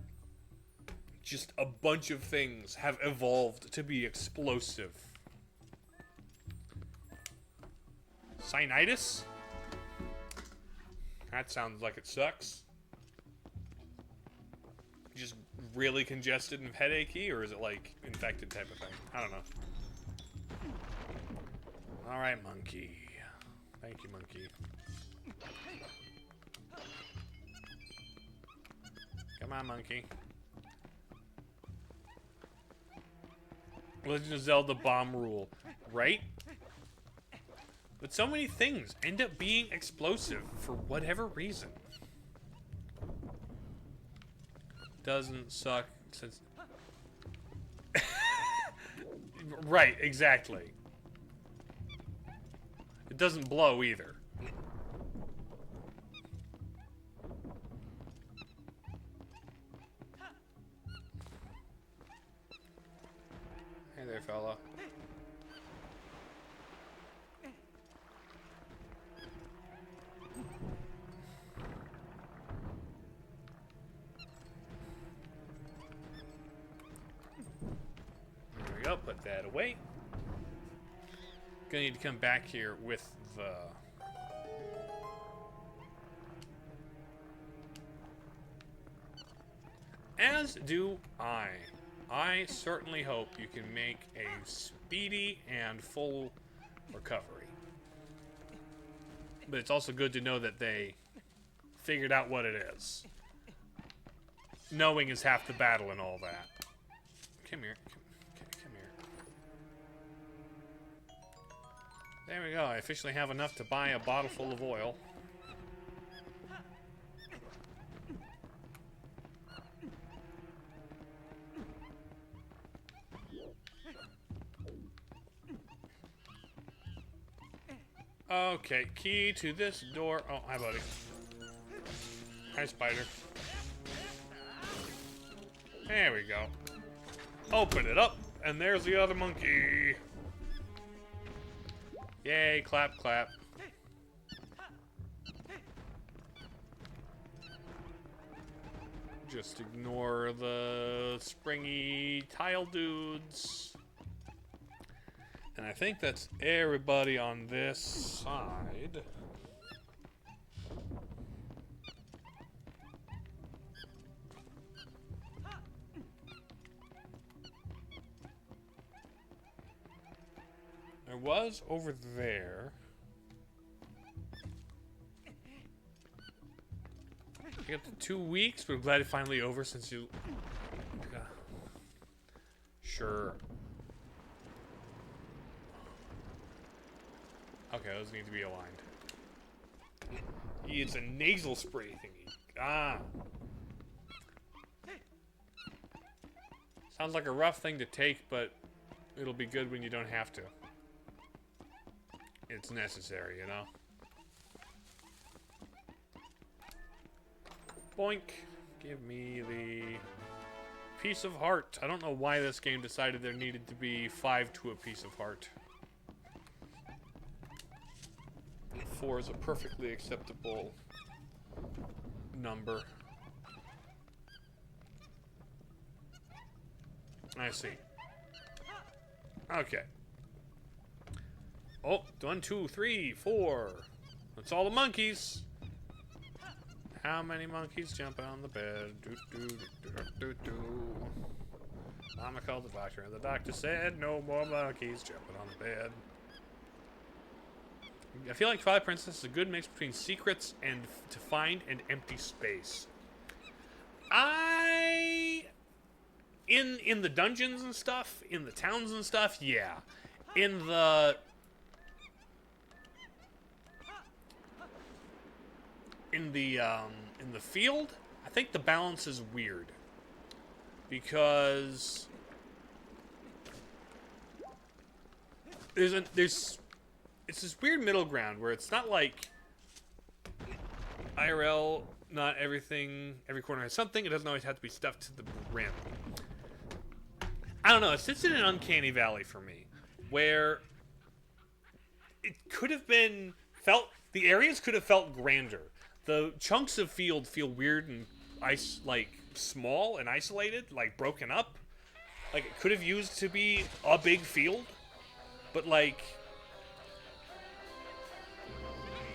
just a bunch of things have evolved to be explosive. Sinusitis? That sounds like it sucks. Just really congested and headachy, or is it like infected type of thing? I don't know. Alright, monkey. Thank you, monkey. Come on, monkey. Legend of Zelda bomb rule, right? But so many things end up being explosive for whatever reason. Doesn't suck since... Right, exactly. It doesn't blow either. Hey there, fella. There we go, put that away. Gonna need to come back here with the... As do I. I certainly hope you can make a speedy and full recovery. But it's also good to know that they figured out what it is. Knowing is half the battle and all that. Come here. Come here. There we go. I officially have enough to buy a bottle full of oil. Okay, key to this door. Oh, hi, buddy. Hi, spider. There we go. Open it up, and there's the other monkey. Yay, clap, clap. Just ignore the springy tile dudes. And I think that's everybody on this side. There was over there. You got the 2 weeks, but I'm glad it's finally over since you... Sure. Okay, those need to be aligned. It's a nasal spray thingy. Ah. Sounds like a rough thing to take, but it'll be good when you don't have to. It's necessary, you know? Boink. Give me the piece of heart. I don't know why this game decided there needed to be 5 to a piece of heart. 4 is a perfectly acceptable number. I see. Okay. Oh, 1, 2, 3, 4. That's all the monkeys. How many monkeys jumping on the bed? Do, do, do, do, do, do. Mama called the doctor, and the doctor said no more monkeys jumping on the bed. I feel like Twilight Princess is a good mix between secrets and to find and empty space. In the dungeons and stuff, in the towns and stuff, yeah. In the field, I think the balance is weird because it's this weird middle ground where it's not like IRL, not every corner has something. It doesn't always have to be stuffed to the rim. I don't know. It sits in an uncanny valley for me, where it could have been felt. The areas could have felt grander. The chunks of field feel weird and small and isolated, like broken up. Like it could have used to be a big field, but like.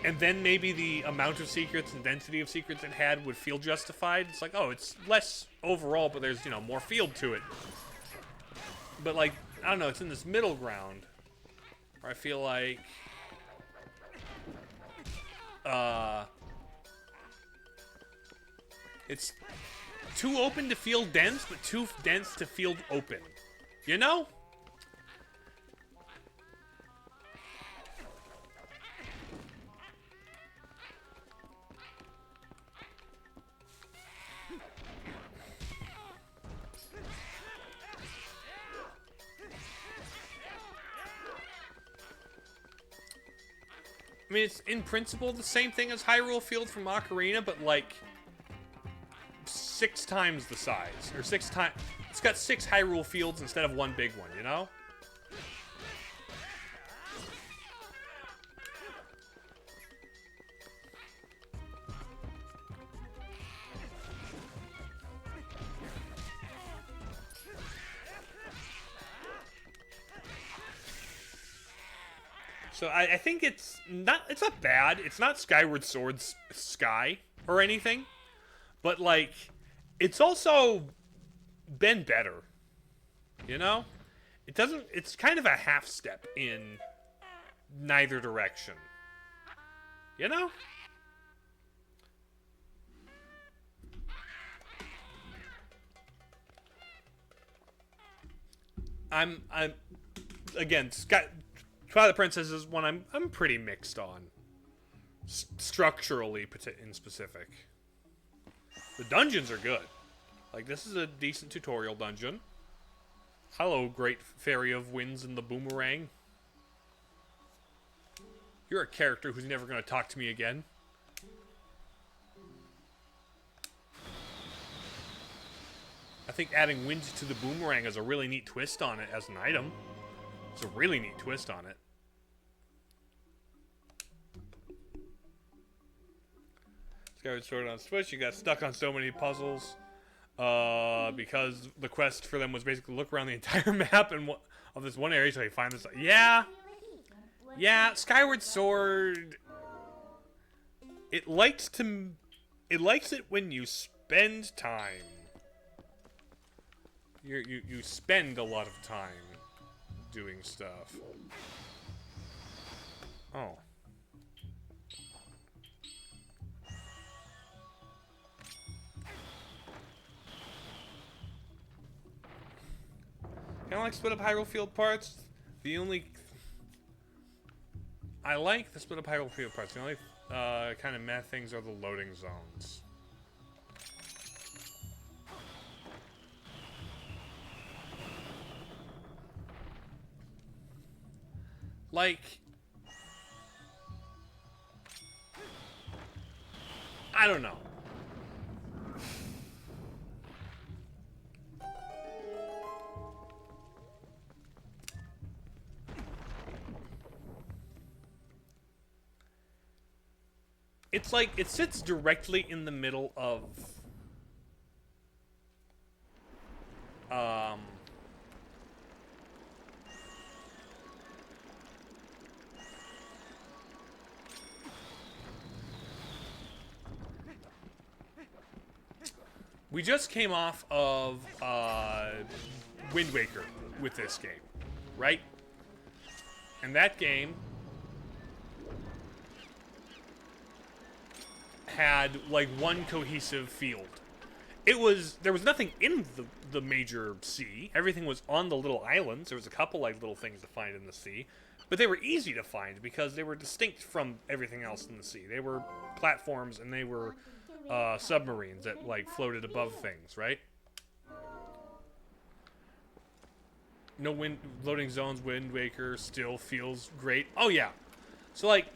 And then maybe the amount of secrets and density of secrets it had would feel justified. It's like, oh, it's less overall, but there's, more field to it. But, like, I don't know, it's in this middle ground where I feel like, it's too open to feel dense, but too dense to feel open. You know? I mean, it's in principle the same thing as Hyrule Field from Ocarina, but like 6 times the size, or 6 times. It's got 6 Hyrule Fields instead of one big one, you know? So I think it's not bad. It's not Skyward Sword's Sky or anything. But, like, it's also been better. You know? It's kind of a half step in neither direction. You know? Again, Twilight Princess is one I'm pretty mixed on. Structurally, in specific. The dungeons are good. Like, this is a decent tutorial dungeon. Hello, great fairy of winds and the boomerang. You're a character who's never going to talk to me again. I think adding wind to the boomerang is a really neat twist on it as an item. It's a really neat twist on it. Skyward Sword on Switch, you got stuck on so many puzzles because the quest for them was basically look around the entire map and of this one area until you find this. Yeah, Skyward Sword. It likes it when you spend time. You spend a lot of time doing stuff. Oh. Kind of like split up Hyrule Field parts. I like the split up Hyrule Field parts. The only kind of meh things are the loading zones. Like, I don't know. It's like, it sits directly in the middle of, we just came off of, Wind Waker with this game, right? And that game had like one cohesive field. There was nothing in the major sea. Everything was on the little islands. There was a couple like little things to find in the sea, but they were easy to find because they were distinct from everything else in the sea. They were platforms and they were submarines that like floated above things, right? No loading zones. Wind Waker still feels great. Oh yeah, so like.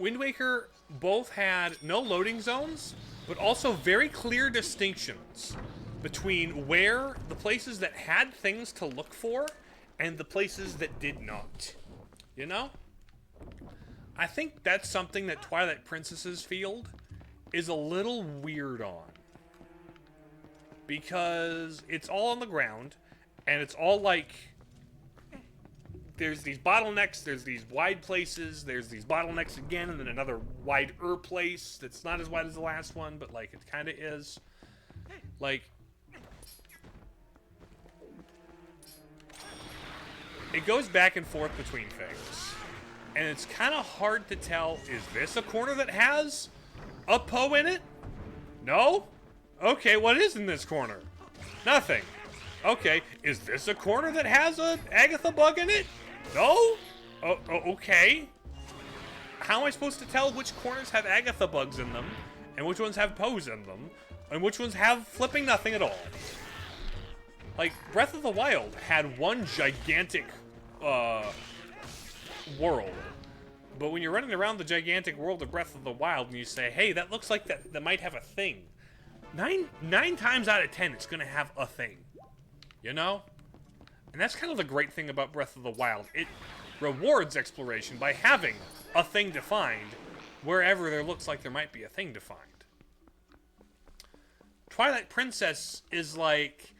Wind Waker both had no loading zones, but also very clear distinctions between where the places that had things to look for and the places that did not. You know? I think that's something that Twilight Princess's field is a little weird on. Because it's all on the ground, and it's all like... There's these bottlenecks, there's these wide places, there's these bottlenecks again, and then another wider place that's not as wide as the last one, but, like, it kind of is. Like... It goes back and forth between things. And it's kind of hard to tell, is this a corner that has a Poe in it? No? Okay, what is in this corner? Nothing. Okay, is this a corner that has a Agatha bug in it? No? Okay. How am I supposed to tell which corners have Agatha bugs in them, and which ones have Poes in them, and which ones have flipping nothing at all? Like, Breath of the Wild had one gigantic world. But when you're running around the gigantic world of Breath of the Wild and you say, hey, that looks like that might have a thing. Nine times out of 10, it's going to have a thing. You know? And that's kind of the great thing about Breath of the Wild. It rewards exploration by having a thing to find wherever there looks like there might be a thing to find. Twilight Princess is like...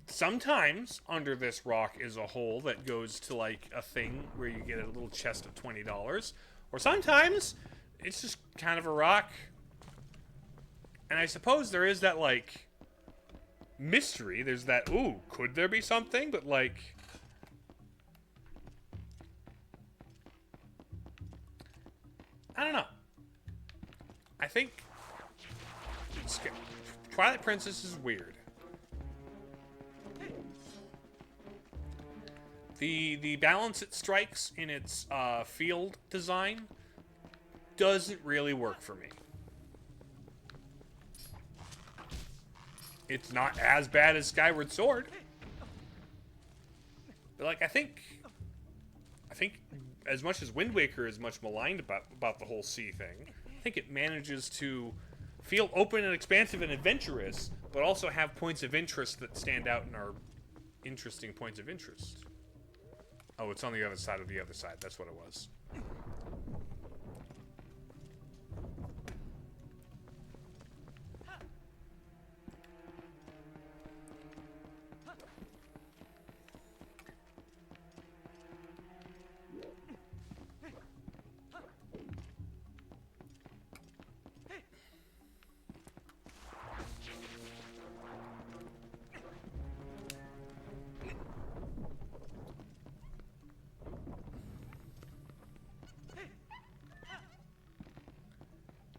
Sometimes, under this rock is a hole that goes to, like, a thing where you get a little chest of $20. Or sometimes, it's just kind of a rock. And I suppose there is that, like, mystery. There's that, ooh, could there be something? But, like... I don't know. I think... Twilight Princess is weird. The balance it strikes in its field design doesn't really work for me. It's not as bad as Skyward Sword. But, like, I think as much as Wind Waker is much maligned about the whole sea thing, I think it manages to feel open and expansive and adventurous, but also have points of interest that stand out and are interesting points of interest. Oh, it's on the other side of the other side. That's what it was.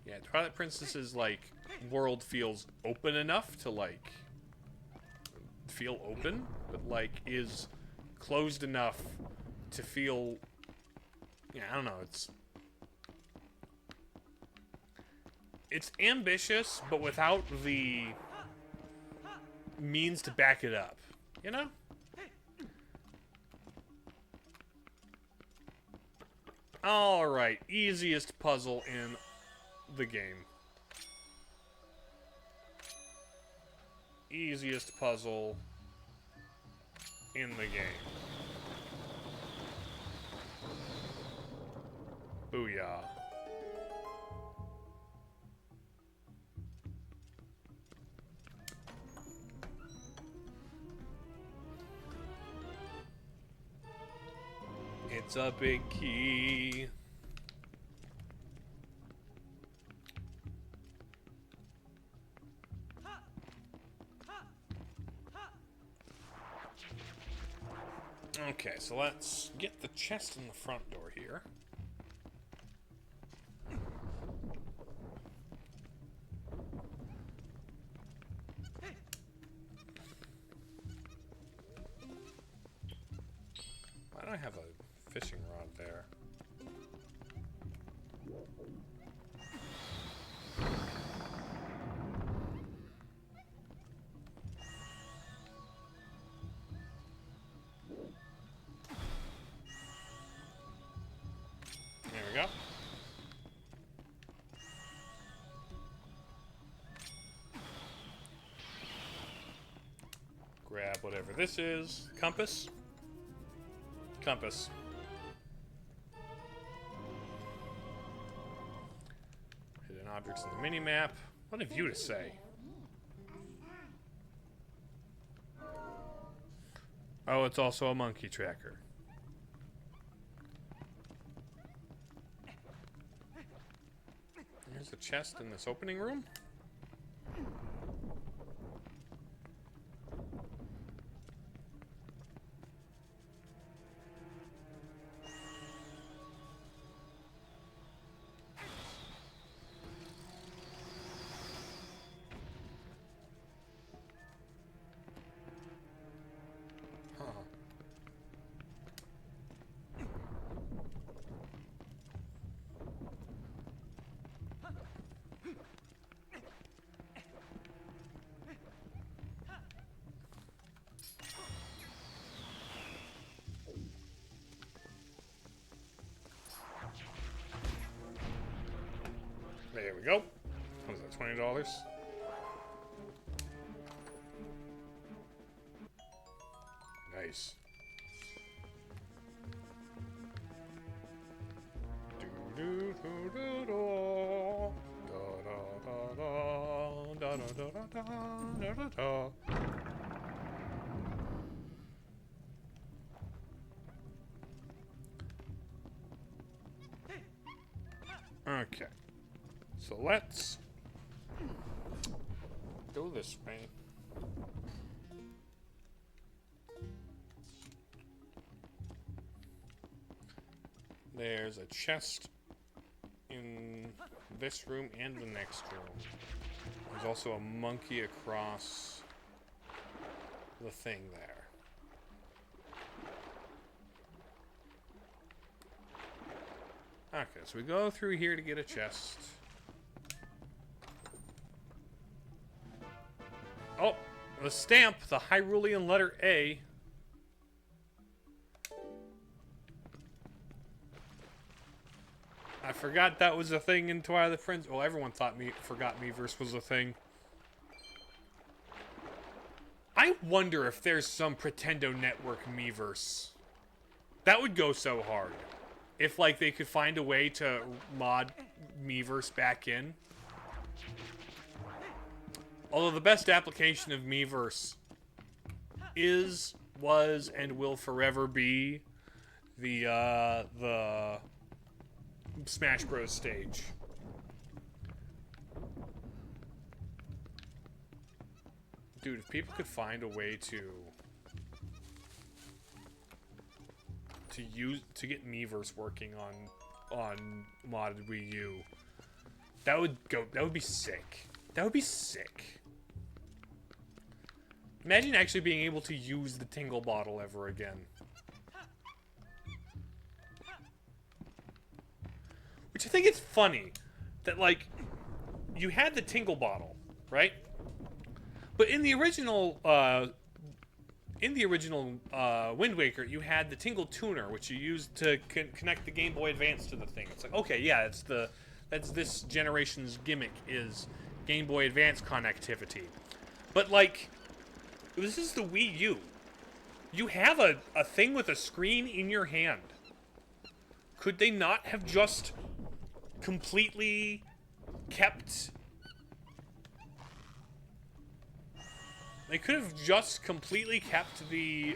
Yeah, Twilight Princess's, like, world feels open enough to, like, feel open, but, like, is closed enough to feel... Yeah, I don't know, it's ambitious, but without the means to back it up, you know? Alright, easiest puzzle in the game. Easiest puzzle in the game. Booyah. It's a big key. Okay, so let's get the chest in the front door here. Why don't I have a fishing rod there? There we go. grab whatever this is. Compass? Compass. Hidden objects in the mini-map. What have you to say? Oh, it's also a monkey tracker. There's a chest in this opening room. There we go. What was that, $20? Nice. Okay. So let's go this way. There's a chest in this room and the next room. There's also a monkey across the thing there. Okay, so we go through here to get a chest. Oh, the stamp, the Hyrulean letter A. I forgot that was a thing in Twilight Princess. Well, everyone forgot Miiverse was a thing. I wonder if there's some Pretendo Network Miiverse. That would go so hard. If, like, they could find a way to mod Miiverse back in. Although the best application of Miiverse is, was, and will forever be the Smash Bros. Stage. Dude, if people could find a way to get Miiverse working on modded Wii U, that would be sick. That would be sick. Imagine actually being able to use the Tingle Bottle ever again. Which I think it's funny that, like, you had the Tingle Bottle, right? But in the original Wind Waker, you had the Tingle Tuner, which you used to connect the Game Boy Advance to the thing. It's like, okay, yeah, that's this generation's gimmick is Game Boy Advance connectivity. But, like, this is the Wii U. You have a thing with a screen in your hand. Could they not have just completely kept... They could have just completely kept the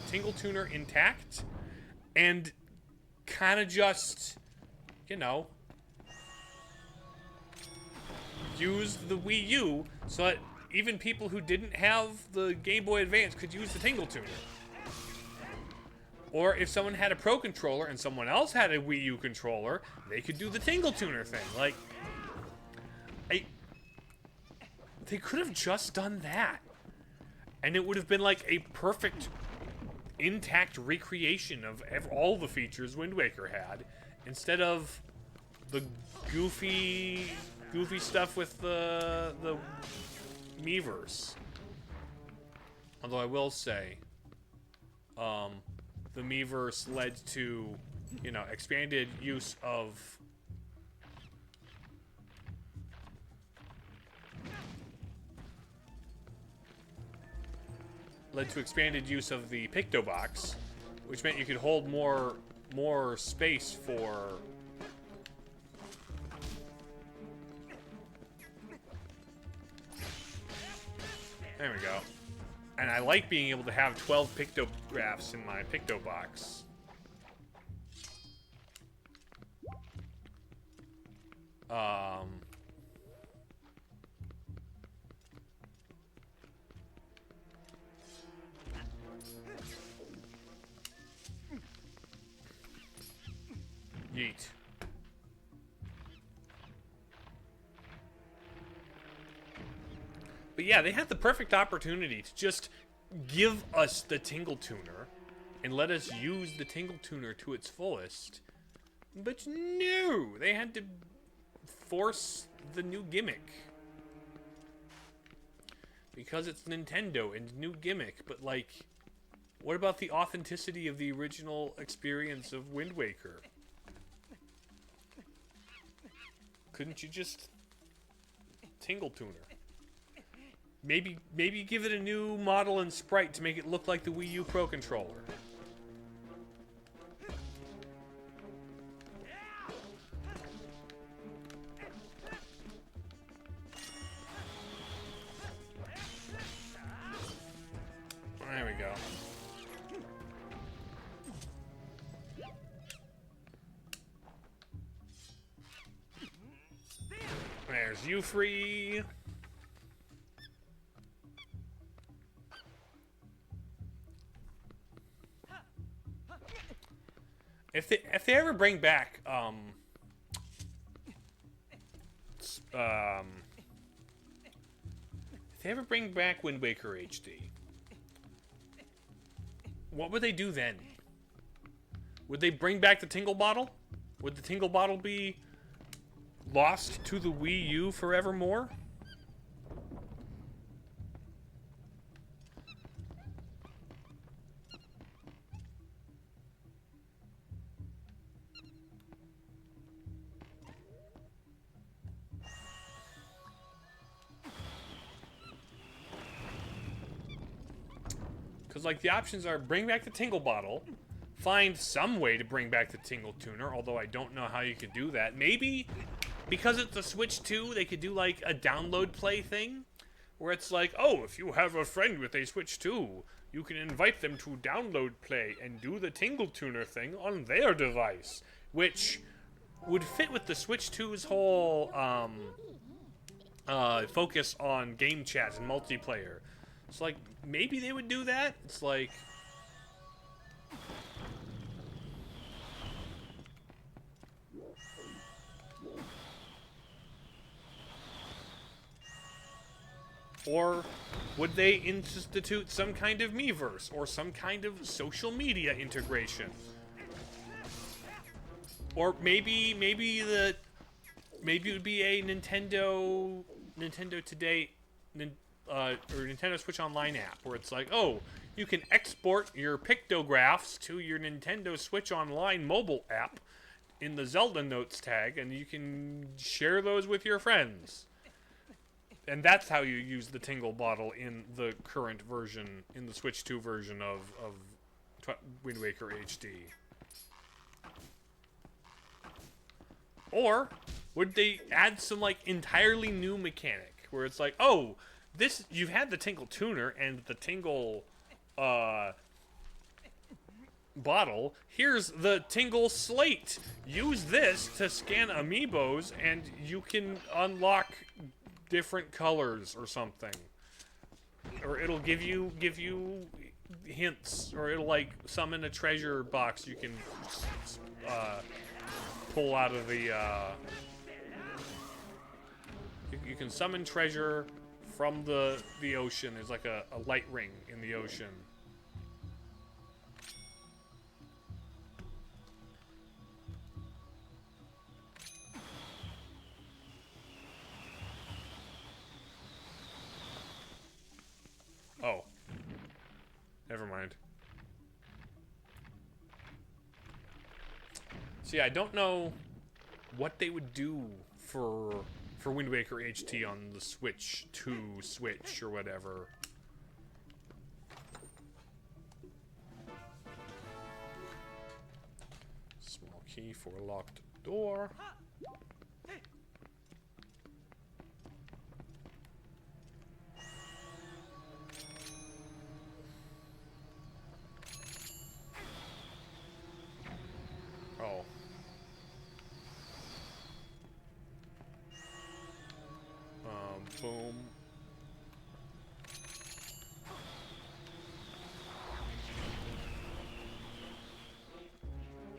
Tingle Tuner intact and kind of just, you know, used the Wii U so that even people who didn't have the Game Boy Advance could use the Tingle Tuner. Or if someone had a Pro Controller and someone else had a Wii U controller, they could do the Tingle Tuner thing. Like, they could have just done that. And it would have been like a perfect, intact recreation of all the features Wind Waker had, instead of the goofy stuff with the Miiverse. Although I will say, the Miiverse led to, you know, expanded use of led to expanded use of the Picto Box, which meant you could hold more space for... There we go. And I like being able to have 12 pictographs in my Picto Box. Yeet. But yeah, they had the perfect opportunity to just give us the Tingle Tuner and let us use the Tingle Tuner to its fullest. But no, they had to force the new gimmick. Because it's Nintendo and new gimmick, but like, what about the authenticity of the original experience of Wind Waker? Couldn't you just Tingle Tuner? Maybe give it a new model and sprite to make it look like the Wii U Pro Controller. There we go. There's you free. If they ever bring back if they ever bring back Wind Waker HD, what would they do then? Would they bring back the Tingle Bottle? Would the Tingle Bottle be lost to the Wii U forevermore? Because, like, the options are bring back the Tingle Bottle, find some way to bring back the Tingle Tuner, although I don't know how you could do that. Maybe, because it's a Switch 2, they could do, like, a download play thing, where it's like, oh, if you have a friend with a Switch 2, you can invite them to download play and do the Tingle Tuner thing on their device, which would fit with the Switch 2's whole, focus on game chat and multiplayer. It's like, maybe they would do that? It's like... Or would they institute some kind of Miiverse or some kind of social media integration? Or maybe it would be a Nintendo Today or Nintendo Switch Online app where it's like, oh, you can export your pictographs to your Nintendo Switch Online mobile app in the Zelda Notes tag, and you can share those with your friends. And that's how you use the Tingle Bottle in the current version, in the Switch 2 version of Wind Waker HD. Or would they add some, like, entirely new mechanic where it's like, oh, this, you've had the Tingle Tuner and the Tingle bottle. Here's the Tingle Slate. Use this to scan amiibos and you can unlock different colors or something. Or it'll give you hints, or it'll like summon a treasure box you can pull out of the you can summon treasure from the ocean. There's like a light ring in the ocean. Oh. Never mind. See, I don't know what they would do for Wind Waker HD on the Switch 2 Switch or whatever. Key for locked door. Oh. Boom.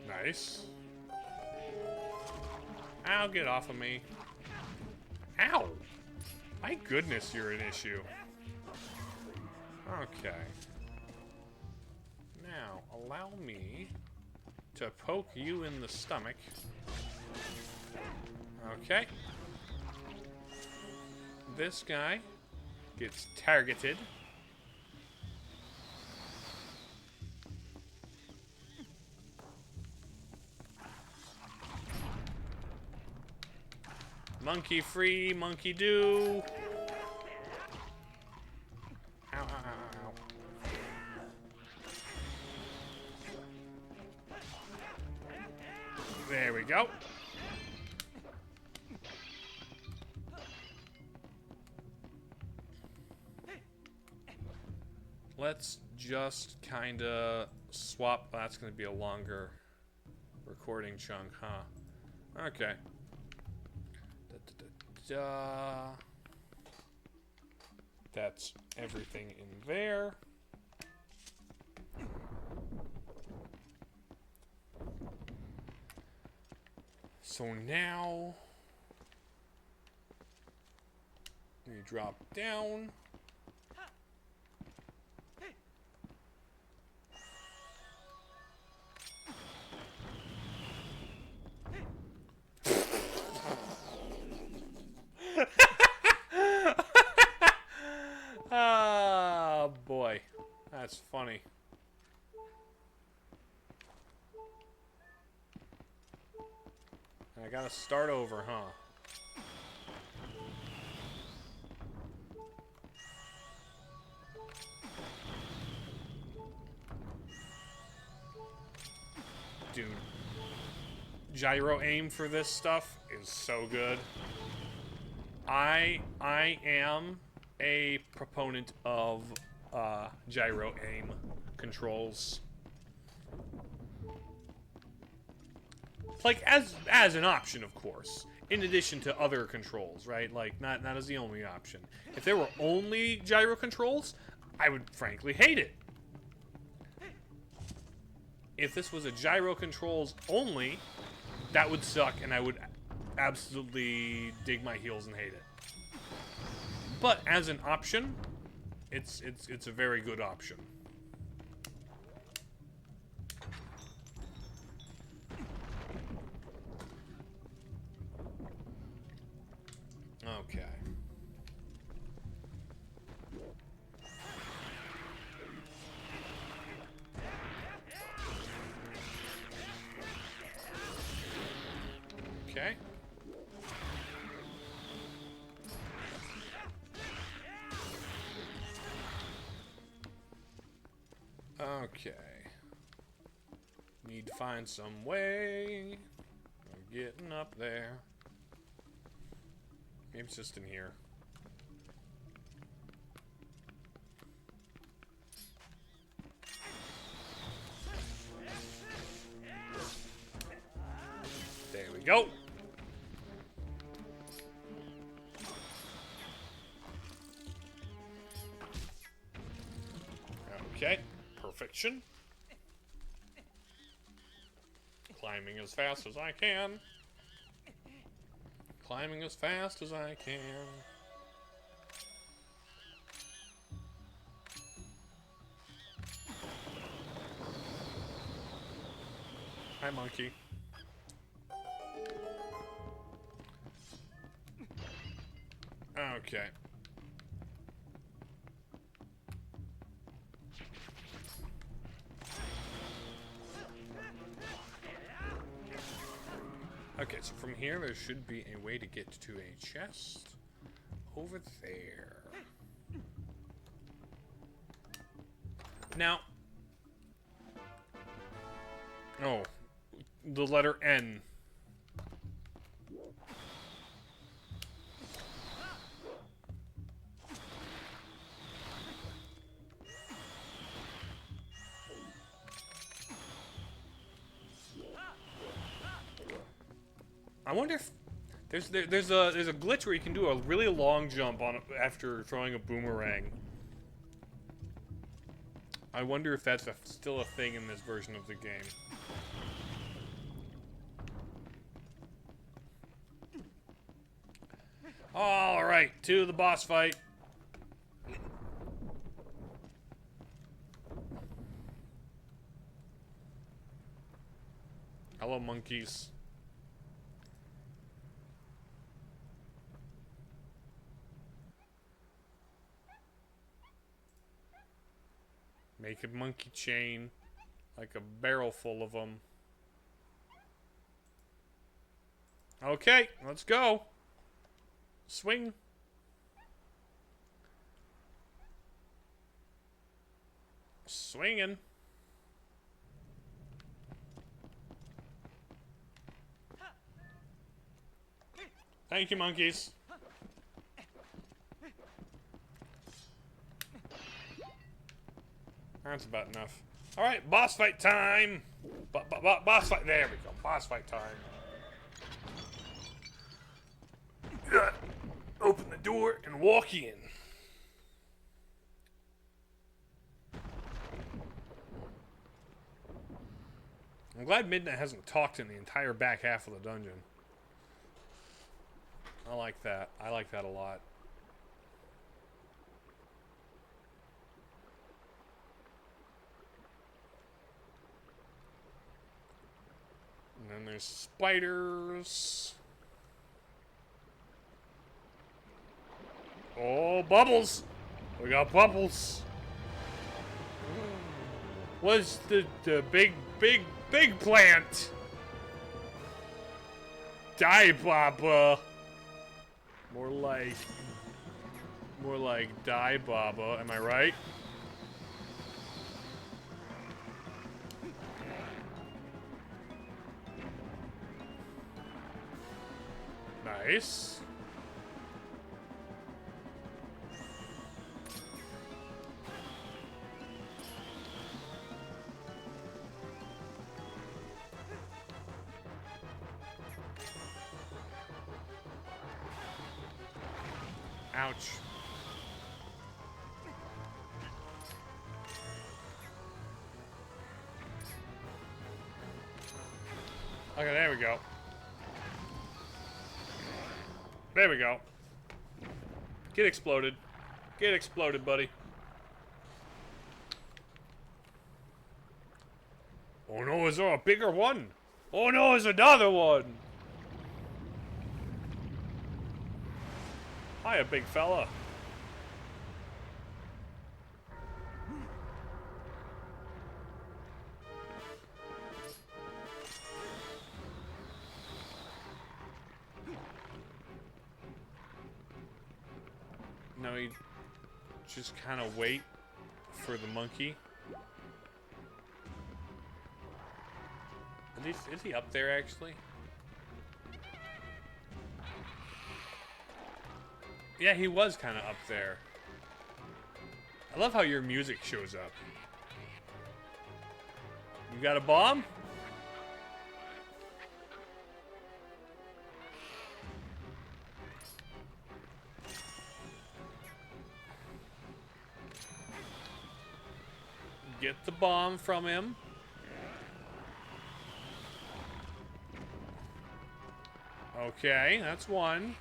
Nice. Ow, get off of me. Ow! My goodness, you're an issue. Okay. Now, allow me to poke you in the stomach. Okay. This guy gets targeted. Monkey free, monkey do. Ow, ow, ow, ow. There we go. Let's just kind of swap. That's going to be a longer recording chunk, huh? Okay. That's everything in there. So now we drop down. Oh boy, that's funny. I gotta start over, huh? Dude, gyro aim for this stuff is so good. I am a proponent of gyro aim controls. Like as an option, of course, in addition to other controls, right? Like not as the only option. If there were only gyro controls, I would frankly hate it. If this was a gyro controls only, that would suck, and I would absolutely dig my heels and hate it. But as an option, it's a very good option. Okay. Okay. Okay. Need to find some way of getting up there. Maybe it's just in here. There we go. Okay, perfection. Climbing as fast as I can. Climbing as fast as I can. Hi, monkey. Okay. Okay, so from here there should be a way to get to a chest over there. Now, oh, the letter N. I wonder if there's a glitch where you can do a really long jump on after throwing a boomerang. I wonder if that's still a thing in this version of the game. All right, to the boss fight. Hello, monkeys. Make a monkey chain, like a barrel full of them. Okay, let's go. Swing. Swinging. Thank you, monkeys. That's about enough. All right, boss fight time. Boss fight. There we go. Boss fight time. Open the door and walk in. I'm glad Midnight hasn't talked in the entire back half of the dungeon. I like that. I like that a lot. And then there's spiders. Oh, bubbles! We got bubbles. What's the big plant? Die, Baba. More like Die, Baba. Am I right? Nice. Ouch. Okay, there we go. There we go. Get exploded. Get exploded, buddy. Oh no, is there a bigger one? Oh no, there's another one! Hiya, big fella. Now we just kind of wait for the monkey. Is he up there, actually? Yeah, he was kind of up there. I love how your music shows up. You got a bomb? Get the bomb from him. Okay, that's one.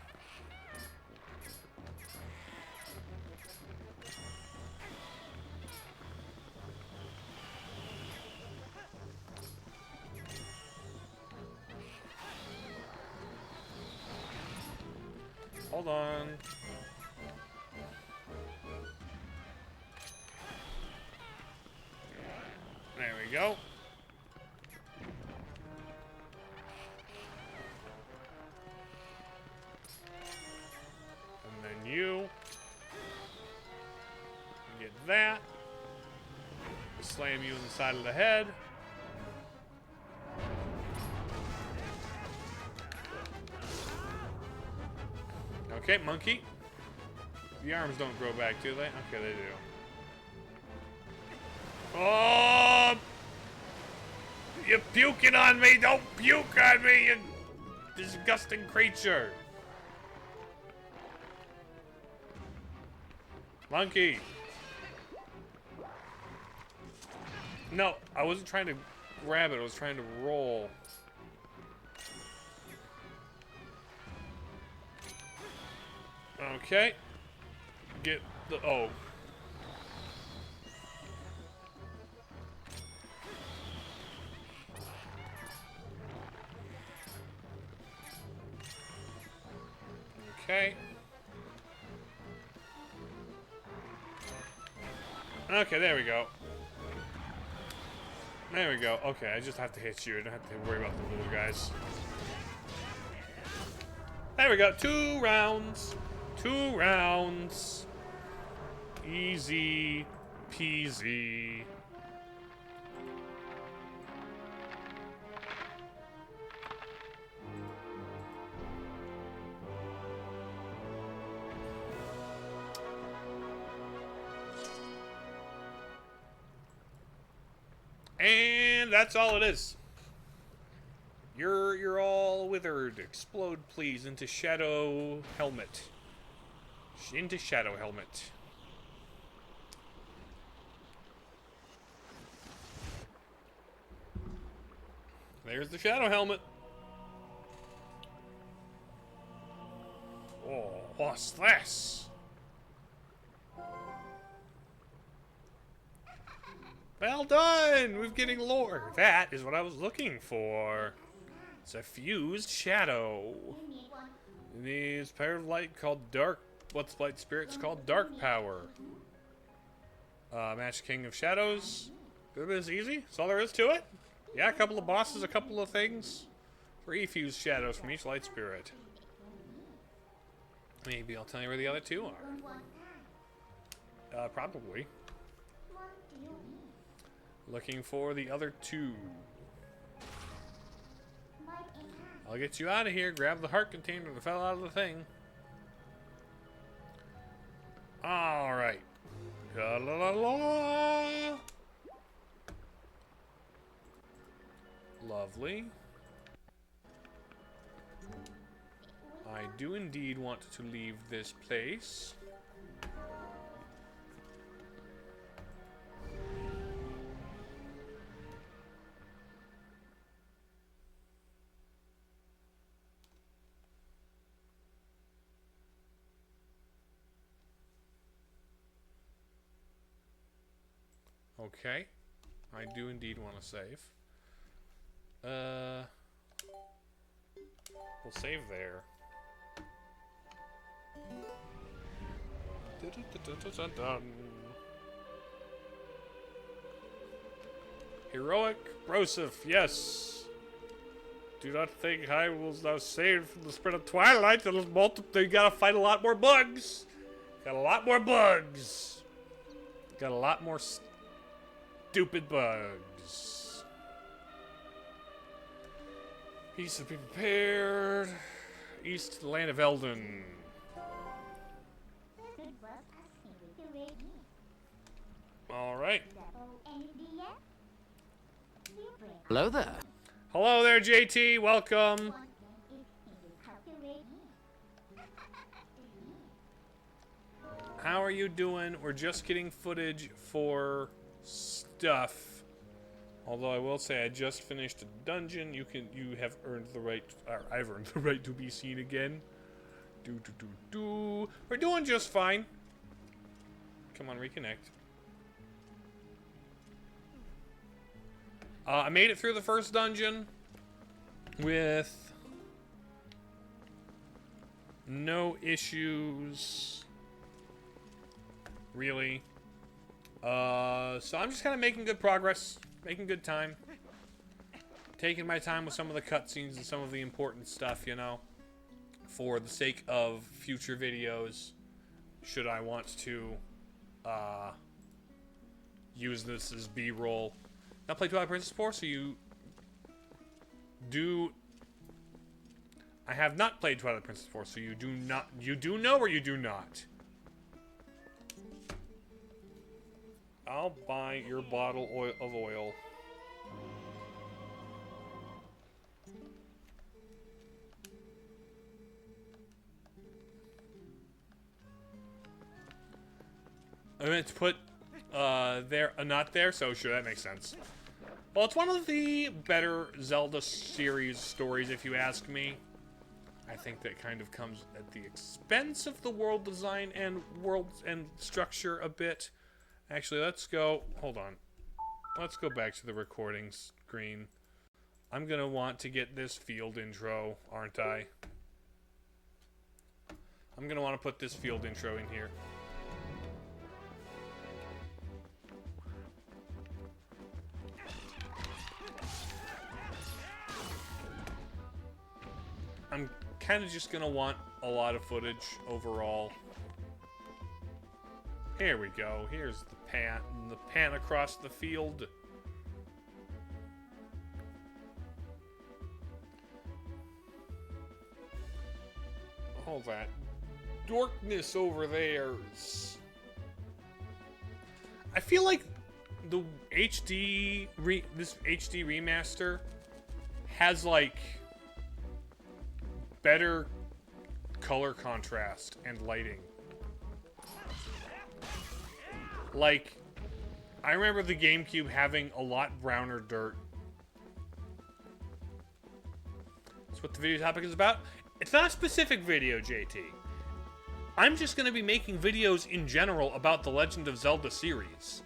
Hold on. There we go. And then you get that. Slam you in the side of the head. Okay, monkey. The arms don't grow back, do they? Okay, they do. Oh! You're puking on me! Don't puke on me, you disgusting creature! Monkey! No, I wasn't trying to grab it, I was trying to roll. Okay. Get the... oh. Okay. Okay, there we go. There we go. Okay, I just have to hit you. I don't have to worry about the little guys. There we go. 2 rounds. 2 rounds. Easy peasy. And that's all it is. You're all withered. Explode, please, into Shadow Helmet. Into Shadow Helmet. There's the Shadow Helmet. Oh, what's this? Well done! We're getting lore. That is what I was looking for. It's a fused shadow. These pair of light called dark. What's light spirits called dark power? Match King of Shadows. Good, it's easy. That's all there is to it. Yeah, a couple of bosses, a couple of things. 3 fused shadows from each light spirit. Maybe I'll tell you where the other 2 are. Probably. Looking for the other 2. I'll get you out of here. Grab the heart container that fell out of the thing. Alright. Lovely. I do indeed want to leave this place. Okay. I do indeed want to save. We'll save there. Heroic Broseph, yes. Do not think I will now save from the spread of Twilight. They gotta fight a lot more bugs. Got a lot more bugs. Got a lot more stupid bugs. Peace to be prepared. East to the land of Eldon. Alright. Hello there. Hello there, JT. Welcome. How are you doing? We're just getting footage for stuff. Although I will say I just finished a dungeon. You have earned the right, or I've earned the right to be seen again. We're doing just fine. Come on, reconnect. I made it through the first dungeon with no issues, really. So I'm just kind of making good progress, making good time, taking my time with some of the cutscenes and some of the important stuff, you know, for the sake of future videos, should I want to use this as B-roll. Not play Twilight Princess before, so you do... I have not played Twilight Princess before, so you do know or you do not? I'll buy your bottle of oil. I meant to put there, not there, so sure, that makes sense. Well, it's one of the better Zelda series stories, if you ask me. I think that kind of comes at the expense of the world design and structure a bit. Actually, let's go, hold on. Let's go back to the recording screen. I'm gonna want to get this field intro, aren't I? I'm gonna want to put this field intro in here. I'm kind of just gonna want a lot of footage overall. Here we go. Here's the pan across the field. All that darkness over there. I feel like the this HD remaster has like better color contrast and lighting. Like, I remember the GameCube having a lot browner dirt. That's what the video topic is about. It's not a specific video, JT. I'm just going to be making videos in general about the Legend of Zelda series.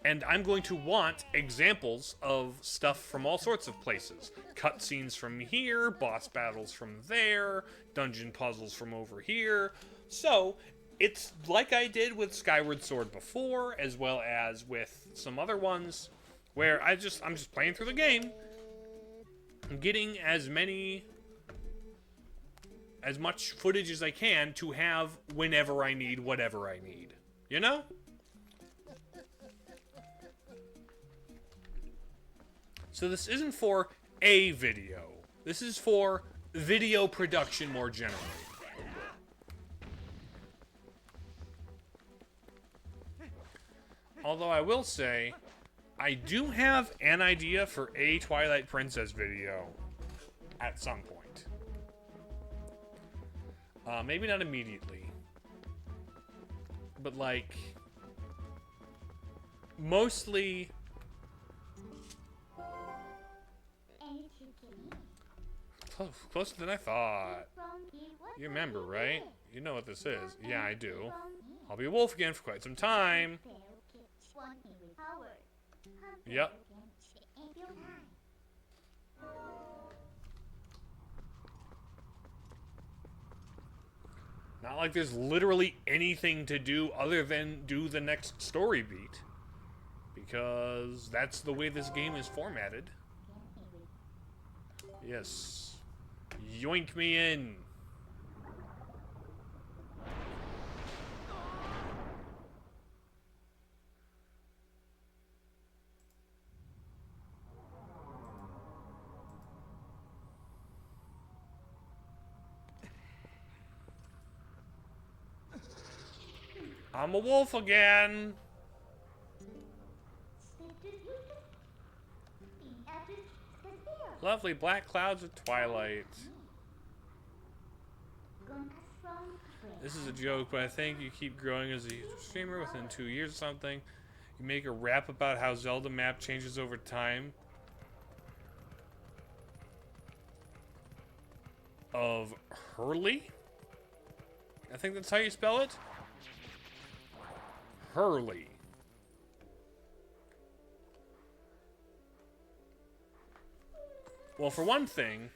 And I'm going to want examples of stuff from all sorts of places. Cutscenes from here, boss battles from there, dungeon puzzles from over here. So, it's like I did with Skyward Sword before, as well as with some other ones, where I'm just playing through the game. I'm getting as much footage as I can to have whenever I need, whatever I need. You know? So this isn't for a video. This is for video production more generally. Although I will say, I do have an idea for a Twilight Princess video at some point. Maybe not immediately. But like, mostly closer than I thought. You remember, right? You know what this is. Yeah, I do. I'll be a wolf again for quite some time. Yep. Not like there's literally anything to do other than do the next story beat. Because that's the way this game is formatted. Yes. Yoink me in. I'm a wolf again. Lovely black clouds of Twilight. This is a joke, but I think you keep growing as a streamer. Within 2 years or something, you make a rap about how Zelda map changes over time. Of Hurley? I think that's how you spell it. Hurley. Well, for one thing,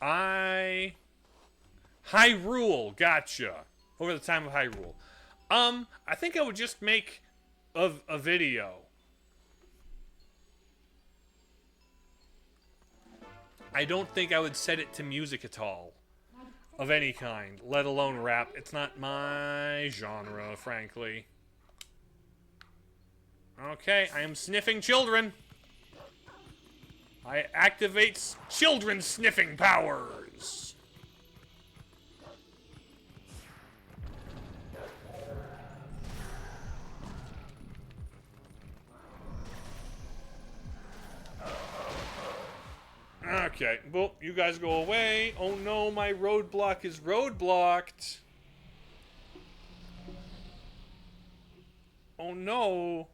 Hyrule, gotcha. Over the time of Hyrule. I think I would just make a video. I don't think I would set it to music at all. Of any kind, let alone rap. It's not my genre, frankly. Okay, I am sniffing children. I activate children sniffing powers. bridges. Okay, well, you guys go away. Oh no, my roadblock is roadblocked. Oh no.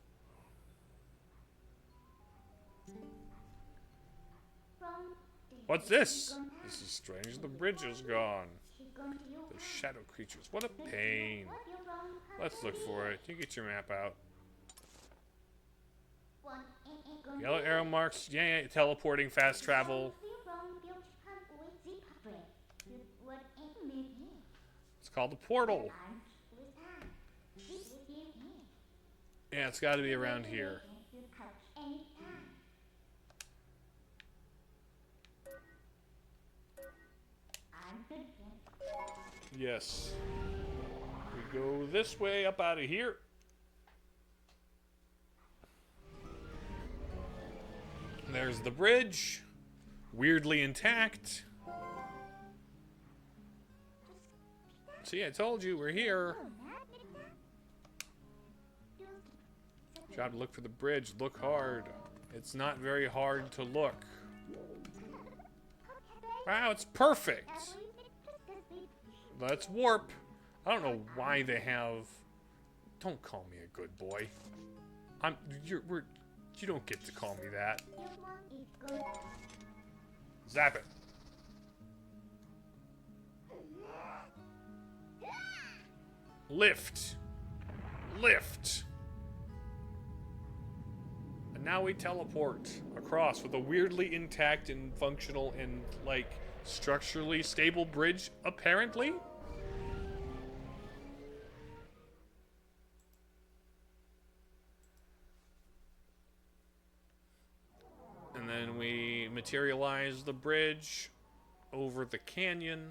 What's this? This is strange. The bridge is gone. The shadow creatures. What a pain. Let's look for it. You get your map out. Yellow arrow marks. Yeah, teleporting, fast travel. It's called the portal. Yeah, it's got to be around here. Yes. We go this way, up out of here. There's the bridge. Weirdly intact. See, I told you, we're here. Job to look for the bridge. Look hard. It's not very hard to look. Wow, it's perfect. Let's warp. I don't know why they have... Don't call me a good boy. You don't get to call me that. Zap it. Lift. Lift. And now we teleport across with a weirdly intact and functional and, like, structurally stable bridge, apparently? And then we materialize the bridge over the canyon.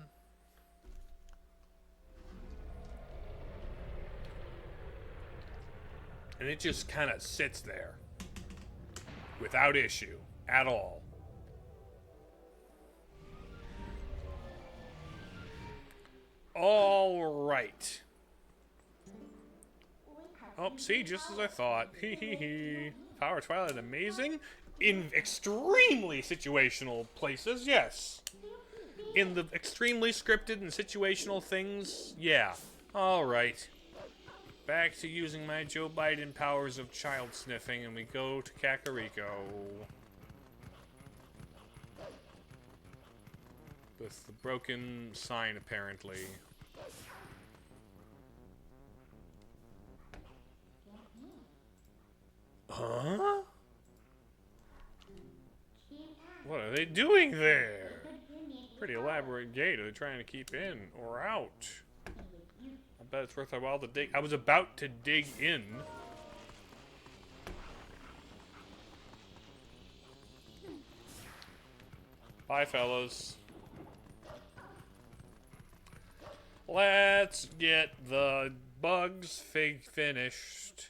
And it just kind of sits there. Without issue. At all. All right. Oh, see, just as I thought. Hee hee hee. Power of Twilight, amazing. In extremely situational places, yes. In the extremely scripted and situational things, yeah. All right. Back to using my Joe Biden powers of child sniffing, and we go to Kakariko. With the broken sign, apparently. Huh? What are they doing there? Pretty elaborate gate. Are they trying to keep in or out? I bet it's worth a while to dig. I was about to dig in. Bye, fellas. Let's get the bugs finished.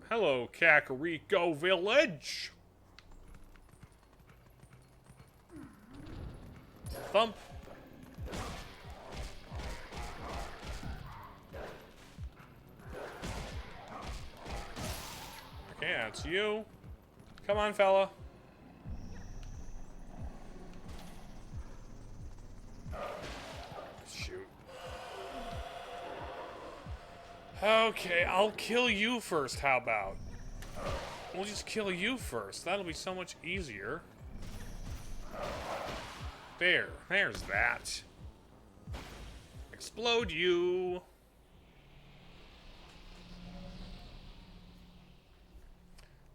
Hello, Kakariko Village. Thump. Okay, that's you. Come on, fella. Shoot. Okay, I'll kill you first, how about? We'll just kill you first. That'll be so much easier. There's that. Explode you.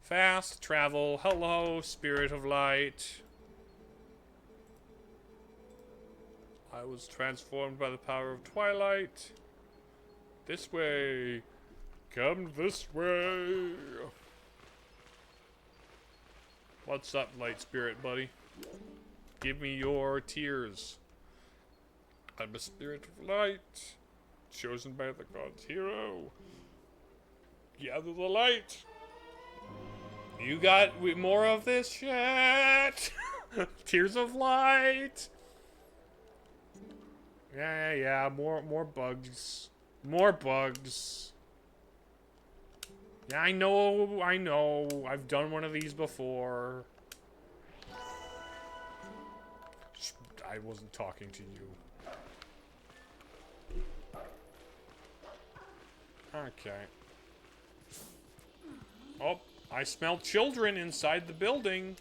Fast travel. Hello, Spirit of Light. I was transformed by the power of Twilight. This way. Come this way. What's up, Light Spirit, buddy? Give me your tears. I'm a spirit of light, chosen by the god's hero. Gather the light. You got more of this shit. Tears of light. Yeah. More bugs. More bugs. Yeah, I know. I've done one of these before. I wasn't talking to you. Okay. Oh, I smell children inside the building.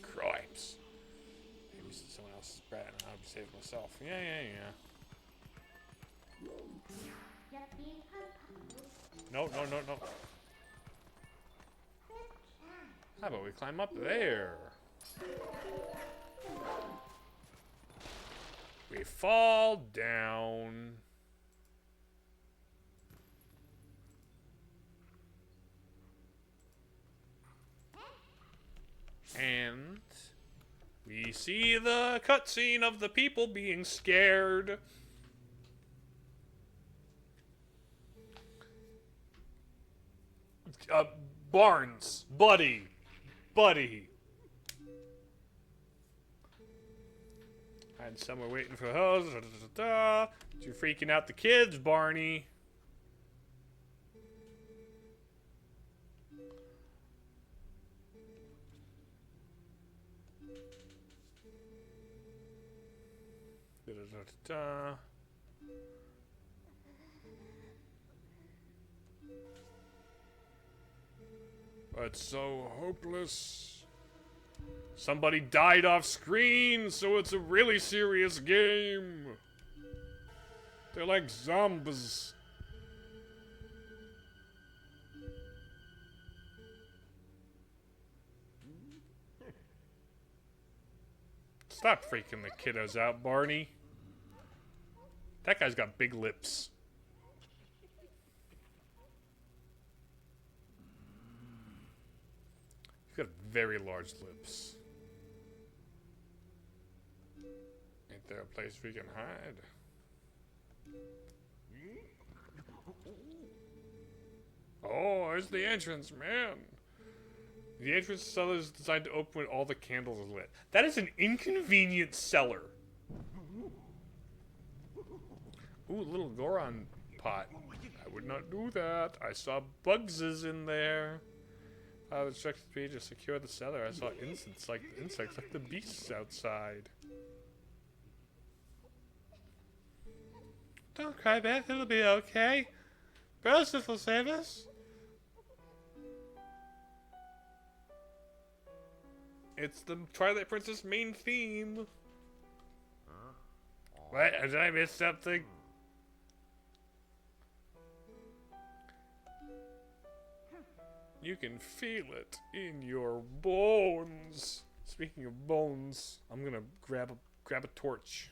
Cripes. Maybe someone else is bad and I'll save myself. Yeah. No. How about we climb up there? We fall down. And we see the cutscene of the people being scared. Barnes, buddy. And somewhere waiting for hose. You're freaking out the kids, Barney. It's so hopeless. Somebody died off screen, so it's a really serious game. They're like zombies. Stop freaking the kiddos out, Barney. That guy's got big lips. He's got very large lips. Ain't there a place we can hide? Oh, there's the entrance, man. The entrance cellar is designed to open when all the candles are lit. That is an inconvenient cellar. Ooh, little Goron pot. I would not do that. I saw bugses in there. I was checked the page to secure the cellar. I saw insects like the beasts outside. Don't cry, Beth. It'll be okay. Broseph will save us. It's the Twilight Princess main theme. What? Did I miss something? You can feel it in your bones. Speaking of bones, I'm gonna grab a torch.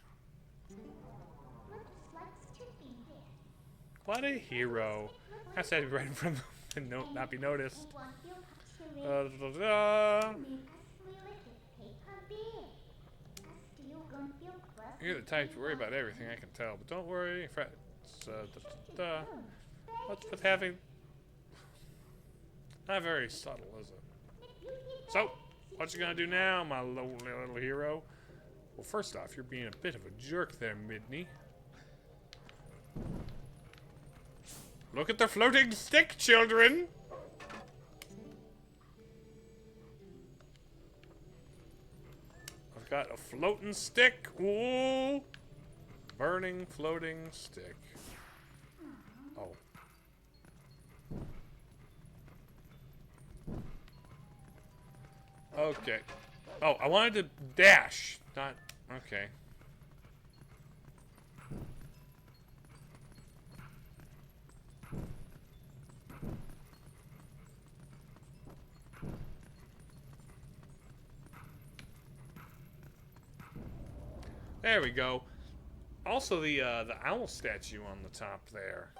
What a hero! I said right in front of him and not be noticed. You're the type to worry about everything, I can tell, but don't worry. What's with having? Not very subtle, is it? So, what you gonna do now, my little hero? Well, first off, you're being a bit of a jerk there, Midney. Look at the floating stick, children! I've got a floating stick. Ooh! Burning, floating stick. Oh. Okay. Oh, I wanted to dash, not... Okay. There we go. Also, the owl statue on the top there.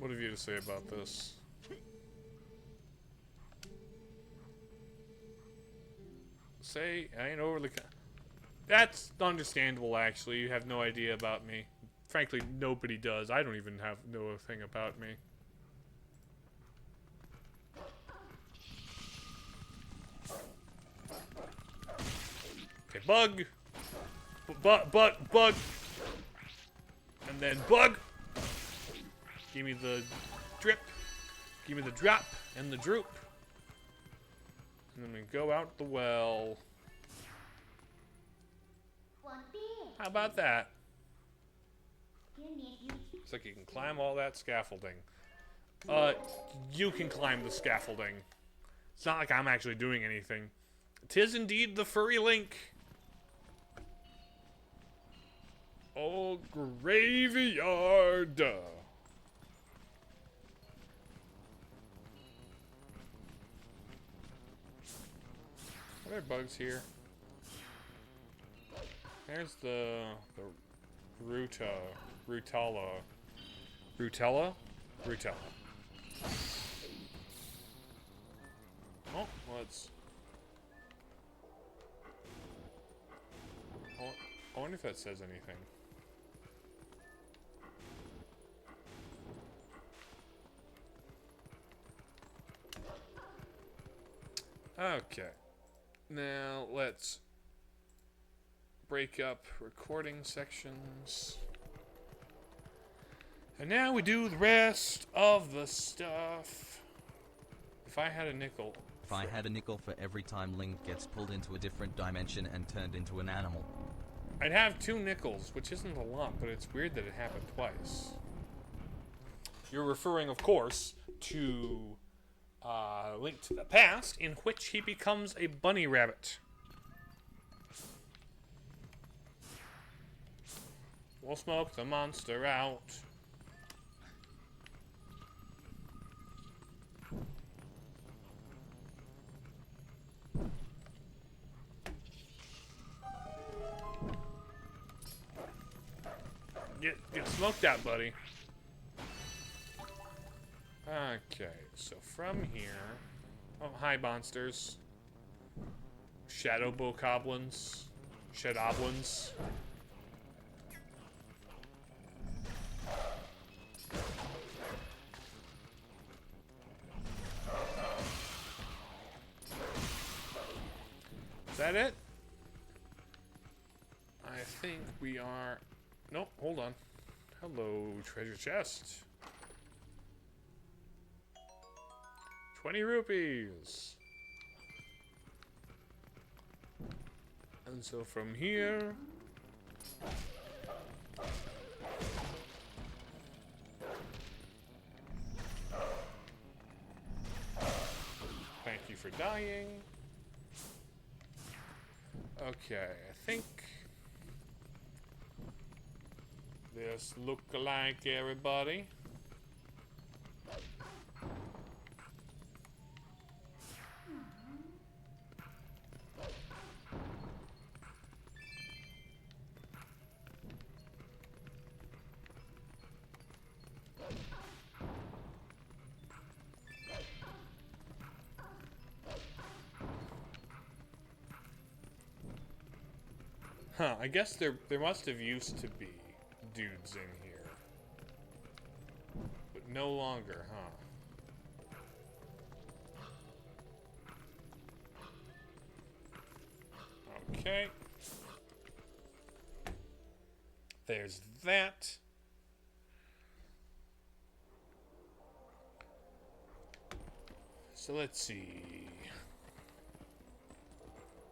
What have you to say about this? Say, I ain't overly... That's understandable, actually. You have no idea about me. Frankly, nobody does. I don't even know a thing about me. Okay, bug. Bug. And then bug. Give me the drip. Give me the drop and the droop. And then we go out the well. How about that? Looks like you can climb all that scaffolding. You can climb the scaffolding. It's not like I'm actually doing anything. 'Tis indeed the furry link. Oh, graveyard. Are there bugs here? There's the Rutella. Oh, let's... I wonder if that says anything. Okay. Now, let's break up recording sections. And now we do the rest of the stuff. If I had a nickel... If I had a nickel for every time Link gets pulled into a different dimension and turned into an animal. I'd have 2 nickels, which isn't a lot, but it's weird that it happened twice. You're referring, of course, to Link to the Past, in which he becomes a bunny rabbit. We'll smoke the monster out. Get smoked out, buddy. Okay, so from here... Oh, hi, monsters. Shadow bokoblins. Shadoblins. Is that it? I think we are... Nope, hold on. Hello, treasure chest. 20 rupees. And so from here... Thank you for dying. Okay, I think... This look alike, everybody. Huh, I guess there must have used to be dudes in here. But no longer, huh? Okay. There's that. So let's see.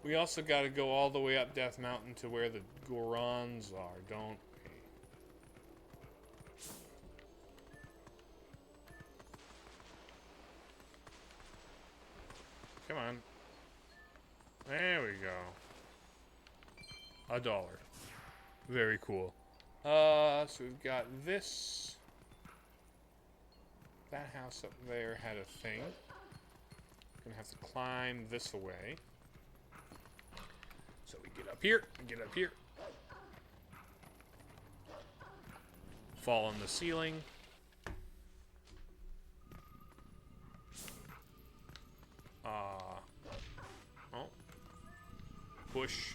We also got to go all the way up Death Mountain to where the Gorons are, don't we? Come on. There we go. $1. Very cool. So we've got this. That house up there had a thing. Gonna have to climb this away. So we get up here, fall on the ceiling. bush.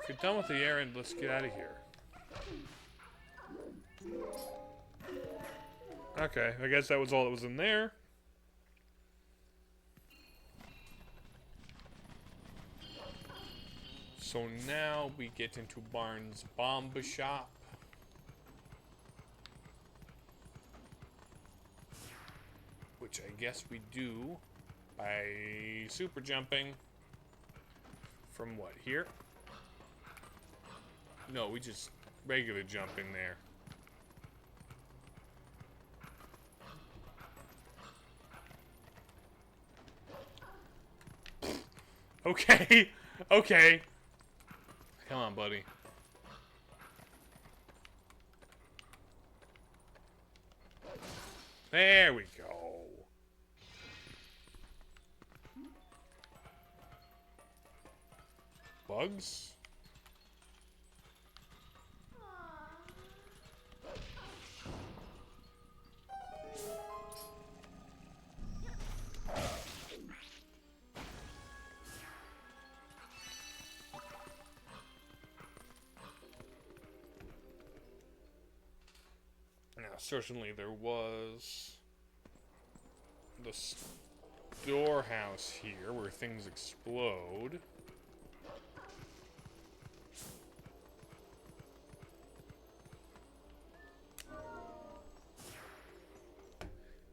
If you're done with the errand, let's get out of here. Okay, I guess that was all that was in there. So now we get into Barnes' Bomba Shop. Which I guess we do by super jumping from what, here? No, we just regular jump in there. Okay, okay. Come on, buddy. There we go. Bugs? Now, certainly there was the storehouse here where things explode.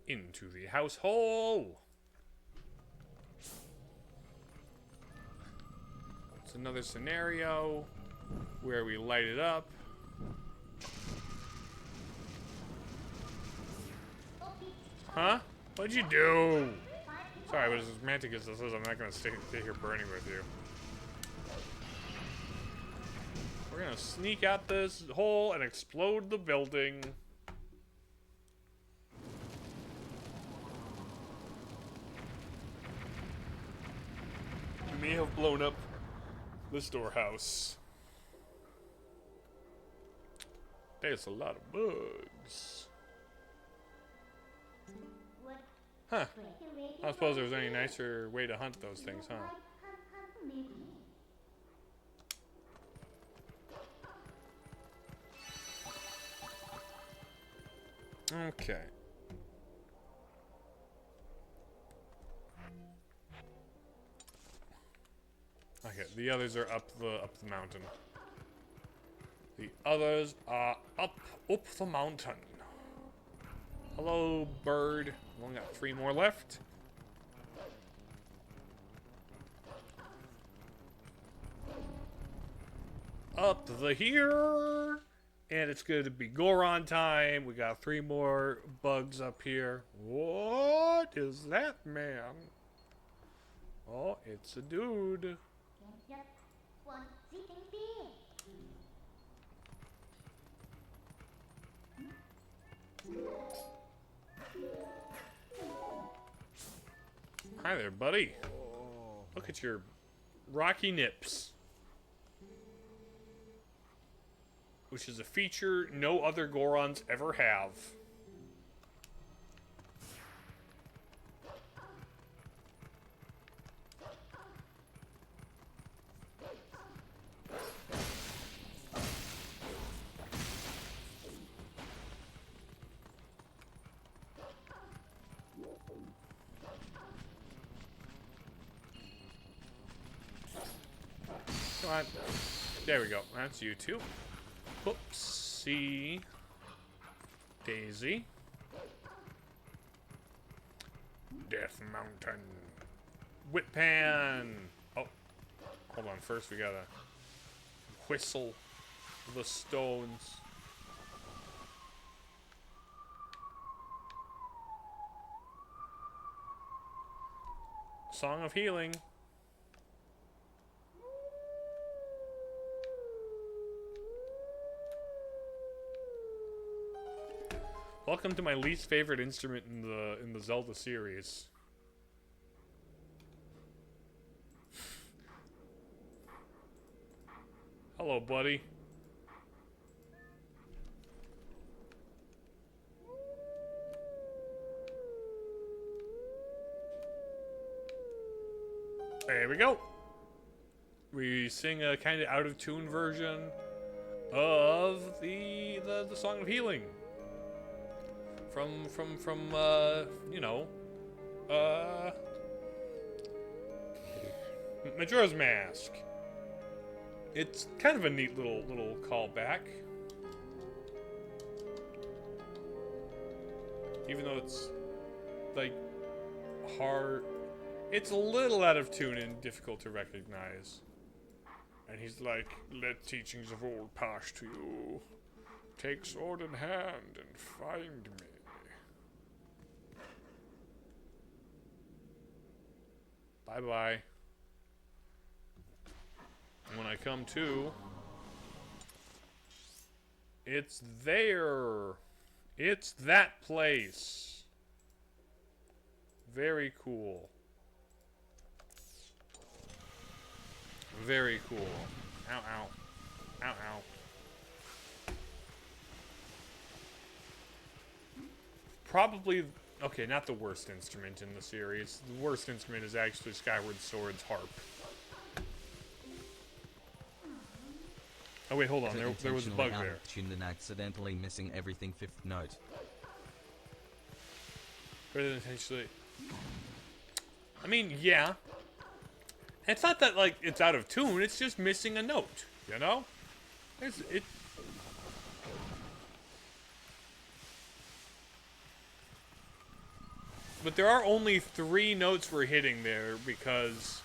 Into the house hole. It's another scenario where we light it up. Huh? What'd you do? Sorry, but as romantic as this is, I'm not gonna stay here burning with you. We're gonna sneak out this hole and explode the building. We may have blown up the storehouse. There's a lot of bugs. Huh. I don't suppose there was any nicer way to hunt those things, huh? Okay. Okay, the others are up the mountain. The others are up the mountain. Hello, bird. I've only got 3 more left. Up the here. And it's going to be Goron time. We got 3 more bugs up here. What is that, man? Oh, it's a dude. Hi there, buddy. Look at your rocky nips. Which is a feature no other Gorons ever have. Come on. There we go. That's you too. Oopsie daisy. Death Mountain. Whip pan. Oh, hold on. First, we gotta whistle the stones. Song of Healing. Welcome to my least favorite instrument in the Zelda series. Hello, buddy. There we go. We sing a kind of out of tune version of the Song of Healing from you know, Majora's Mask. It's kind of a neat little callback, even though it's like hard. It's a little out of tune and difficult to recognize. And he's like, "Let teachings of old pass to you. Take sword in hand and find me." Bye-bye. When I come to, it's there. It's that place. Very cool. Very cool. Ow, ow. Ow, ow. Probably, okay, not the worst instrument in the series. The worst instrument is actually Skyward Sword's harp. Oh wait, hold on. There was a bug there. Tuned and accidentally missing everything fifth note. Better than intentionally. I mean, yeah. It's not that like it's out of tune. It's just missing a note. You know? It. But there are only 3 notes we're hitting there because,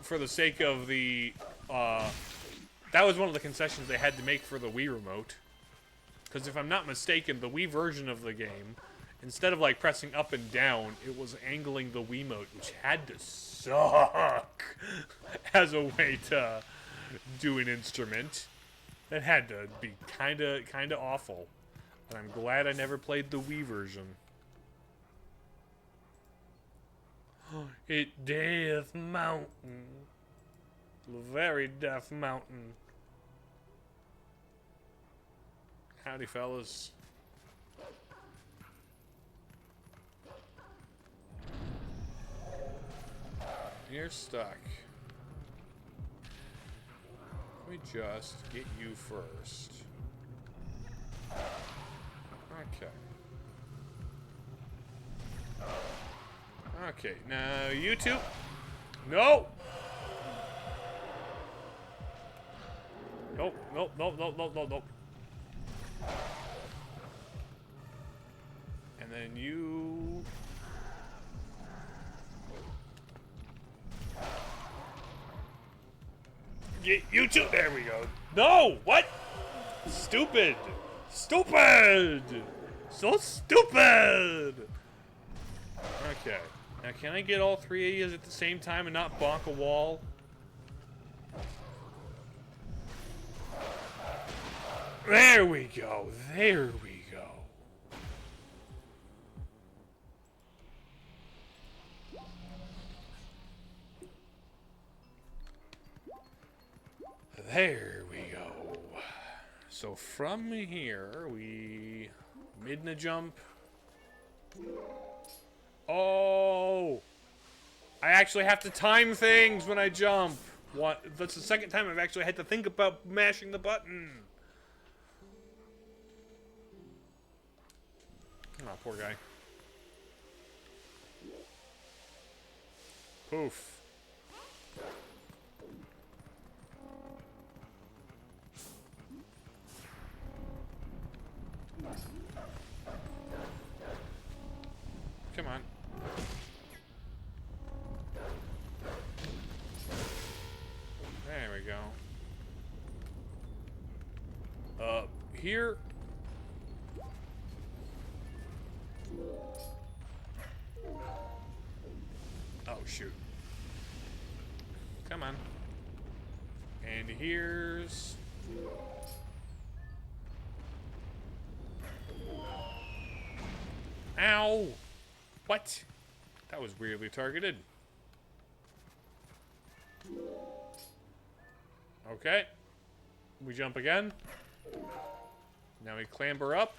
for the sake of the, that was one of the concessions they had to make for the Wii remote. Because if I'm not mistaken, the Wii version of the game, instead of like pressing up and down, it was angling the Wiimote, which had to suck as a way to do an instrument. It had to be kinda awful. And I'm glad I never played the Wii version. It Death Mountain. Very Death Mountain. Howdy, fellas. You're stuck. Let me just get you first. Okay. Okay, now you two. No! Nope, nope, nope, nope, nope, nope, nope. And then you... Get you two. There we go. No! What? Stupid! Stupid! So stupid! Okay. Now can I get all 3 of you at the same time and not bonk a wall? There we go. There we go. There we go. So from here, we midna jump. Oh! I actually have to time things when I jump. What? That's the second time I've actually had to think about mashing the button. Oh, poor guy. Poof. Come on. There we go. Here. Oh, shoot. Come on. And here's... Ow! What? That was weirdly targeted. Okay. We jump again. Now we clamber up.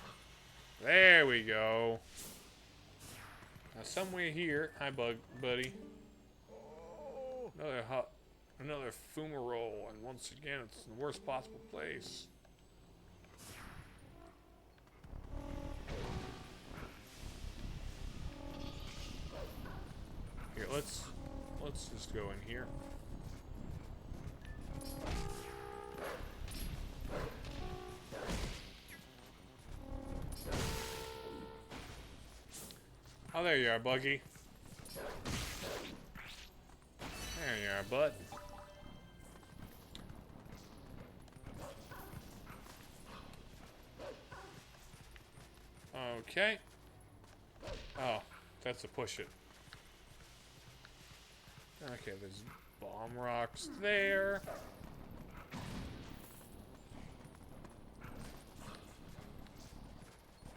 There we go. Now somewhere here... Hi, buddy. Another fumarole, and once again, it's in the worst possible place. Here, let's just go in here. Oh, there you are, Buggy. There you are, bud. Okay. Oh, that's a push it. Okay, there's bomb rocks there.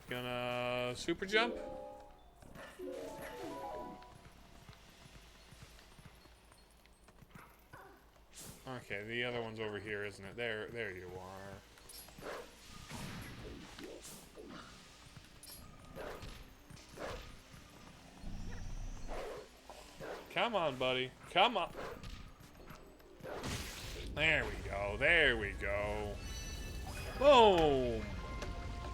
Gonna super jump. Okay, the other one's over here, isn't it? There you are. Come on, buddy. Come on. There we go. There we go. Boom.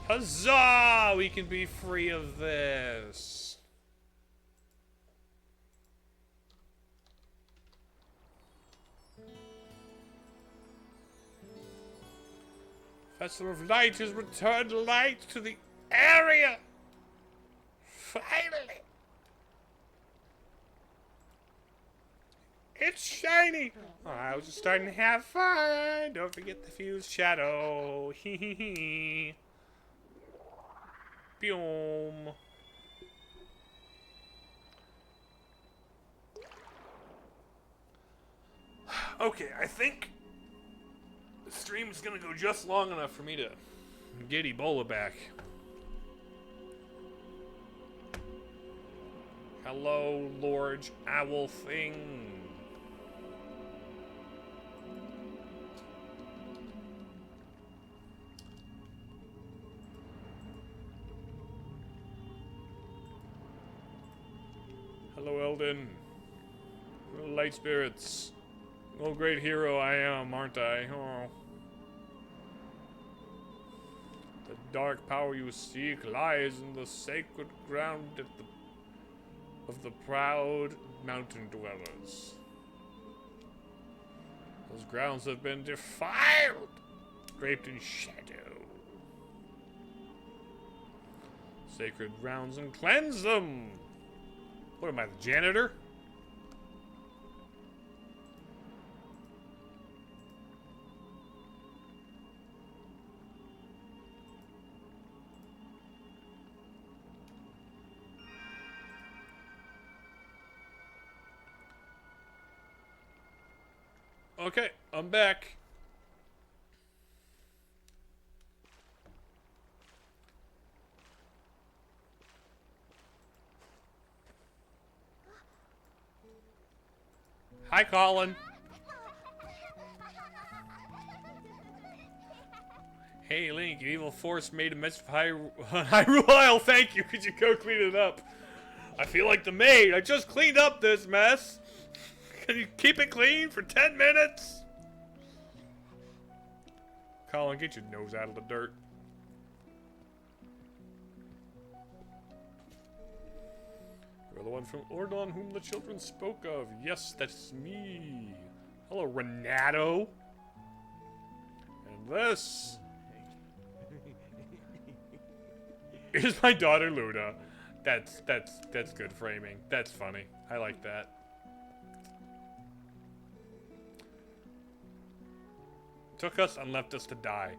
Huzzah! We can be free of this. Festival of Light has returned light to the area. Finally. It's shiny! Oh, I was just starting to have fun! Don't forget the fused shadow! Hee hee hee! Boom! Okay, I think the stream is gonna go just long enough for me to get Ebola back. Hello, large owl thing. Hello, Eldon. Hello, light spirits. Oh, great hero I am, aren't I? Oh. The dark power you seek lies in the sacred ground of the proud mountain dwellers. Those grounds have been defiled, draped in shadow. Sacred grounds and cleanse them. What am I, the janitor? Okay, I'm back. Hi, Colin. Hey, Link, an evil force made a mess of Hyrule Isle. Thank you. Could you go clean it up? I feel like the maid. I just cleaned up this mess. Can you keep it clean for 10 minutes? Colin, get your nose out of the dirt. You're the one from Ordon whom the children spoke of. Yes, that's me. Hello, Renato. And this is my daughter Luna. That's good framing. That's funny. I like that. Took us and left us to die.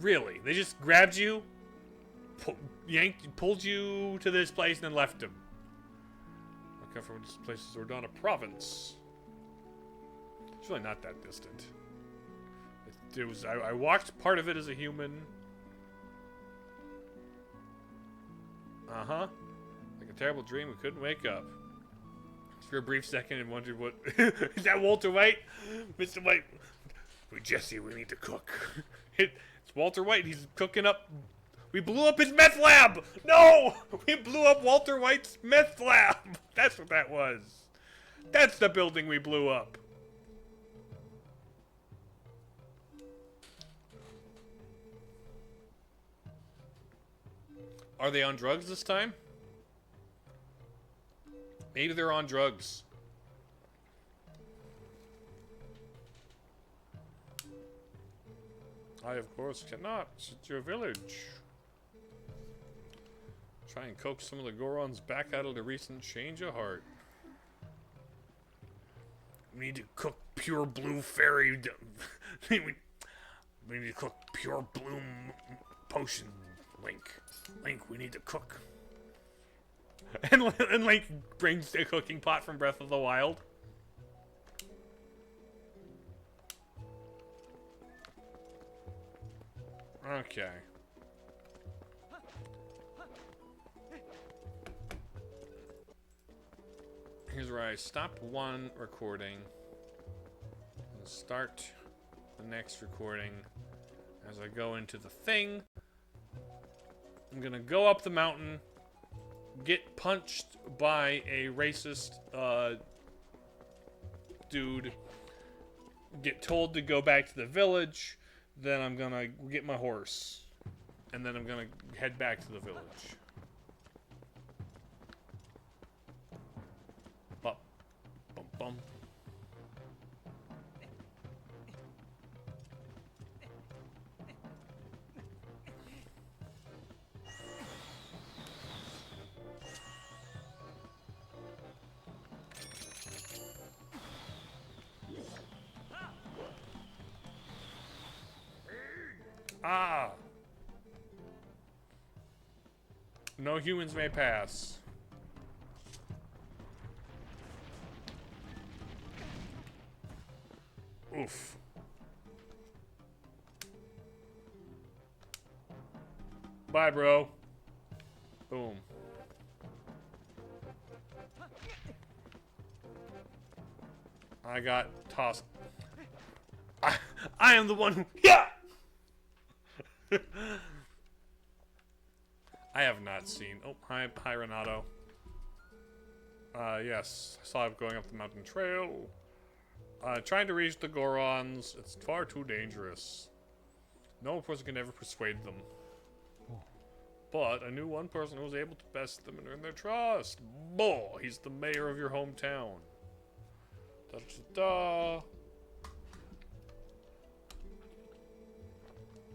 Really? They just grabbed you, pulled you to this place, and then left him. I come from this place is Ordana Province. It's really not that distant. It was. I walked part of it as a human. Like a terrible dream, we couldn't wake up. For a brief second, and wondered what is that Walter White, Mr. White. Jesse, we need to cook. It's Walter White. He's cooking up. We blew up his meth lab. No, we blew up Walter White's meth lab. That's what that was. That's the building we blew up. Are they on drugs this time? Maybe they're on drugs. I, of course, cannot. It's your village. Try and coax some of the Gorons back out of the recent change of heart. We need to cook pure blue fairy... we need to cook pure blue potion, Link. Link, we need to cook. And Link brings a cooking pot from Breath of the Wild. Okay. Here's where I stop one recording and start the next recording as I go into the thing. I'm gonna go up the mountain, get punched by a racist dude, get told to go back to the village, then I'm gonna get my horse, and then I'm gonna head back to the village. Bum, bum, bum. Ah! No humans may pass. Oof. Bye, bro. Boom. I got tossed. I am the one who... Yeah! I have not seen... Oh, hi Renato. Yes. I saw him going up the mountain trail. Trying to reach the Gorons. It's far too dangerous. No person can ever persuade them. But I knew one person who was able to best them and earn their trust. Boy, he's the mayor of your hometown. Da-da-da.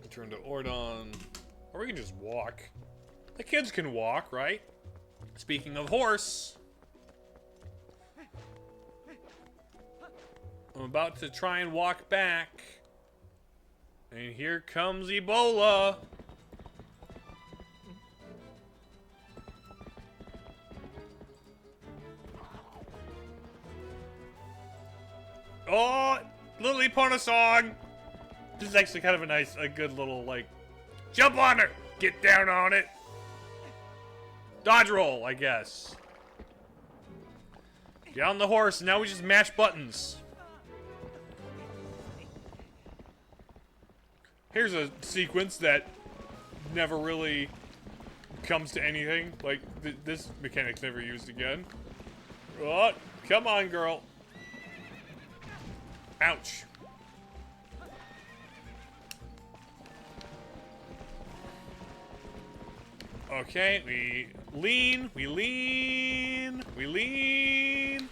Return to Ordon. Or we can just walk. The kids can walk, right? Speaking of horse. I'm about to try and walk back. And here comes Ebola. Oh, Lily Ponosong. This is actually kind of a good little, like, jump on her, get down on it. Dodge roll, I guess. Get on the horse, and now we just mash buttons. Here's a sequence that never really comes to anything. Like, this mechanic's never used again. Oh, come on, girl. Ouch. Okay, we lean, we lean, we lean.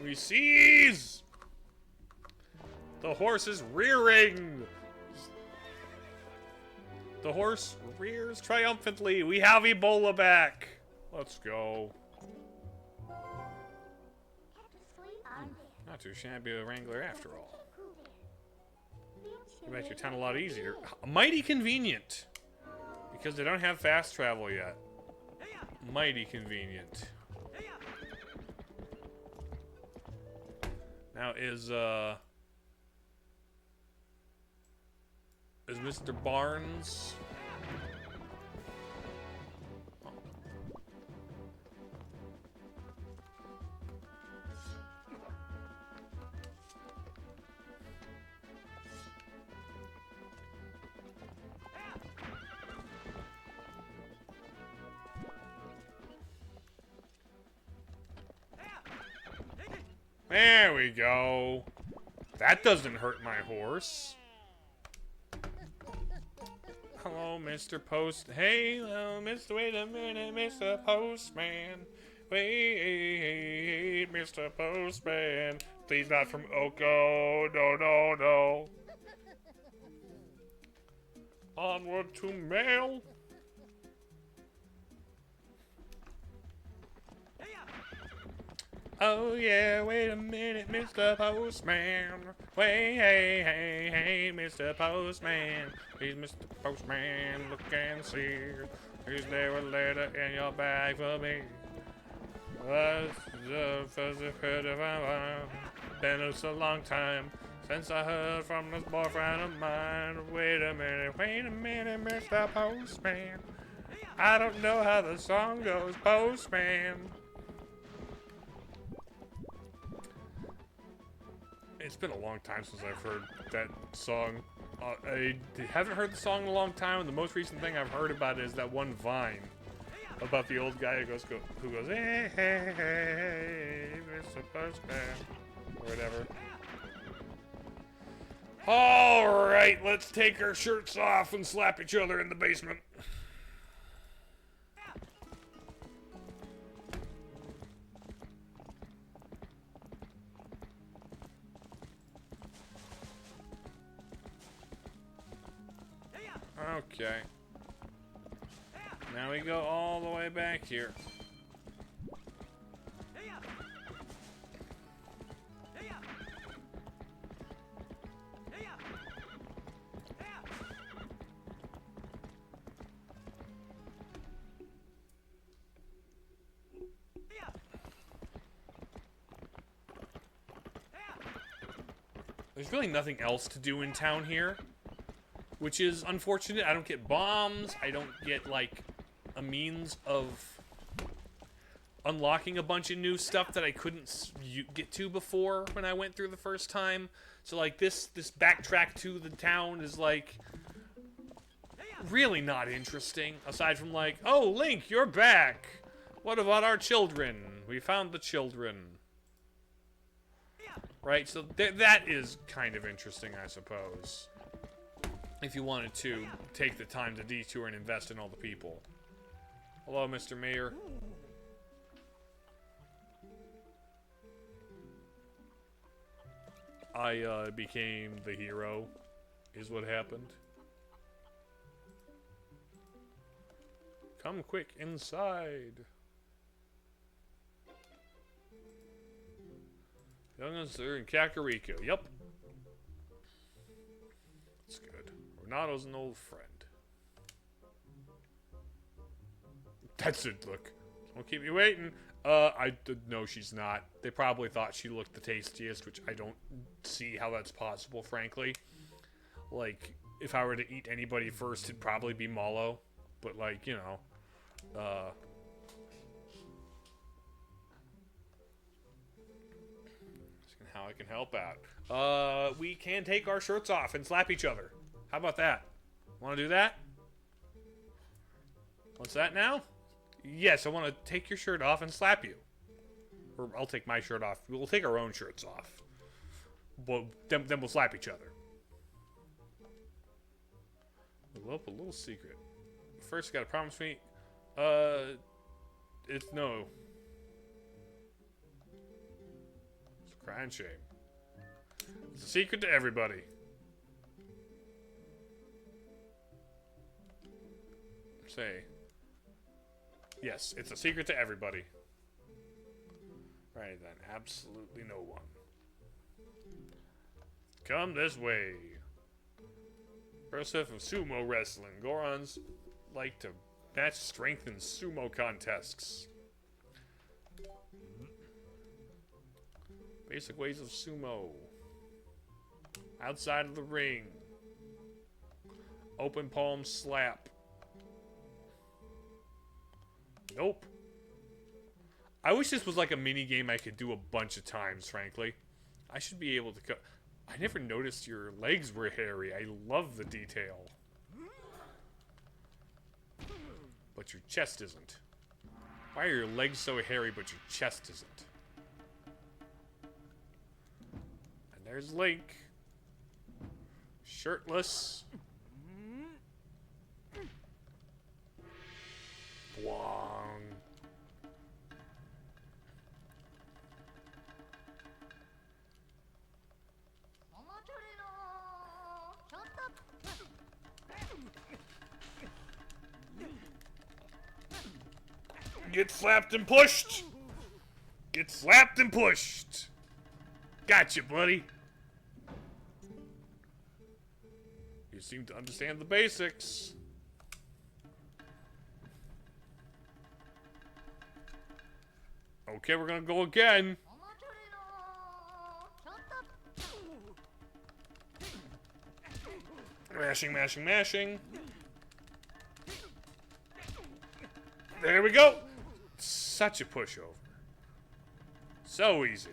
We seize. The horse is rearing. The horse rears triumphantly. We have Ebola back. Let's go. Not too shabby a wrangler after all. You make your town a lot easier. Mighty convenient. Because they don't have fast travel yet. Mighty convenient. Now is Mr. Barnes? There we go. That doesn't hurt my horse. Hello, Mr. Post. Hey, hello, Mr. Wait a minute, Mr. Postman. Wait, Mr. Postman. Please not from Oko. No, no, no. Onward to mail. Oh yeah, wait a minute, Mr. Postman. Wait, hey, hey, hey, Mr. Postman. Please, Mr. Postman, look and see. Is there a letter in your bag for me? Been a long time since I heard from this boyfriend of mine. Wait a minute, Mr. Postman. I don't know how the song goes, Postman. It's been a long time since I've heard that song. I haven't heard the song in a long time. The most recent thing I've heard about it is that one Vine about the old guy who goes, hey, hey, hey, Mr. Postman, or whatever. All right, let's take our shirts off and slap each other in the basement. Okay. Now we go all the way back here. There's really nothing else to do in town here, which is unfortunate. I don't get bombs. I don't get, like, a means of unlocking a bunch of new stuff that I couldn't get to before when I went through the first time. So, like, this backtrack to the town is, like, really not interesting. Aside from, like, oh, Link, you're back. What about our children? We found the children. Right? So that is kind of interesting, I suppose. If you wanted to take the time to detour and invest in all the people. Hello, Mr. Mayor. I became the hero, is what happened. Come quick inside. Youngins are in Kakariko. Yep. That's good. Renato's an old friend. That's it, look. Don't keep me waiting. No, she's not. They probably thought she looked the tastiest, which I don't see how that's possible, frankly. Like, if I were to eat anybody first, it'd probably be Malo. But, like, you know, how I can help out. We can take our shirts off and slap each other. How about that? Want to do that? What's that now? Yes, I want to take your shirt off and slap you. Or I'll take my shirt off. We'll take our own shirts off. But then we'll slap each other. Well, a little secret. First, you gotta promise me. It's no. It's a crying shame. It's a secret to everybody. Say. Yes, it's a secret to everybody. Right then, absolutely no one. Come this way. Broseph of sumo wrestling. Gorons like to match strength in sumo contests. Basic ways of sumo. Outside of the ring. Open palm slap. Nope. I wish this was like a mini game I could do a bunch of times, frankly. I should be able to I never noticed your legs were hairy. I love the detail. But your chest isn't. Why are your legs so hairy but your chest isn't? There's Link. Shirtless. Blong. Get slapped and pushed! Get slapped and pushed! Gotcha, buddy! You seem to understand the basics. Okay, we're gonna go again. Mashing, mashing, mashing. There we go! Such a pushover. So easy.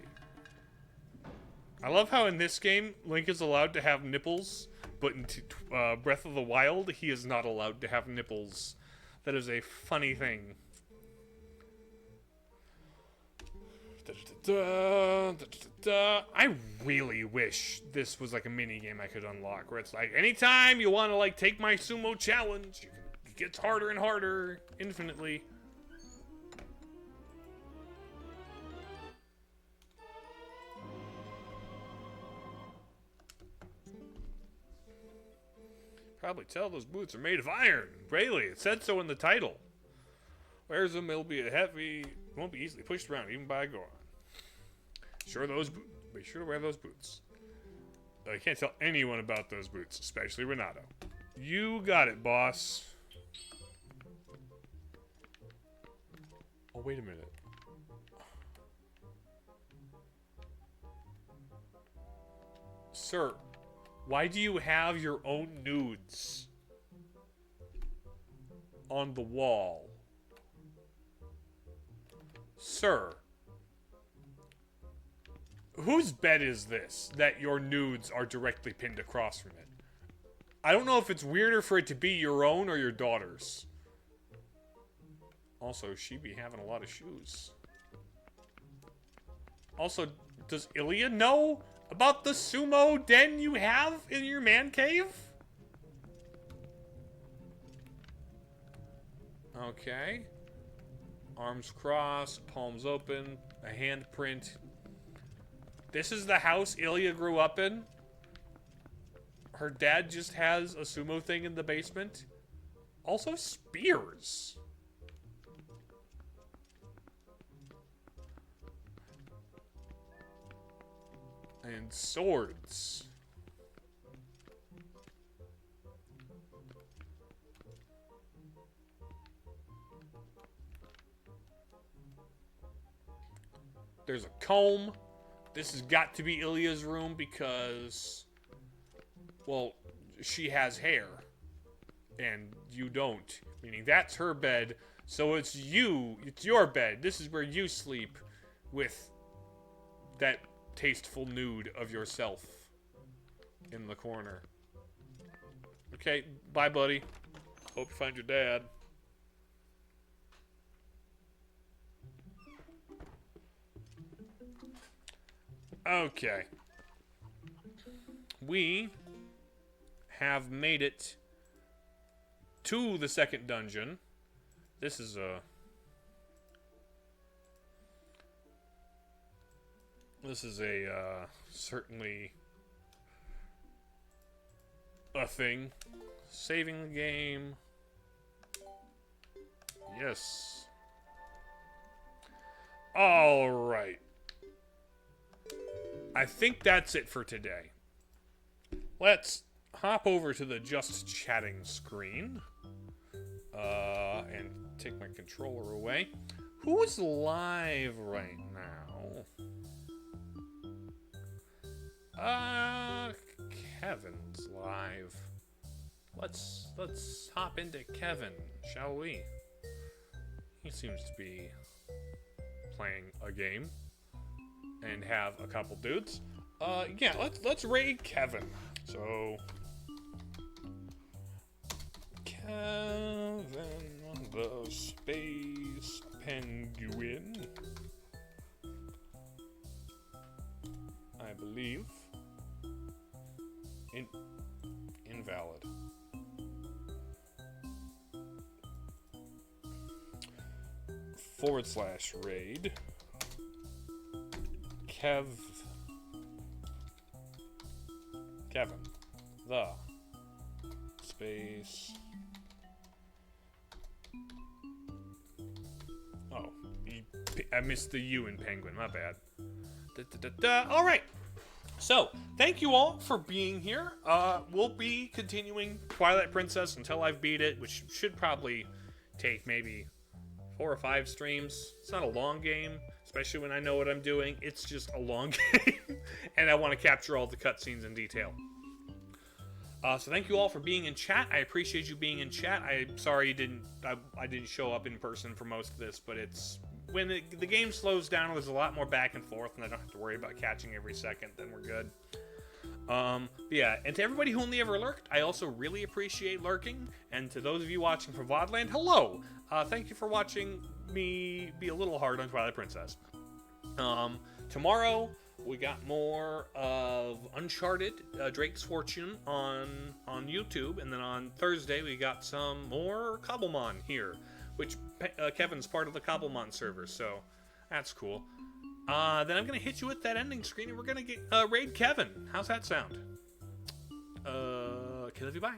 I love how in this game, Link is allowed to have nipples, but in Breath of the Wild, he is not allowed to have nipples. That is a funny thing. I really wish this was like a mini game I could unlock, where it's like, anytime you want to like take my sumo challenge, it gets harder and harder, infinitely. Probably tell those boots are made of iron. Really, it said so in the title. Wears them, it'll be heavy, won't be easily pushed around even by a Goron. Be sure to wear those boots. I can't tell anyone about those boots, especially Renato. You got it, boss. Oh, wait a minute. Sir, why do you have your own nudes on the wall? Sir, whose bed is this that your nudes are directly pinned across from it? I don't know if it's weirder for it to be your own or your daughter's. Also, she be having a lot of shoes. Also, does Ilya know about the sumo den you have in your man cave? Okay. Arms crossed, palms open, a handprint. This is the house Ilya grew up in? Her dad just has a sumo thing in the basement? Also spears. And swords. There's a comb. This has got to be Ilya's room because, well, she has hair. And you don't. Meaning that's her bed. So it's your bed. This is where you sleep with that tasteful nude of yourself in the corner. Okay, bye, buddy. Hope you find your dad. Okay. We have made it to the second dungeon. This is certainly a thing. Saving the game. Yes. All right. I think that's it for today. Let's hop over to the just chatting screen. And take my controller away. Who's live right now? Kevin's live. Let's hop into Kevin, shall we? He seems to be playing a game and have a couple dudes. Yeah, let's raid Kevin. So Kevin the Space Penguin, I believe. Invalid. /raid. Kevin. The. Space. Oh. I missed the U in penguin. My bad. All right. So, thank you all for being here. We'll be continuing Twilight Princess until I've beat it, which should probably take maybe 4 or 5 streams. It's not a long game, especially when I know what I'm doing. It's just a long game, and I want to capture all the cutscenes in detail. So thank you all for being in chat. I appreciate you being in chat. I'm sorry I didn't show up in person for most of this, but it's when the game slows down, there's a lot more back and forth, and I don't have to worry about catching every second. Then we're good. Yeah, and to everybody who only ever lurked, I also really appreciate lurking. And to those of you watching from VODland, hello! Thank you for watching me be a little hard on Twilight Princess. Tomorrow, we got more of Uncharted, Drake's Fortune on YouTube. And then on Thursday, we got some more Cobblemon here, which Kevin's part of the Cobblemon server, so that's cool. Then I'm going to hit you with that ending screen, and we're going to get raid Kevin. How's that sound? Okay, love you, bye.